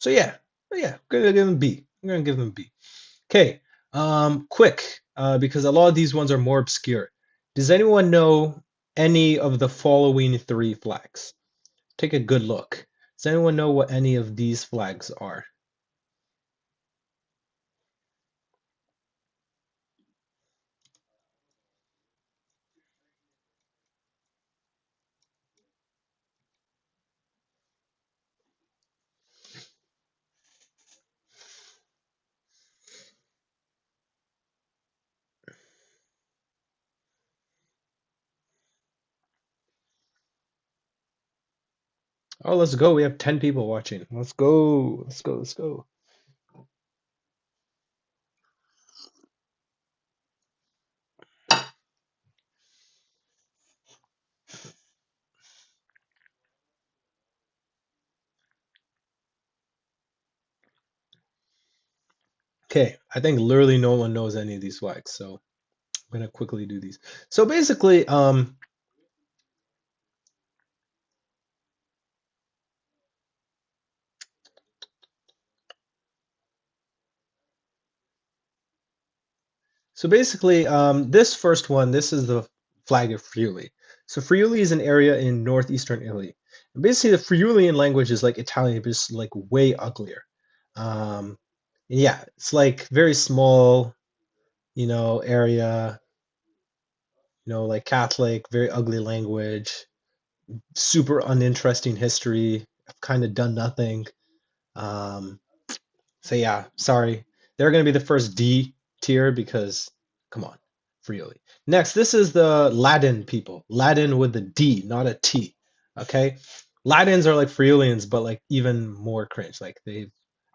So yeah, I'm gonna give them B. I'm gonna give them B. Okay, quick, because a lot of these ones are more obscure. Does anyone know any of the following three flags? Take a good look. Does anyone know what any of these flags are? Oh, let's go. We have 10 people watching. Let's go. Let's go. Let's go. Okay, I think literally no one knows any of these flags, so I'm gonna quickly do these. So basically, this first one, this is the flag of Friuli. So Friuli is an area in northeastern Italy. And basically, the Friulian language is like Italian, but just like way uglier. Um, yeah, it's like very small, area, like Catholic, very ugly language, super uninteresting history. I've kind of done nothing. Um, So yeah, sorry. They're going to be the first D tier because, come on, Friuli. Next, this is the Latin people. Latin with the D, not a T. Okay, Latins are like Friulians, but like even more cringe. Like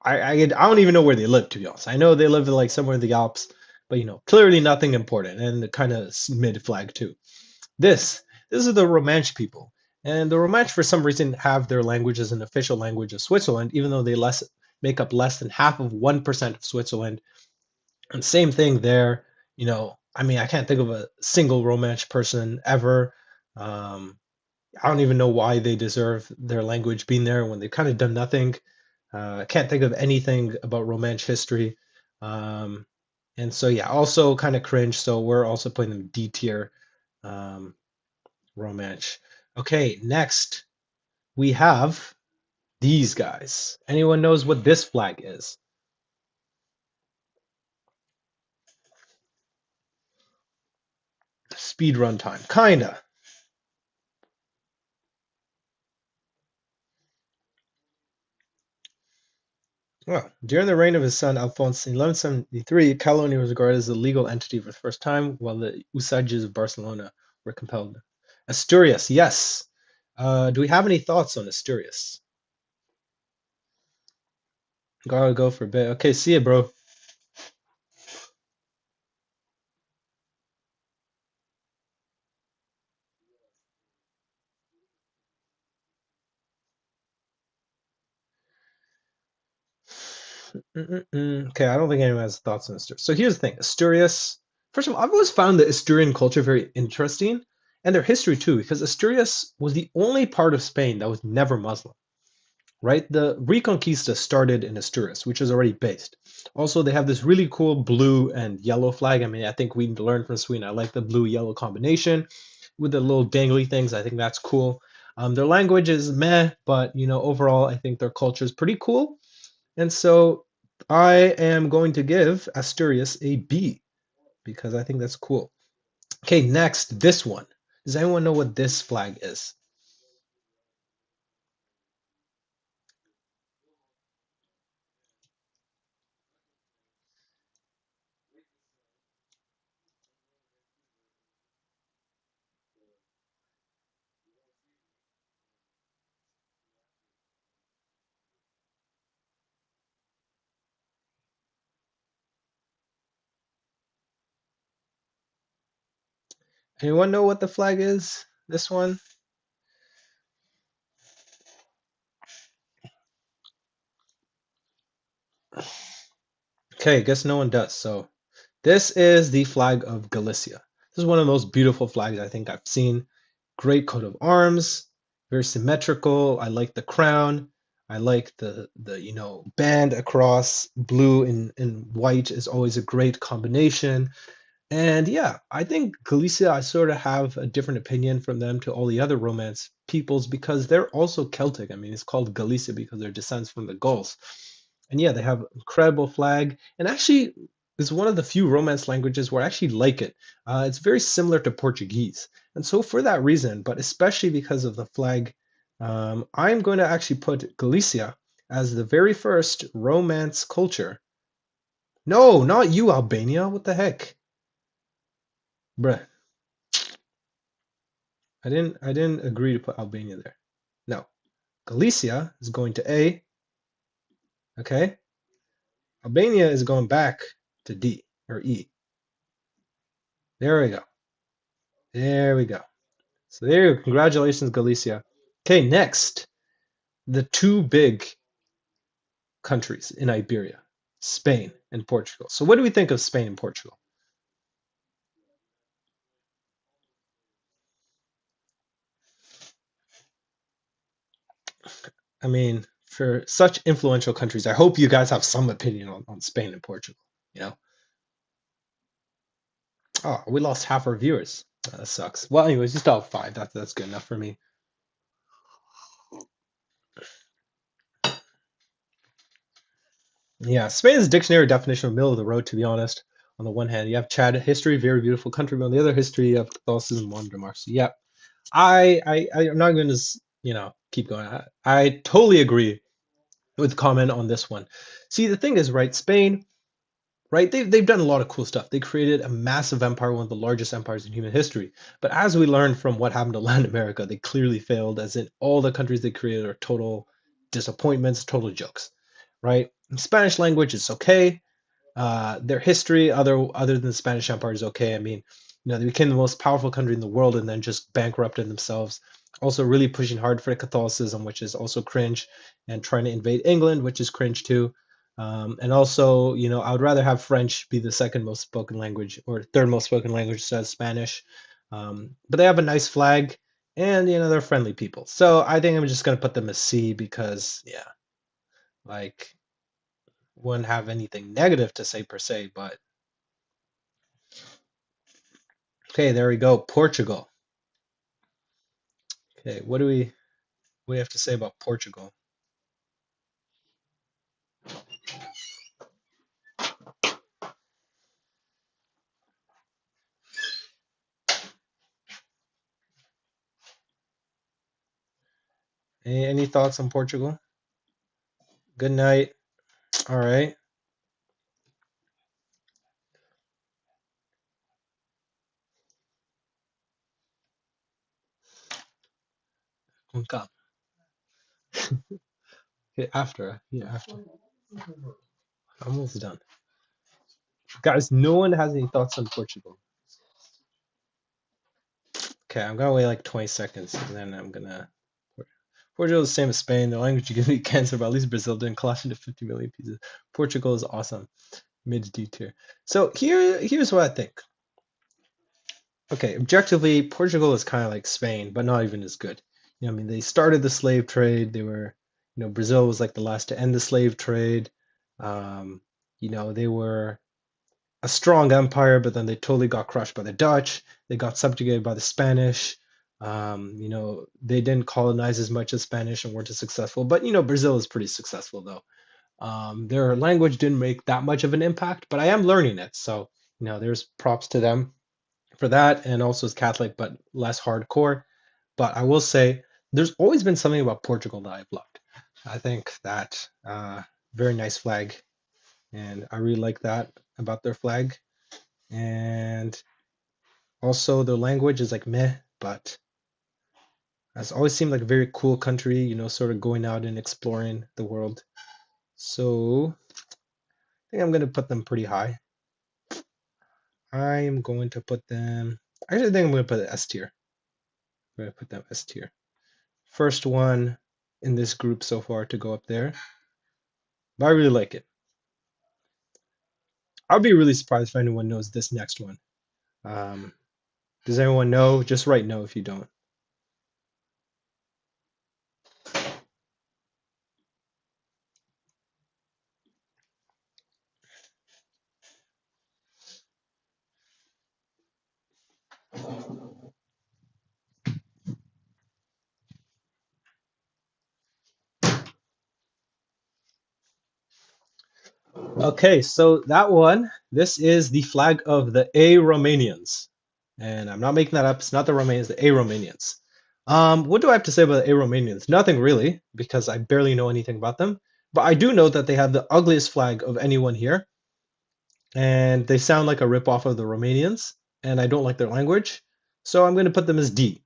I don't even know where they live, to be honest. I know they live in like somewhere in the Alps, but clearly nothing important and kind of mid flag too. This this is the Romansh people. And the Romansh, for some reason, have their language as an official language of Switzerland, even though they make up less than half of 1% of Switzerland. And same thing there. I mean, I can't think of a single Romansh person ever. Um, I don't even know why they deserve their language being there when they've kind of done nothing. I can't think of anything about Romansh history. Um, and so, yeah, also kind of cringe. So we're also putting them D tier. Um, Romansh. Okay, next we have these guys. Anyone knows what this flag is? Speed run time. Kinda. Well, during the reign of his son Alphonse in 1173, Catalonia was regarded as a legal entity for the first time, while the Usages of Barcelona were compelled. Asturias, yes. Do we have any thoughts on Asturias? Gotta go for a bit. Okay, see ya, bro. Okay, I don't think anyone has thoughts on Asturias. So here's the thing, Asturias. First of all, I've always found the Asturian culture very interesting, and their history too, because Asturias was the only part of Spain that was never Muslim. Right? The Reconquista started in Asturias, which is already based. Also, they have this really cool blue and yellow flag. I mean, I think we learned from Sweden. I like the blue yellow combination with the little dangly things. I think that's cool. Their language is meh, but overall, I think their culture is pretty cool. And so I am going to give Asturias a B because I think that's cool. Okay, next, this one. Does anyone know what this flag is? Anyone know what the flag is? This one? Okay, guess no one does. So this is the flag of Galicia. This is one of the most beautiful flags I think I've seen. Great coat of arms, very symmetrical. I like the crown. I like the band across blue and white is always a great combination. And yeah, I think Galicia, I sort of have a different opinion from them to all the other Romance peoples because they're also Celtic. I mean, it's called Galicia because they're descends from the Gauls. And yeah, they have an incredible flag. And actually, it's one of the few Romance languages where I actually like it. It's very similar to Portuguese. And so, for that reason, but especially because of the flag, I'm going to actually put Galicia as the very first Romance culture. No, not you, Albania. What the heck? Bruh. I didn't agree to put Albania there. No. Galicia is going to A. Okay. Albania is going back to D or E. There we go. There we go. So there you go. Congratulations, Galicia. Okay, next, the two big countries in Iberia, Spain and Portugal. So what do we think of Spain and Portugal? I mean, for such influential countries, I hope you guys have some opinion on Spain and Portugal. You know, oh, we lost half our viewers. That sucks. Well, anyways, you still have five. That's good enough for me. Yeah, Spain's dictionary definition of middle of the road, to be honest. On the one hand, you have Chad, history, very beautiful country, but on the other, history, you have Catholicism, modern democracy. Yep. I'm not going to, keep going. I totally agree with the comment on this one. See, the thing is, right, Spain, right, they've done a lot of cool stuff. They created a massive empire, one of the largest empires in human history. But as we learned from what happened to Latin America, they clearly failed, as in all the countries they created are total disappointments, total jokes, right? Spanish language is okay. Their history, other than the Spanish Empire, is okay. I mean, they became the most powerful country in the world and then just bankrupted themselves. Also, really pushing hard for Catholicism, which is also cringe, and trying to invade England, which is cringe too. And also, I would rather have French be the second most spoken language or third most spoken language, says Spanish. But they have a nice flag, and they're friendly people. So I think I'm just gonna put them as C because, yeah, like wouldn't have anything negative to say per se, but okay, there we go. Portugal. Okay, what do we have to say about Portugal? Any thoughts on Portugal? Good night. All right. Okay, after. Yeah, after. Almost done. Guys, no one has any thoughts on Portugal. Okay, I'm gonna wait like 20 seconds and then I'm gonna. Portugal is the same as Spain. The language you give me cancer, but at least Brazil didn't collapse into 50 million pieces. Portugal is awesome. Mid D tier. So here's what I think. Okay, objectively, Portugal is kind of like Spain, but not even as good. I mean, they started the slave trade. They were, Brazil was like the last to end the slave trade. Um, they were a strong empire, but then they totally got crushed by the Dutch. They got subjugated by the Spanish. They didn't colonize as much as Spanish and weren't as successful. But Brazil is pretty successful though. Their language didn't make that much of an impact, but I am learning it. So, there's props to them for that, and also as Catholic, but less hardcore. But I will say there's always been something about Portugal that I've loved. I think that very nice flag, and I really like that about their flag. And also their language is like meh, but it's always seemed like a very cool country, sort of going out and exploring the world. So I think I'm gonna put them pretty high. I am going to put them. I actually think I'm gonna put it S tier. I'm gonna put them S tier. First one in this group so far to go up there, but I really like it. I'll be really surprised if anyone knows this next one. Um, does anyone know? Just write no if you don't. Okay, so that one, this is the flag of the A Romanians. And I'm not making that up. It's not the Romanians, the A Romanians. What do I have to say about the A Romanians? Nothing really, because I barely know anything about them. But I do know that they have the ugliest flag of anyone here. And they sound like a ripoff of the Romanians. And I don't like their language. So I'm going to put them as D.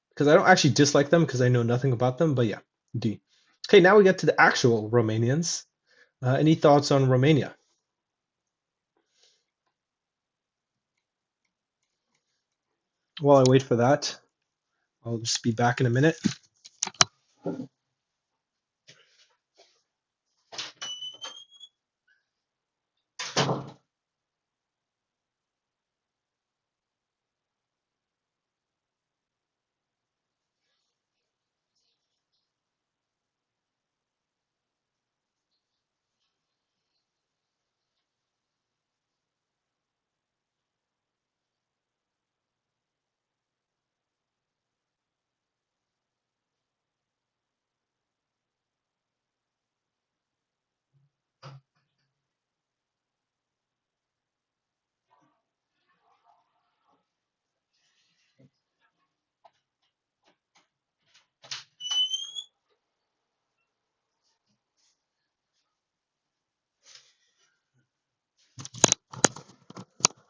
Because I don't actually dislike them because I know nothing about them. But yeah. D. Okay, now we get to the actual Romanians. Any thoughts on Romania? While I wait for that, I'll just be back in a minute.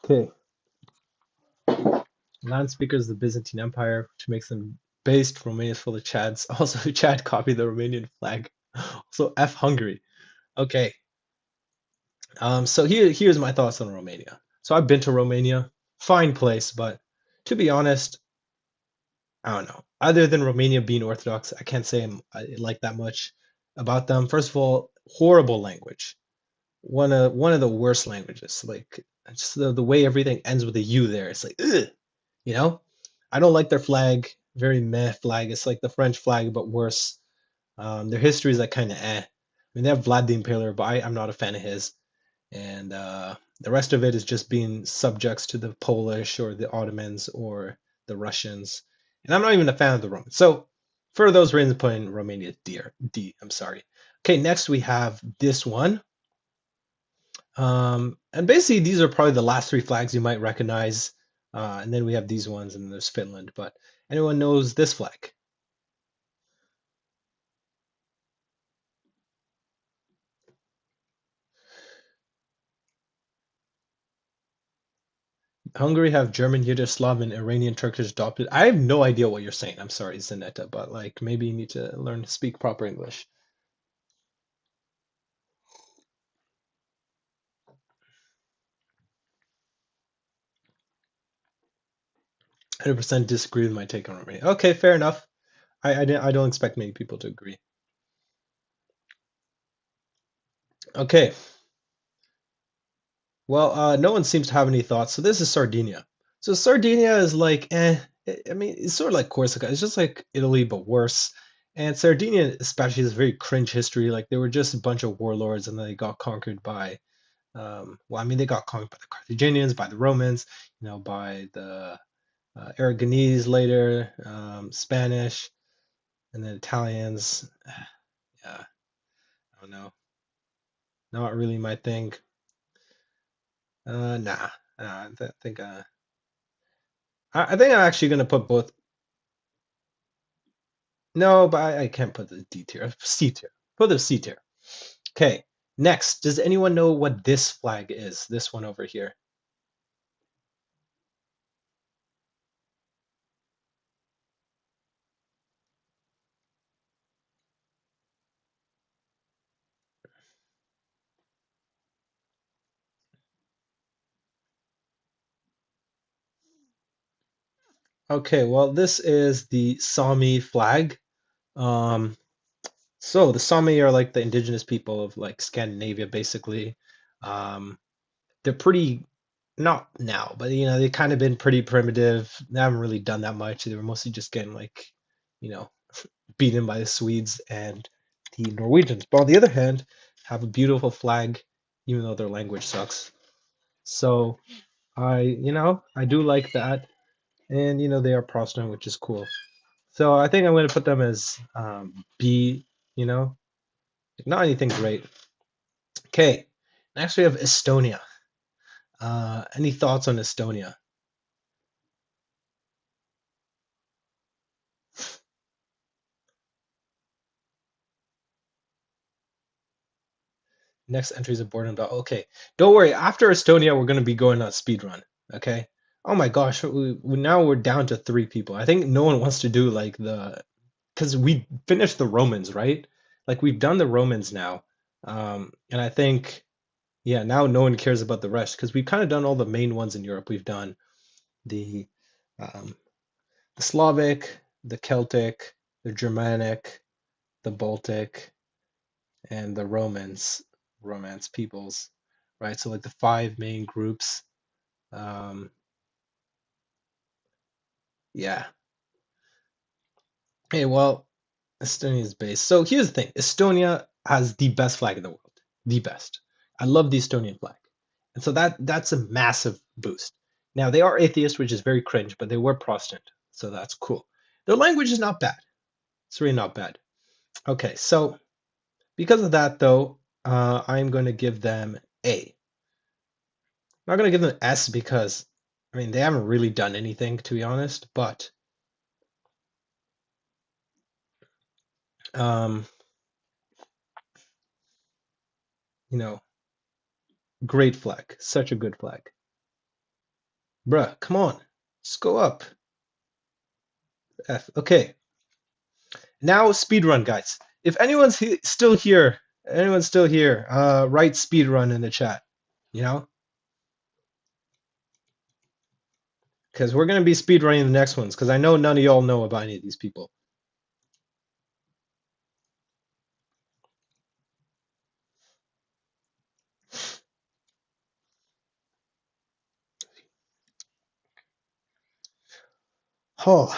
Okay, land speakers of the Byzantine Empire, which makes them based. Romania is full of Chads. Also, Chad copied the Romanian flag. Also, F Hungary. Okay, so here's my thoughts on Romania. So I've been to Romania, fine place, but to be honest, I don't know. Other than Romania being Orthodox, I can't say I like that much about them. First of all, horrible language. One of the worst languages. Like just the way everything ends with a U there. It's like, ugh, you know? I don't like their flag. Very meh flag. It's like the French flag, but worse. Their history is like kind of eh. I mean, they have Vlad the Impaler, but I'm not a fan of his. And the rest of it is just being subjects to the Polish or the Ottomans or the Russians. And I'm not even a fan of the Romans. So for those reasons, put in Romania D. D. I'm sorry. Okay, next we have this one. And basically, these are probably the last three flags you might recognize. And then we have these ones, and then there's Finland. But anyone knows this flag? Hungary have German, Yugoslav, and Iranian Turkish adopted. I have no idea what you're saying. I'm sorry, Zanetta, but like maybe you need to learn to speak proper English. 100% disagree with my take on Romania. Okay, fair enough. I don't expect many people to agree. Okay, well, no one seems to have any thoughts. So this is Sardinia. So Sardinia is like, eh. I mean, it's sort of like Corsica. It's just like Italy, but worse. And Sardinia, especially, is very cringe history. Like they were just a bunch of warlords, and then they got conquered by, well, I mean, they got conquered by the Carthaginians, by the Romans, by the Aragonese later, Spanish, and then Italians. Yeah, I don't know. Not really my thing. Nah. I think I'm actually gonna put both. No, but I can't put the D tier. C tier. Put the C tier. Okay. Next, does anyone know what this flag is? This one over here. Okay, well, this is the Sami flag. Um, so the Sami are like the indigenous people of like Scandinavia, basically. Um, they're pretty, not now, but they've kind of been pretty primitive. They haven't really done that much. They were mostly just getting like, you know, beaten by the Swedes and the Norwegians. But on the other hand, have a beautiful flag, even though their language sucks. So I do like that. And they are Protestant, which is cool. So I think I'm going to put them as B, you know, not anything great. Okay, next we have Estonia. Any thoughts on Estonia? Next entry is a boredom dot. Okay, don't worry. After Estonia, we're going to be going on speed run. Okay. Oh my gosh, now we're down to three people. I think no one wants to do like the because we finished the Romans, right? Like we've done the Romans now. And I think, yeah, now no one cares about the rest because we've kind of done all the main ones in Europe. We've done the um, the Slavic, the Celtic, the Germanic, the Baltic, and the Romance peoples, right? So like the five main groups. Um, yeah. Hey, well, Estonia's based. So here's the thing. Estonia has the best flag in the world. The best. I love the Estonian flag. And so that's a massive boost. Now they are atheist, which is very cringe, but they were Protestant. So that's cool. Their language is not bad. It's really not bad. Okay, so because of that though, I'm going to give them A. I'm not going to give them S because I mean they haven't really done anything to be honest, but um, you know, great flag. Such a good flag. Bruh, come on. Just go up. F. Okay. Now speedrun, guys. If anyone's still here, write speedrun in the chat. You know, because we're gonna be speedrunning the next ones. Because I know none of y'all know about any of these people. Oh,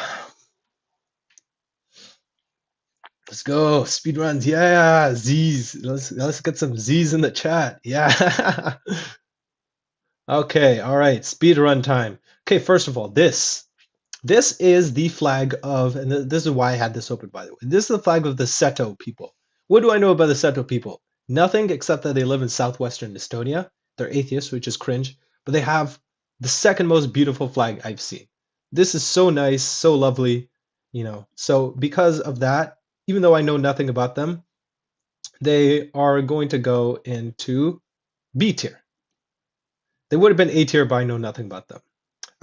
let's go speedruns. Yeah, Z's. Let's get some Z's in the chat. Yeah. Okay. All right. Speedrun time. Okay. First of all, this is the flag of, and this is why I had this open, by the way. This is the flag of the Seto people. What do I know about the Seto people? Nothing except that they live in southwestern Estonia. They're atheists, which is cringe, but they have the second most beautiful flag I've seen. This is so nice, so lovely, So because of that, even though I know nothing about them, they are going to go into B tier. They would have been A tier, but I know nothing about them.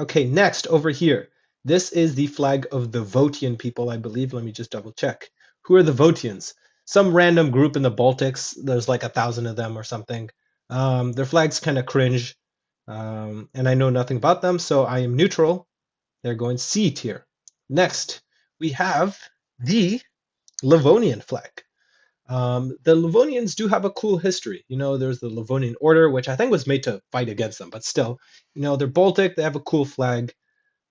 Okay, next over here. This is the flag of the Votian people, I believe. Let me just double check. Who are the Votians? Some random group in the Baltics. There's like 1,000 of them or something. Their flag's kind of cringe, and I know nothing about them, so I am neutral. They're going C tier. Next, we have the Livonian flag. The Livonians do have a cool history. There's the Livonian Order, which I think was made to fight against them, but still, they're Baltic. They have a cool flag.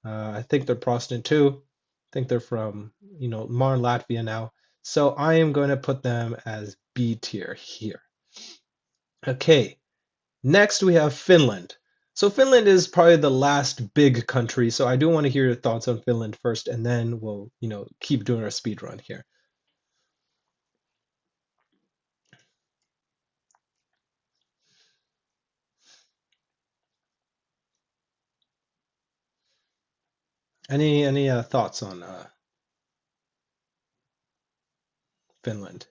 I think they're Protestant too. I think they're from, modern Latvia now. So I am going to put them as B tier here. Okay, next we have Finland. So Finland is probably the last big country. So I do want to hear your thoughts on Finland first, and then we'll, keep doing our speed run here. Any thoughts on Finland?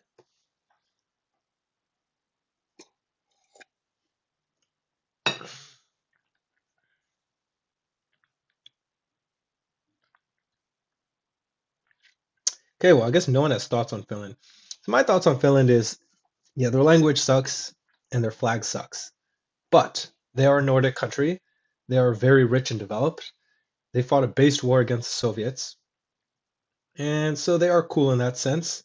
Okay, well, I guess no one has thoughts on Finland. So my thoughts on Finland is, yeah, their language sucks and their flag sucks. But they are a Nordic country. They are very rich and developed. They fought a based war against the Soviets. And so they are cool in that sense.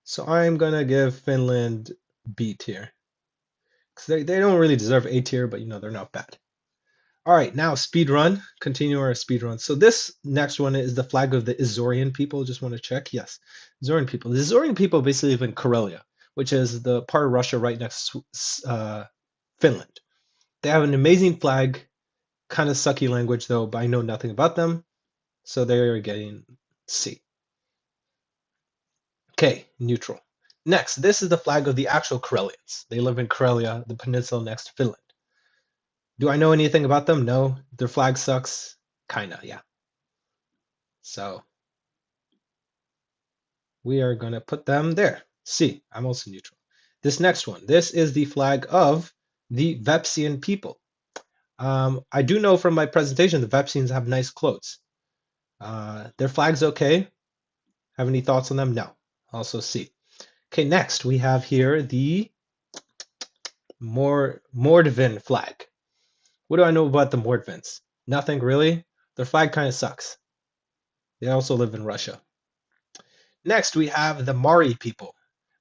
So I'm going to give Finland B tier. Because they don't really deserve A tier, but they're not bad. All right, now speed run. Continue our speed run. So this next one is the flag of the Azorian people. Just want to check. Yes, Azorian people. The Azorian people basically live in Karelia, which is the part of Russia right next to Finland. They have an amazing flag, kind of sucky language though, but I know nothing about them. So they are getting C. Okay, neutral. Next, this is the flag of the actual Karelians. They live in Karelia, the peninsula next to Finland. Do I know anything about them? No. Their flag sucks? Kinda, yeah. So we are going to put them there. C. I'm also neutral. This next one, this is the flag of the Vepsian people. I do know from my presentation the Vepsians have nice clothes. Their flag's okay. Have any thoughts on them? No. Also C. Okay, next we have here the Mordvin flag. What do I know about the Mordvins? Nothing really. Their flag kind of sucks. They also live in Russia. Next, we have the Mari people.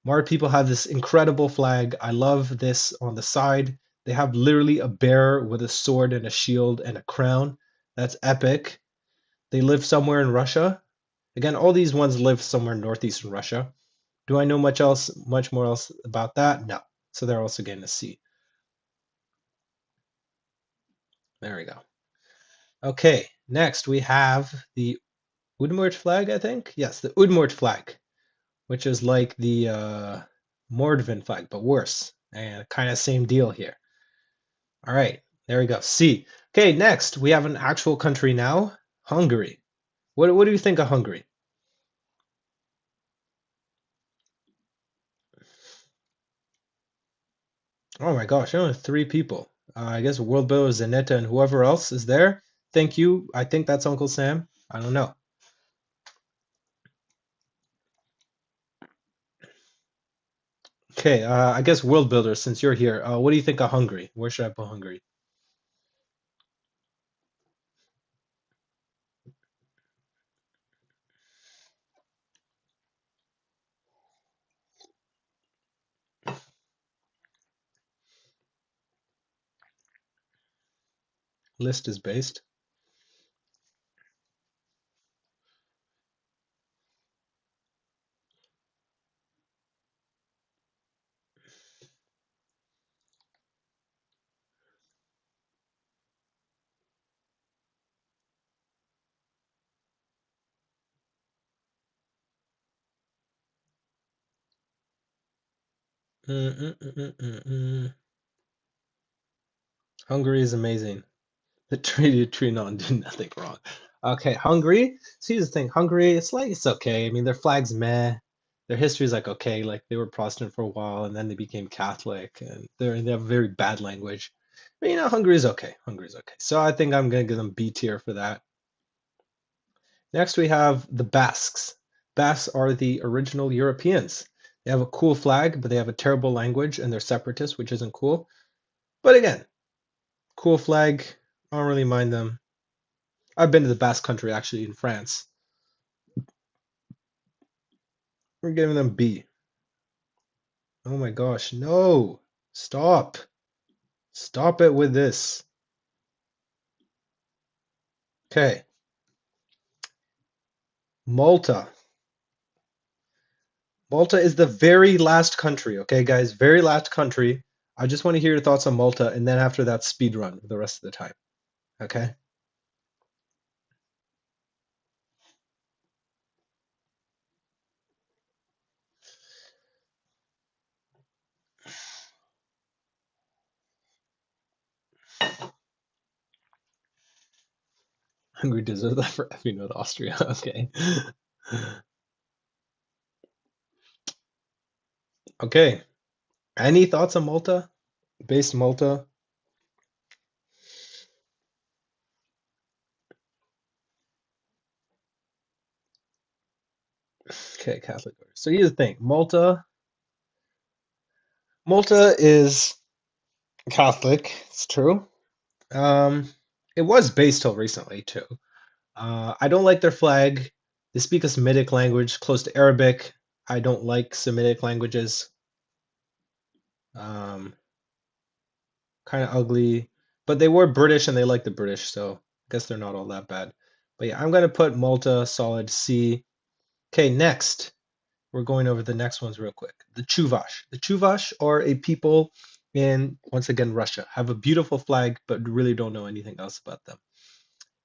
Mari people have this incredible flag. I love this on the side. They have literally a bear with a sword and a shield and a crown. That's epic. They live somewhere in Russia. Again, all these ones live somewhere in northeastern Russia. Do I know much more else about that? No. So they're also getting a C. There we go. Okay, next we have the Udmurt flag, I think. Yes, the Udmurt flag, which is like the Mordvin flag, but worse. And kind of same deal here. All right, there we go. C. Okay, next we have an actual country now, Hungary. What do you think of Hungary? Oh my gosh, only three people. I guess World Bill, Zanetta, and whoever else is there. Thank you. I think that's Uncle Sam. I don't know. Okay, I guess World Builder, since you're here, what do you think of Hungary? Where should I put Hungary? List is based. Mm, mm, mm, mm, mm, mm. Hungary is amazing. The Treaty of Trianon did nothing wrong. Okay, Hungary. See the thing, Hungary, it's okay. I mean, their flag's meh. Their history's like okay, like they were Protestant for a while and then they became Catholic and they have very bad language. But you know, Hungary's okay. Hungary's okay. So I think I'm gonna give them B tier for that. Next we have the Basques. Basques are the original Europeans. They have a cool flag, but they have a terrible language and they're separatists, which isn't cool. But again, cool flag. I don't really mind them. I've been to the Basque country actually in France. We're giving them B. Oh my gosh, no. Stop. Stop it with this. Okay. Malta. Malta is the very last country, okay, guys? Very last country. I just want to hear your thoughts on Malta, and then after that, speed run the rest of the time, okay? Hungary deserves that for effing with Austria, okay? Okay. Any thoughts on Malta? Based Malta? Okay, Catholic. So here's the thing. Malta is Catholic. It's true. Um, it was based till recently too. I don't like their flag. They speak a Semitic language close to Arabic. I don't like Semitic languages. Um, kind of ugly. But they were British and they like the British, so I guess they're not all that bad. But yeah, I'm gonna put Malta solid C. Okay, next. We're going over the next ones real quick. The Chuvash. The Chuvash are a people in, once again, Russia. Have a beautiful flag, but really don't know anything else about them.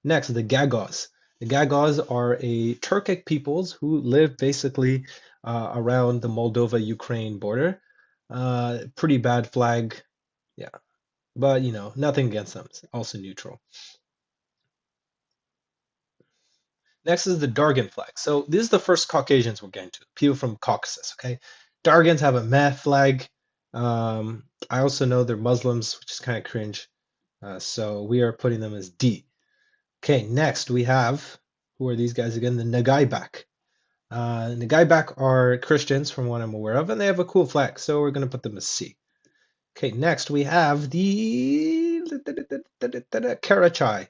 Next, the Gagos. The Gagos are a Turkic peoples who live basically around the Moldova-Ukraine border. Pretty bad flag, yeah. But you know, nothing against them. It's also neutral. Next is the Dargan flag. So this is the first Caucasians we're getting to. People from Caucasus. Okay, Dargans have a meh flag. I also know they're Muslims, which is kind of cringe. So we are putting them as D. Okay, next we have, who are these guys again? The Nagaibak. And the guy back are Christians, from what I'm aware of, and they have a cool flag, so we're gonna put them as C. Okay, next we have the Karachai.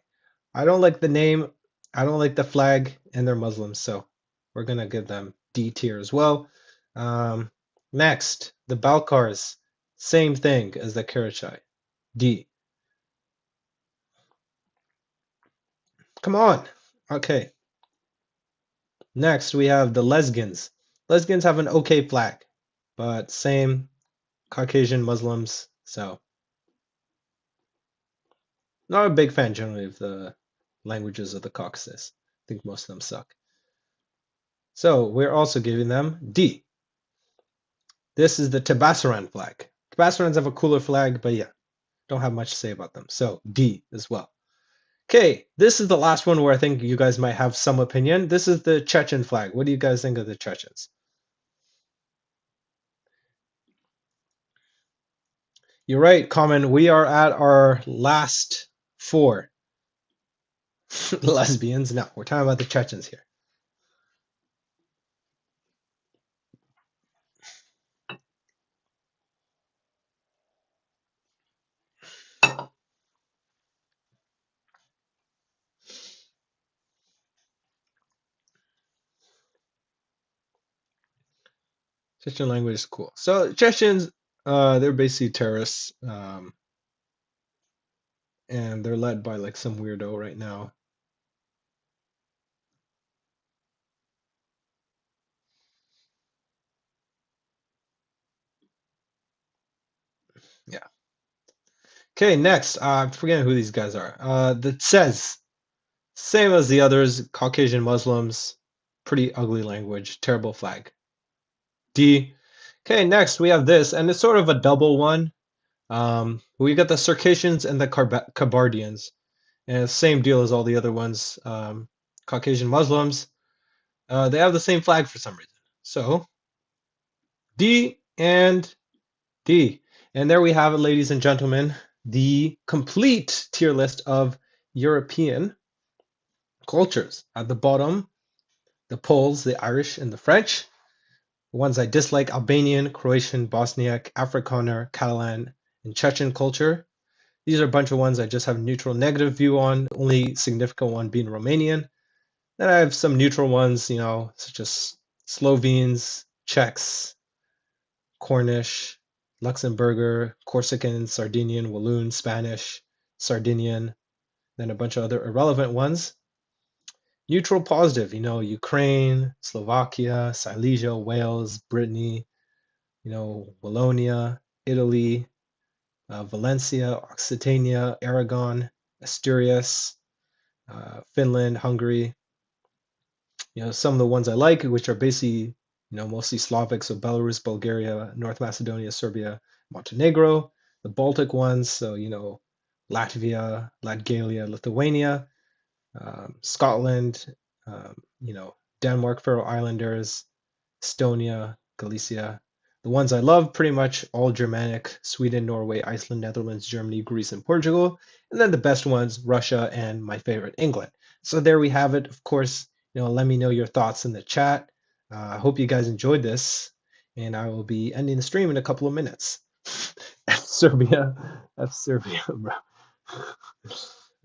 I don't like the name, I don't like the flag, and they're Muslims, so we're gonna give them D tier as well. Um, Next, the Balkars, same thing as the Karachai, D. Come on. Okay, next we have the Lesgans. Lesgans have an okay flag, but same Caucasian Muslims, so not a big fan generally of the languages of the Caucasus. I think most of them suck. So we're also giving them D. This is the Tabasaran flag. Tabasarans have a cooler flag, but yeah, don't have much to say about them. So D as well. Okay, this is the last one where I think you guys might have some opinion. This is the Chechen flag. What do you guys think of the Chechens? You're right, Common. We are at our last four lesbians. No, we're talking about the Chechens here. Chechen language is cool. So Chechens, they're basically terrorists, and they're led by like some weirdo right now. Yeah. Okay, next, I'm forgetting who these guys are. That says same as the others, Caucasian Muslims, pretty ugly language, terrible flag. D. Okay, next we have this, and it's sort of a double one. We got the Circassians and the Kabardians, and same deal as all the other ones. Caucasian Muslims, they have the same flag for some reason. So D and D. And there we have it, ladies and gentlemen, the complete tier list of European cultures. At the bottom, the Poles, the Irish, and the French. The ones I dislike: Albanian, Croatian, Bosniak, Afrikaner, Catalan, and Chechen culture. These are a bunch of ones I just have a neutral negative view on, the only significant one being Romanian. Then I have some neutral ones, such as Slovenes, Czechs, Cornish, Luxembourger, Corsican, Sardinian, Walloon, Spanish, Sardinian, then a bunch of other irrelevant ones. Neutral positive, Ukraine, Slovakia, Silesia, Wales, Brittany, Wallonia, Italy, Valencia, Occitania, Aragon, Asturias, Finland, Hungary. Some of the ones I like, which are basically, mostly Slavic, so Belarus, Bulgaria, North Macedonia, Serbia, Montenegro. The Baltic ones, so, Latvia, Latgalia, Lithuania, Scotland, Denmark, Faroe Islanders, Estonia, Galicia. The ones I love, pretty much all Germanic: Sweden, Norway, Iceland, Netherlands, Germany, Greece, and Portugal. And then the best ones, Russia, and my favorite, England. So there we have it. Of course, let me know your thoughts in the chat. I hope you guys enjoyed this, and I will be ending the stream in a couple of minutes. F Serbia. F Serbia, bro.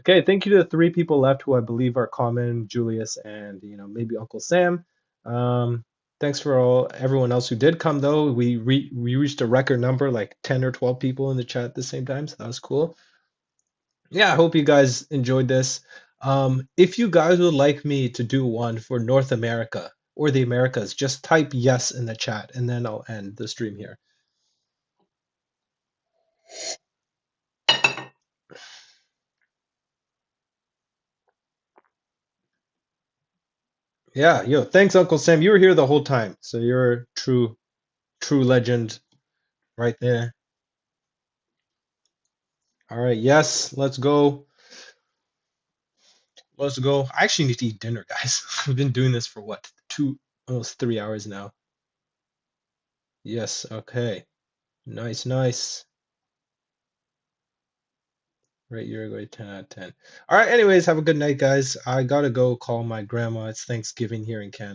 Okay, thank you to the three people left who I believe are Common, Julius, and maybe Uncle Sam. Thanks for everyone else who did come though. We reached a record number, like 10 or 12 people in the chat at the same time, so that was cool. Yeah, I hope you guys enjoyed this. If you guys would like me to do one for North America or the Americas, just type yes in the chat, and then I'll end the stream here. Yeah, yo, thanks, Uncle Sam. You were here the whole time, so you're a true legend right there. All right, yes, let's go. Let's go. I actually need to eat dinner, guys. I've been doing this for what, almost 3 hours now. Yes, okay. Nice, nice. Right, you're a great 10 out of 10. All right, anyways, have a good night, guys. I gotta go call my grandma. It's Thanksgiving here in Canada.